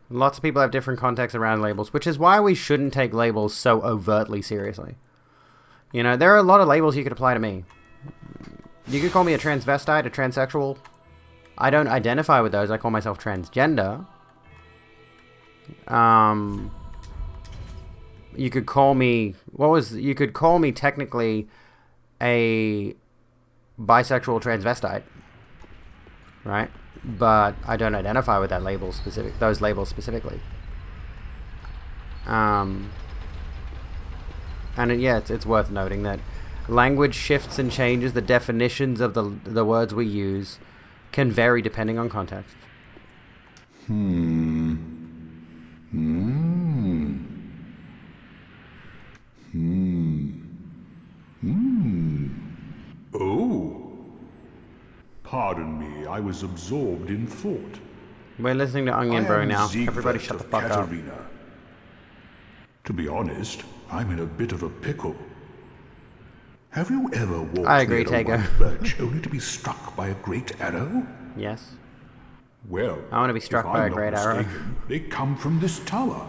Lots of people have different contexts around labels, which is why we shouldn't take labels so overtly seriously. You know, there are a lot of labels you could apply to me. You could call me a transvestite, a transsexual. I don't identify with those. I call myself transgender. You could call me... You could call me technically a bisexual transvestite. Right? But I don't identify with that label those labels specifically. And yeah, it's worth noting that language shifts and changes. The definitions of the words we use can vary depending on context. Oh. Pardon me, I was absorbed in thought. We're listening to Onion Bro now. Everybody shut the fuck up. To be honest, I'm in a bit of a pickle. Have you ever walked I agree, near a Tego. white birch only to be struck by a great arrow? Yes. Well, I want to be struck by a great arrow. They come from this tower.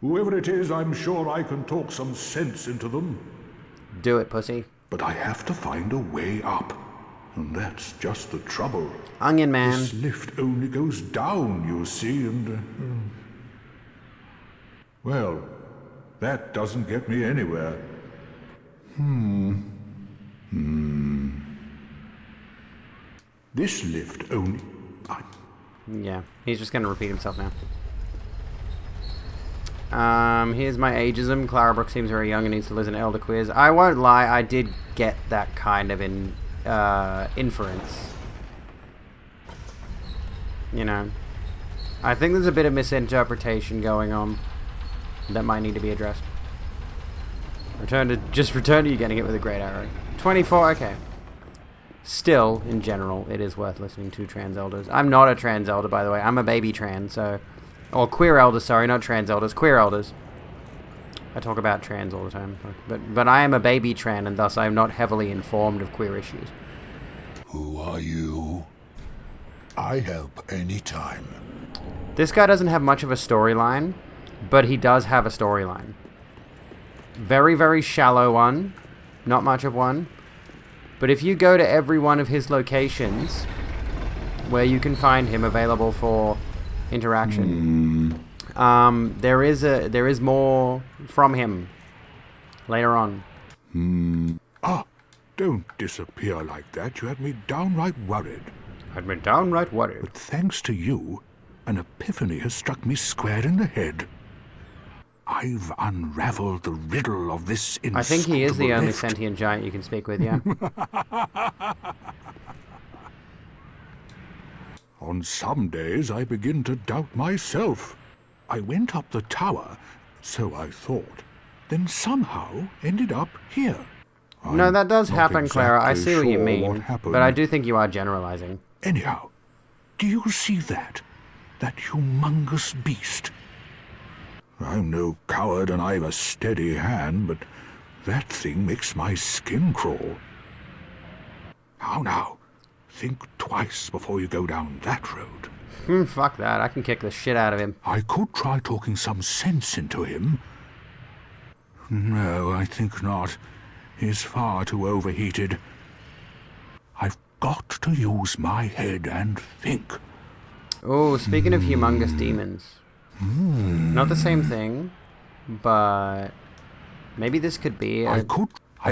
Whoever it is, I'm sure I can talk some sense into them. Do it, pussy. But I have to find a way up. And that's just the trouble. Onion Man. This lift only goes down, you see, and... well, that doesn't get me anywhere. This lift only... Yeah, he's just going to repeat himself now. Here's my ageism. Clara Brooke seems very young and needs to listen to Elder Quiz. I won't lie, I did get that kind of inference. You know, I think there's a bit of misinterpretation going on that might need to be addressed. Return to you getting hit with a great arrow. 24, okay. Still, in general, it is worth listening to trans elders. I'm not a trans elder, by the way. I'm a baby trans, so... Or queer elders, sorry, not trans elders. Queer elders. I talk about trans all the time. But I am a baby tran, and thus I am not heavily informed of queer issues. Who are you? I help anytime. This guy doesn't have much of a storyline, but he does have a storyline. Very, very shallow one. Not much of one. But if you go to every one of his locations, where you can find him available for interaction, there is more from him later on. Ah, don't disappear like that. You had me downright worried. But thanks to you, an epiphany has struck me square in the head. I've unraveled the riddle of this inscrutable I think he is the only lift. sentient giant you can speak with, yeah. On some days I begin to doubt myself. I went up the tower, so I thought, then somehow ended up here. No, that does happen, Clara. I see what you sure mean. what happened. But I do think you are generalizing. Anyhow, do you see that? That humongous beast? I'm no coward and I've a steady hand, but that thing makes my skin crawl. How now? Think twice before you go down that road. Fuck that. I can kick the shit out of him. I could try talking some sense into him. No, I think not. He's far too overheated. I've got to use my head and think. Oh, speaking of humongous demons. Not the same thing, but maybe this could be a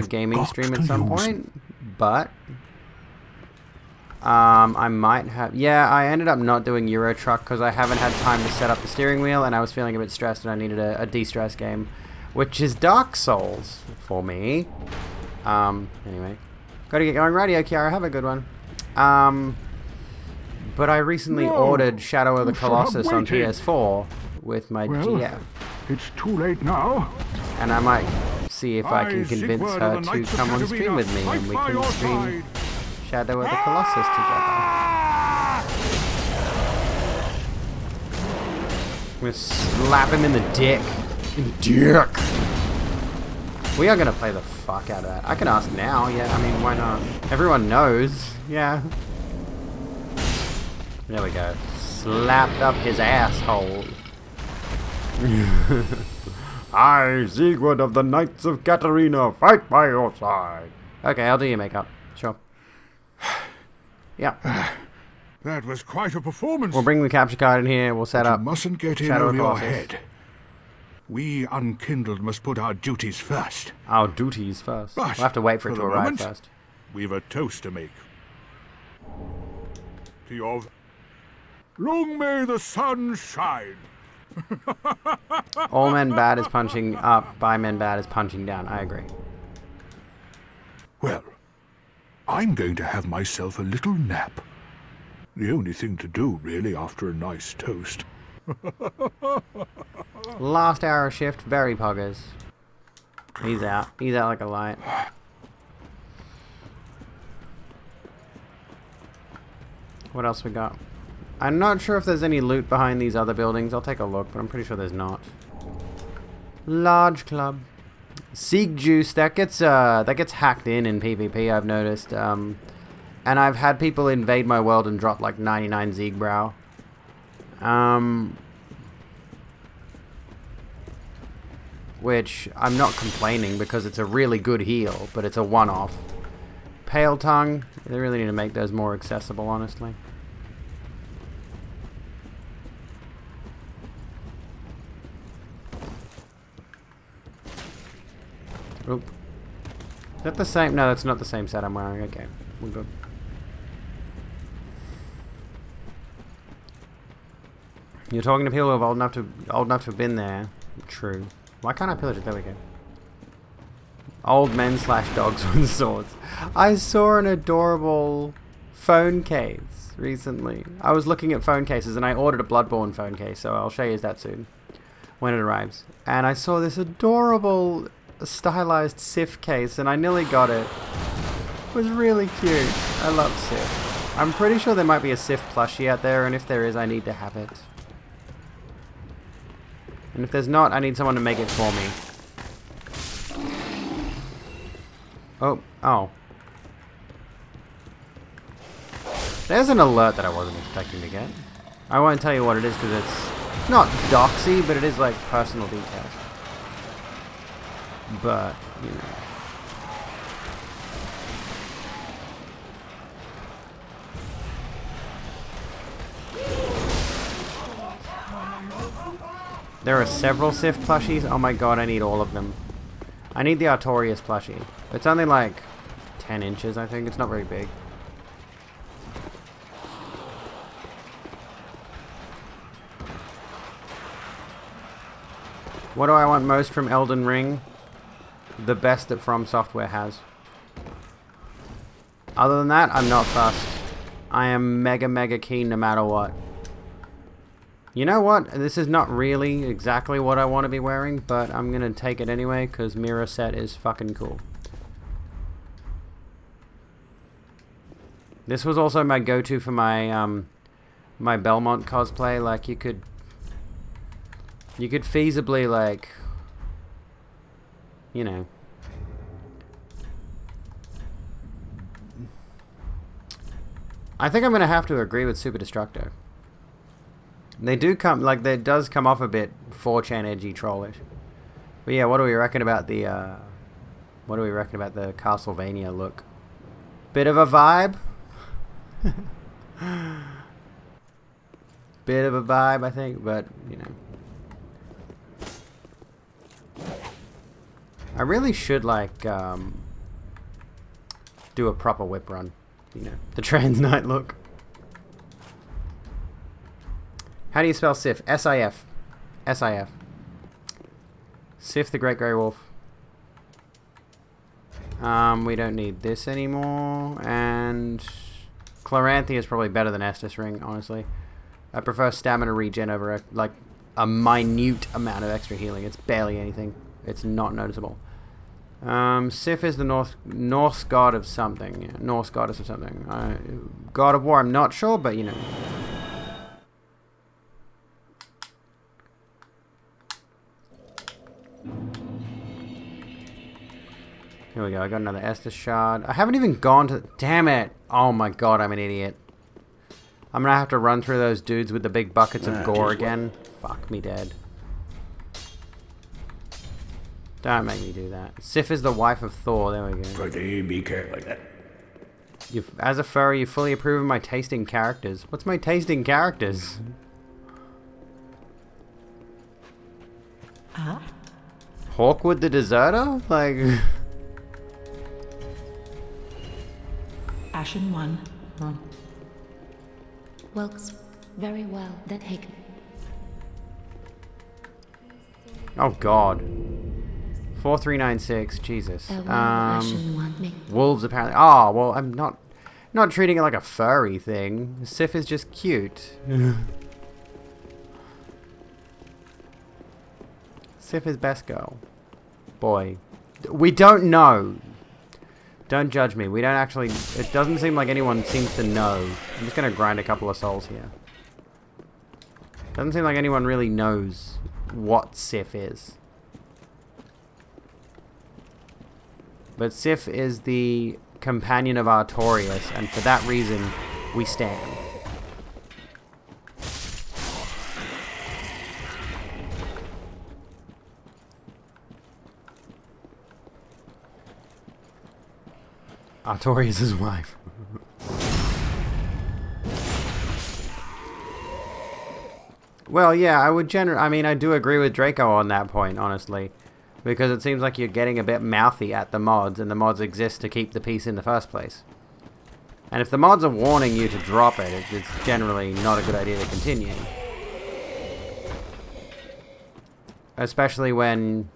gaming stream at some point, but I might have... Yeah, I ended up not doing Euro Truck because I haven't had time to set up the steering wheel, and I was feeling a bit stressed and I needed a de-stress game, which is Dark Souls for me. Anyway, gotta get going. Radio, Kiara, have a good one. But I recently ordered Shadow of the Colossus on PS4 with my GF. It's too late now. And I might see if I can convince her to come on stream with me and we can stream Shadow of the Colossus together. I'm gonna slap him in the dick. In the dick! We are gonna play the fuck out of that. I can ask now, yeah, I mean, why not? Everyone knows, yeah. There we go. Slapped up his asshole. I, Siegward of the Knights of Katarina, fight by your side. Okay, I'll do your makeup. Sure. Yeah. That was quite a performance. We'll bring the capture card in here. We'll set up. You mustn't get in over your head. We unkindled must put our duties first. Our duties first. But we'll have to wait for it to arrive first. We've a toast to make. To your... Long may the sun shine. All men bad is punching up, by men bad is punching down. I agree. Well, I'm going to have myself a little nap. The only thing to do, really, after a nice toast. Last hour shift, very poggers. He's out. He's out like a light. What else we got? I'm not sure if there's any loot behind these other buildings. I'll take a look, but I'm pretty sure there's not. Large club. Sieg juice, that gets hacked in PvP, I've noticed. And I've had people invade my world and drop like 99 Siegbrow. Which I'm not complaining because it's a really good heal, but it's a one-off. Pale Tongue, they really need to make those more accessible, honestly. Oop. Is that the same? No, that's not the same set I'm wearing. Okay, we're good. You're talking to people who are old enough to have been there. True. Why can't I pillage it? There we go. Old men / dogs with swords. I saw an adorable phone case recently. I was looking at phone cases and I ordered a Bloodborne phone case, so I'll show you that soon when it arrives. And I saw this adorable stylized Sif case and I nearly got it. It was really cute. I love Sif. I'm pretty sure there might be a Sif plushie out there, and if there is, I need to have it. And if there's not, I need someone to make it for me. Oh. There's an alert that I wasn't expecting to get. I won't tell you what it is because it's not doxy, but it is like personal details. But, you know. There are several Sif plushies. Oh my god, I need all of them. I need the Artorias plushie. It's only like 10 inches, I think. It's not very big. What do I want most from Elden Ring? The best that From Software has. Other than that, I'm not fussed. I am mega keen no matter what. You know what? This is not really exactly what I want to be wearing, but I'm gonna take it anyway because mirror set is fucking cool. This was also my go-to for my my Belmont cosplay. Like you could feasibly, like, you know, I think I'm gonna have to agree with Super Destructo. They do come, like, that does come off a bit 4chan edgy trollish. But yeah, what do we reckon about the, Castlevania look? Bit of a vibe? Bit of a vibe, I think, but, you know. I really should, like, do a proper whip run. You know, the Trans Knight look. How do you spell Sif? S-I-F. S-I-F. Sif the Great Grey Wolf. We don't need this anymore. And Chloranthy is probably better than Estus Ring, honestly. I prefer stamina regen over, like, a minute amount of extra healing. It's barely anything. It's not noticeable. Sif is the Norse god of something. Yeah, Norse goddess of something. God of War, I'm not sure, but you know. Here we go, I got another Estus shard. I haven't even gone to... Damn it! Oh my god, I'm an idiot. I'm gonna have to run through those dudes with the big buckets of gore again. Fuck me dead. Don't make me do that. Sif is the wife of Thor. There we go. Pretty, be careful like that. As a furry, you fully approve of my tasting characters. What's my tasting characters? Ah? Hawkwood the Deserter? Like... Ashen 1. Well, very well. Then Hagen. Oh god. 4396, Jesus. Ashen 1. Wolves apparently. Oh, well, I'm not treating it like a furry thing. Sif is just cute. Sif is best girl. Boy. We don't know. Don't judge me. We don't actually... It doesn't seem like anyone seems to know. I'm just going to grind a couple of souls here. Doesn't seem like anyone really knows what Sif is. But Sif is the companion of Artorias, and for that reason, we stand. Artorias' wife. Well, yeah, I mean, I do agree with Draco on that point, honestly. Because it seems like you're getting a bit mouthy at the mods, and the mods exist to keep the peace in the first place. And if the mods are warning you to drop it, it's generally not a good idea to continue. Especially when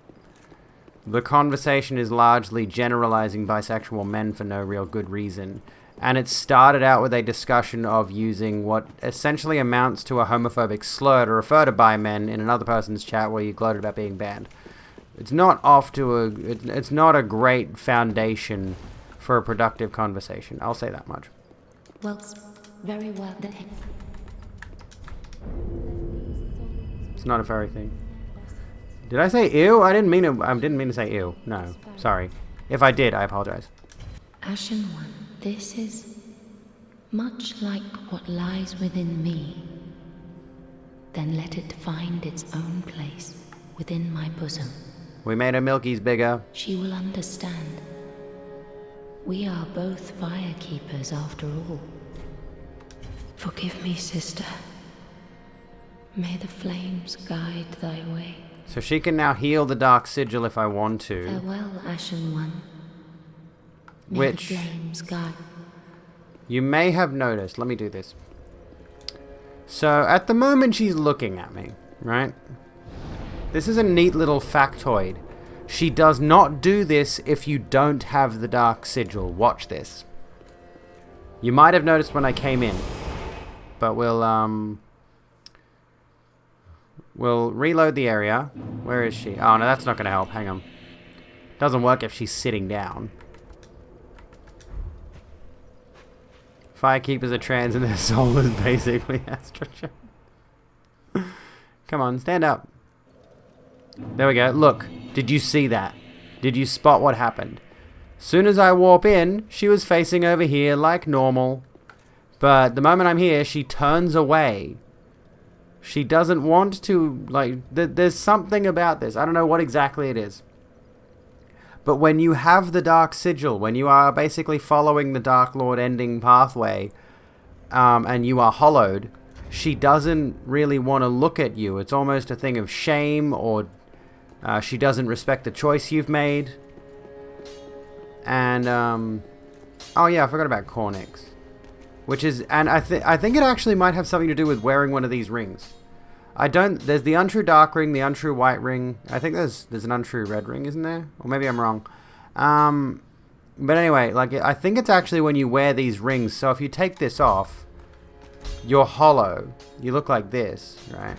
the conversation is largely generalizing bisexual men for no real good reason. And it started out with a discussion of using what essentially amounts to a homophobic slur to refer to bi men in another person's chat where you gloated about being banned. It's not off to a... It's not a great foundation for a productive conversation. I'll say that much. Well, very well. Then It's not a furry thing. Did I say ew? I didn't mean to say ew. No, sorry. If I did, I apologize. Ashen 1. This is much like what lies within me. Then let it find its own place within my bosom. We made her milkies bigger. She will understand. We are both firekeepers after all. Forgive me, sister. May the flames guide thy way. So she can now heal the Dark Sigil if I want to. Farewell, Ashen 1. May Which the flames guide. You may have noticed. Let me do this. So at the moment she's looking at me, right? This is a neat little factoid. She does not do this if you don't have the Dark Sigil. Watch this. You might have noticed when I came in. But we'll reload the area. Where is she? Oh, no, that's not going to help. Hang on. Doesn't work if she's sitting down. Firekeepers are trans and their soul is basically estrogen. Come on, stand up. There we go. Look, did you see that? Did you spot what happened? Soon as I warp in, she was facing over here like normal. But the moment I'm here, she turns away. She doesn't want to, like, there's something about this. I don't know what exactly it is. But when you have the Dark Sigil, when you are basically following the Dark Lord ending pathway, and you are hollowed, she doesn't really want to look at you. It's almost a thing of shame, or she doesn't respect the choice you've made. And, oh yeah, I forgot about Cornix. Which is, and I think it actually might have something to do with wearing one of these rings. There's the untrue dark ring, the untrue white ring. I think there's an untrue red ring, isn't there? Or maybe I'm wrong. But anyway, like, I think it's actually when you wear these rings. So if you take this off, you're hollow. You look like this, right?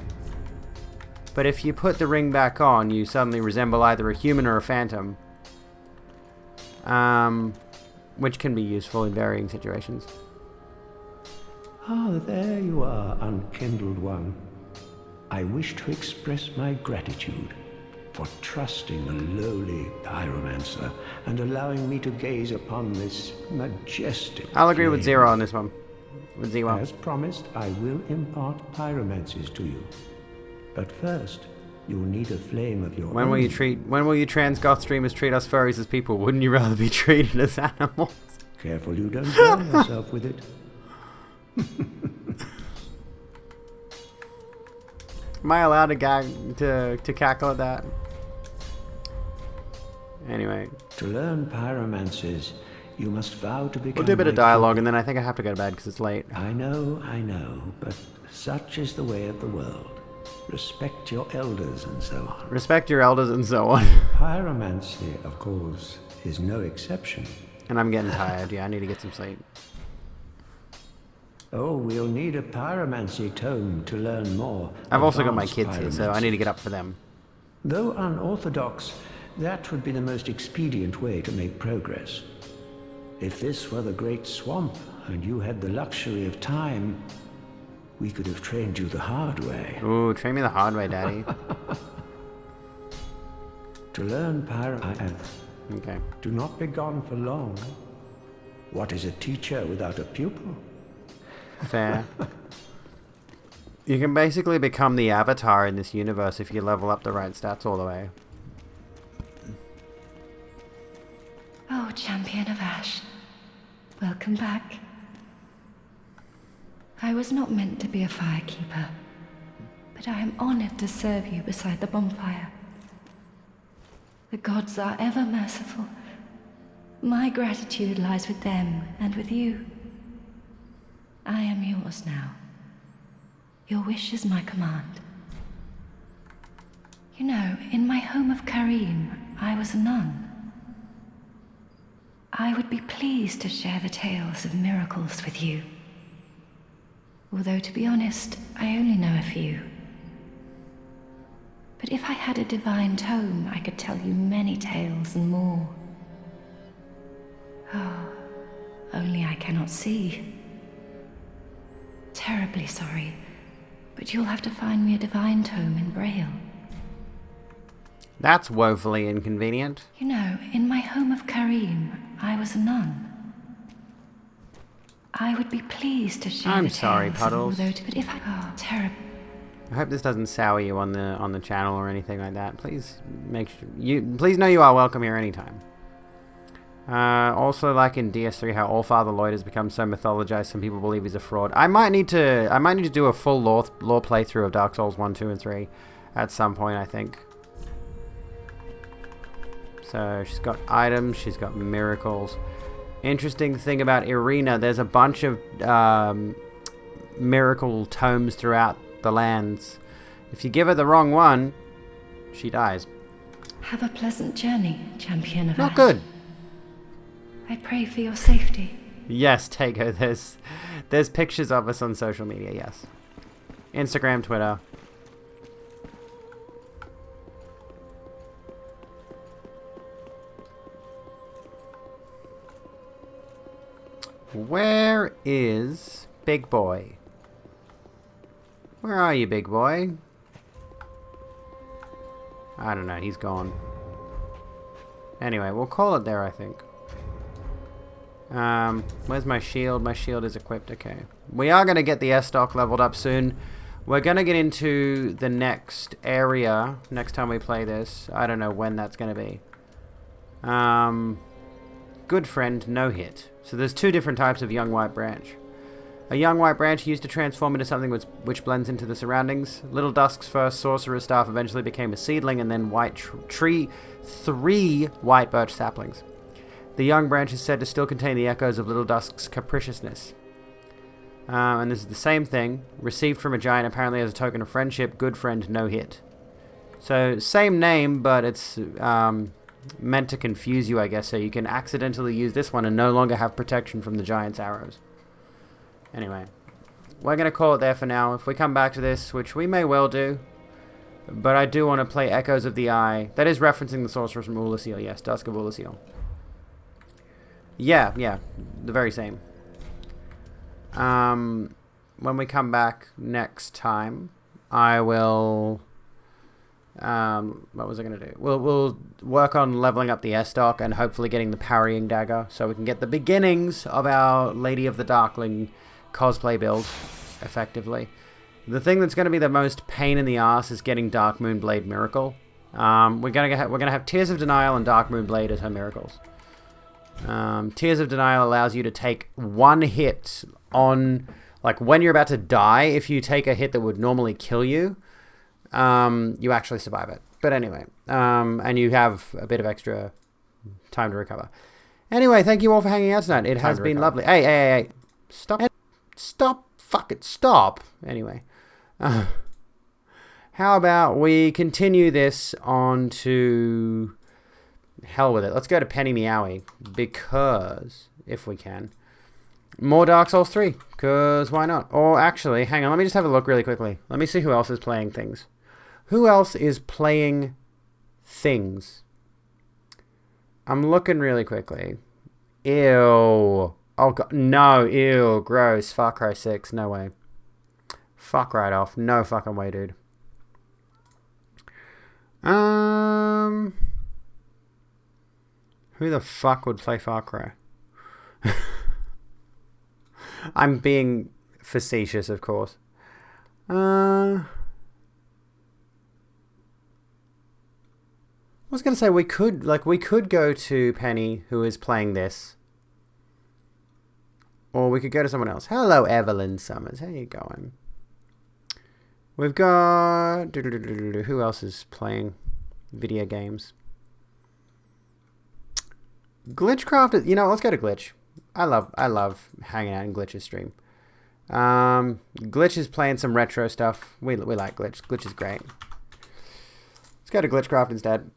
But if you put the ring back on, you suddenly resemble either a human or a phantom. Which can be useful in varying situations. Ah, there you are, unkindled one. I wish to express my gratitude for trusting a lowly pyromancer and allowing me to gaze upon this majestic I'll agree with flame. Zero on this one. With Zero. As promised, I will impart pyromancies to you. But first, you'll need a flame of your When own. will you trans goth streamers treat us furries as people? Wouldn't you rather be treated as animals? Careful you don't burn yourself with it. Am I allowed to cackle at that? Anyway. To learn pyromancies, you must vow to become. We'll do a bit of dialogue, and then I think I have to go to bed because it's late. I know, but such is the way of the world. Respect your elders and so on. Respect your elders and so on. Pyromancy, of course, is no exception. And I'm getting tired. Yeah, I need to get some sleep. Oh, we'll need a pyromancy tome to learn more. I've also got my kids here, so I need to get up for them. Though unorthodox, that would be the most expedient way to make progress. If this were the Great Swamp, and you had the luxury of time, we could have trained you the hard way. Ooh, train me the hard way, Daddy. To learn Okay. Do not be gone for long. What is a teacher without a pupil? Fair. You can basically become the Avatar in this universe if you level up the right stats all the way. Oh, Champion of Ash. Welcome back. I was not meant to be a firekeeper, but I am honored to serve you beside the bonfire. The gods are ever merciful. My gratitude lies with them and with you. I am yours now. Your wish is my command. You know, in my home of Karim, I was a nun. I would be pleased to share the tales of miracles with you. Although, to be honest, I only know a few. But if I had a divine tome, I could tell you many tales and more. Oh, only I cannot see. Terribly sorry, but you'll have to find me a divine tome in Braille. That's woefully inconvenient. You know, in my home of Karim, I was a nun. I would be pleased to share I'm the sorry, tales Puddles. of all those, but if I terrible. I hope this doesn't sour you on the channel or anything like that. Please please know you are welcome here anytime. Also, like in DS3, how Allfather Lloyd has become so mythologized, some people believe he's a fraud. I might need to do a full lore playthrough of Dark Souls 1, 2, and 3 at some point, I think. So she's got items, she's got miracles. Interesting thing about Irina, there's a bunch of miracle tomes throughout the lands. If you give her the wrong one, she dies. Have a pleasant journey, Champion of Not Ash. good. I pray for your safety. Yes, Tago, there's pictures of us on social media, yes. Instagram, Twitter. Where is Big Boy? Where are you, Big Boy? I don't know, he's gone. Anyway, we'll call it there, I think. Where's my shield? My shield is equipped, okay. We are going to get the S-Stock leveled up soon. We're going to get into the next area next time we play this. I don't know when that's going to be. Good friend, no hit. So there's two different types of young white branch. A young white branch used to transform into something which blends into the surroundings. Little Dusk's first sorcerer's staff eventually became a seedling, and then three white birch saplings. The young branch is said to still contain the echoes of Little Dusk's capriciousness. And this is the same thing, received from a giant apparently as a token of friendship. Good friend, no hit. So same name, but it's meant to confuse you, I guess, so you can accidentally use this one and no longer have protection from the giant's arrows. Anyway, we're going to call it there for now. If we come back to this, which we may well do, but I do want to play Echoes of the Eye. That is referencing the sorceress from Ulyssil, yes, Dusk of Ulyssil. Yeah, the very same. When we come back next time, I will... what was I going to do? We'll work on leveling up the S-Dock and hopefully getting the parrying dagger so we can get the beginnings of our Lady of the Darkling cosplay build effectively. The thing that's going to be the most pain in the ass is getting Dark Moon Blade Miracle. We're gonna have Tears of Denial and Dark Moon Blade as her miracles. Tears of Denial allows you to take one hit on, like, when you're about to die. If you take a hit that would normally kill you, you actually survive it. But anyway, and you have a bit of extra time to recover. Anyway, thank you all for hanging out tonight. It has been lovely. Hey. Stop. Fuck it. Stop. Anyway. How about we continue this on to... Hell with it. Let's go to Penny Meowie. Because, if we can. More Dark Souls 3. Because why not? Or actually, hang on. Let me just have a look really quickly. Let me see who else is playing things. Who else is playing things? I'm looking really quickly. Ew. Oh, God. No. Ew. Gross. Far Cry 6. No way. Fuck right off. No fucking way, dude. Who the fuck would play Far Cry? I'm being facetious, of course. I was going to say we could go to Penny, who is playing this. Or we could go to someone else. Hello, Evelyn Summers. How you going? We've got... Who else is playing video games? Glitchcraft... You know, let's go to Glitch. I love hanging out in Glitch's stream. Glitch is playing some retro stuff. We like Glitch. Glitch is great. Let's go to Glitchcraft instead.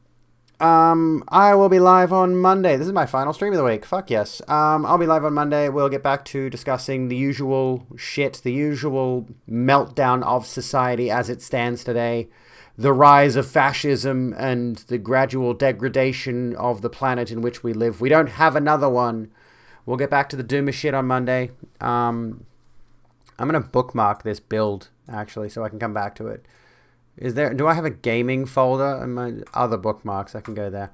I will be live on Monday. This is my final stream of the week. Fuck yes. I'll be live on Monday. We'll get back to discussing the usual shit, the usual meltdown of society as it stands today, the rise of fascism, and the gradual degradation of the planet in which we live. We don't have another one. We'll get back to the Doom of shit on Monday. I'm going to bookmark this build, actually, so I can come back to it. Do I have a gaming folder and my other bookmarks? I can go there.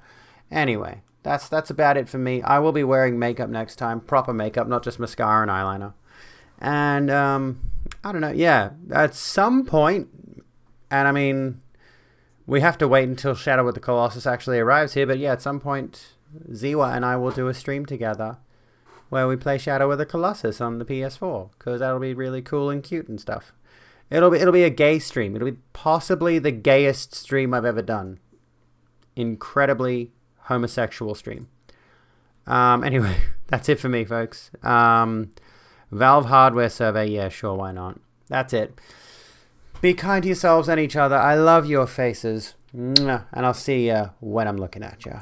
Anyway, that's about it for me. I will be wearing makeup next time. Proper makeup, not just mascara and eyeliner. And, I don't know. Yeah, at some point, and I mean, we have to wait until Shadow of the Colossus actually arrives here. But yeah, at some point, Ziwa and I will do a stream together where we play Shadow of the Colossus on the PS4. Because that'll be really cool and cute and stuff. It'll be a gay stream. It'll be possibly the gayest stream I've ever done. Incredibly homosexual stream. Anyway, that's it for me, folks. Valve hardware survey, yeah, sure, why not? That's it. Be kind to yourselves and each other. I love your faces. And I'll see you when I'm looking at you.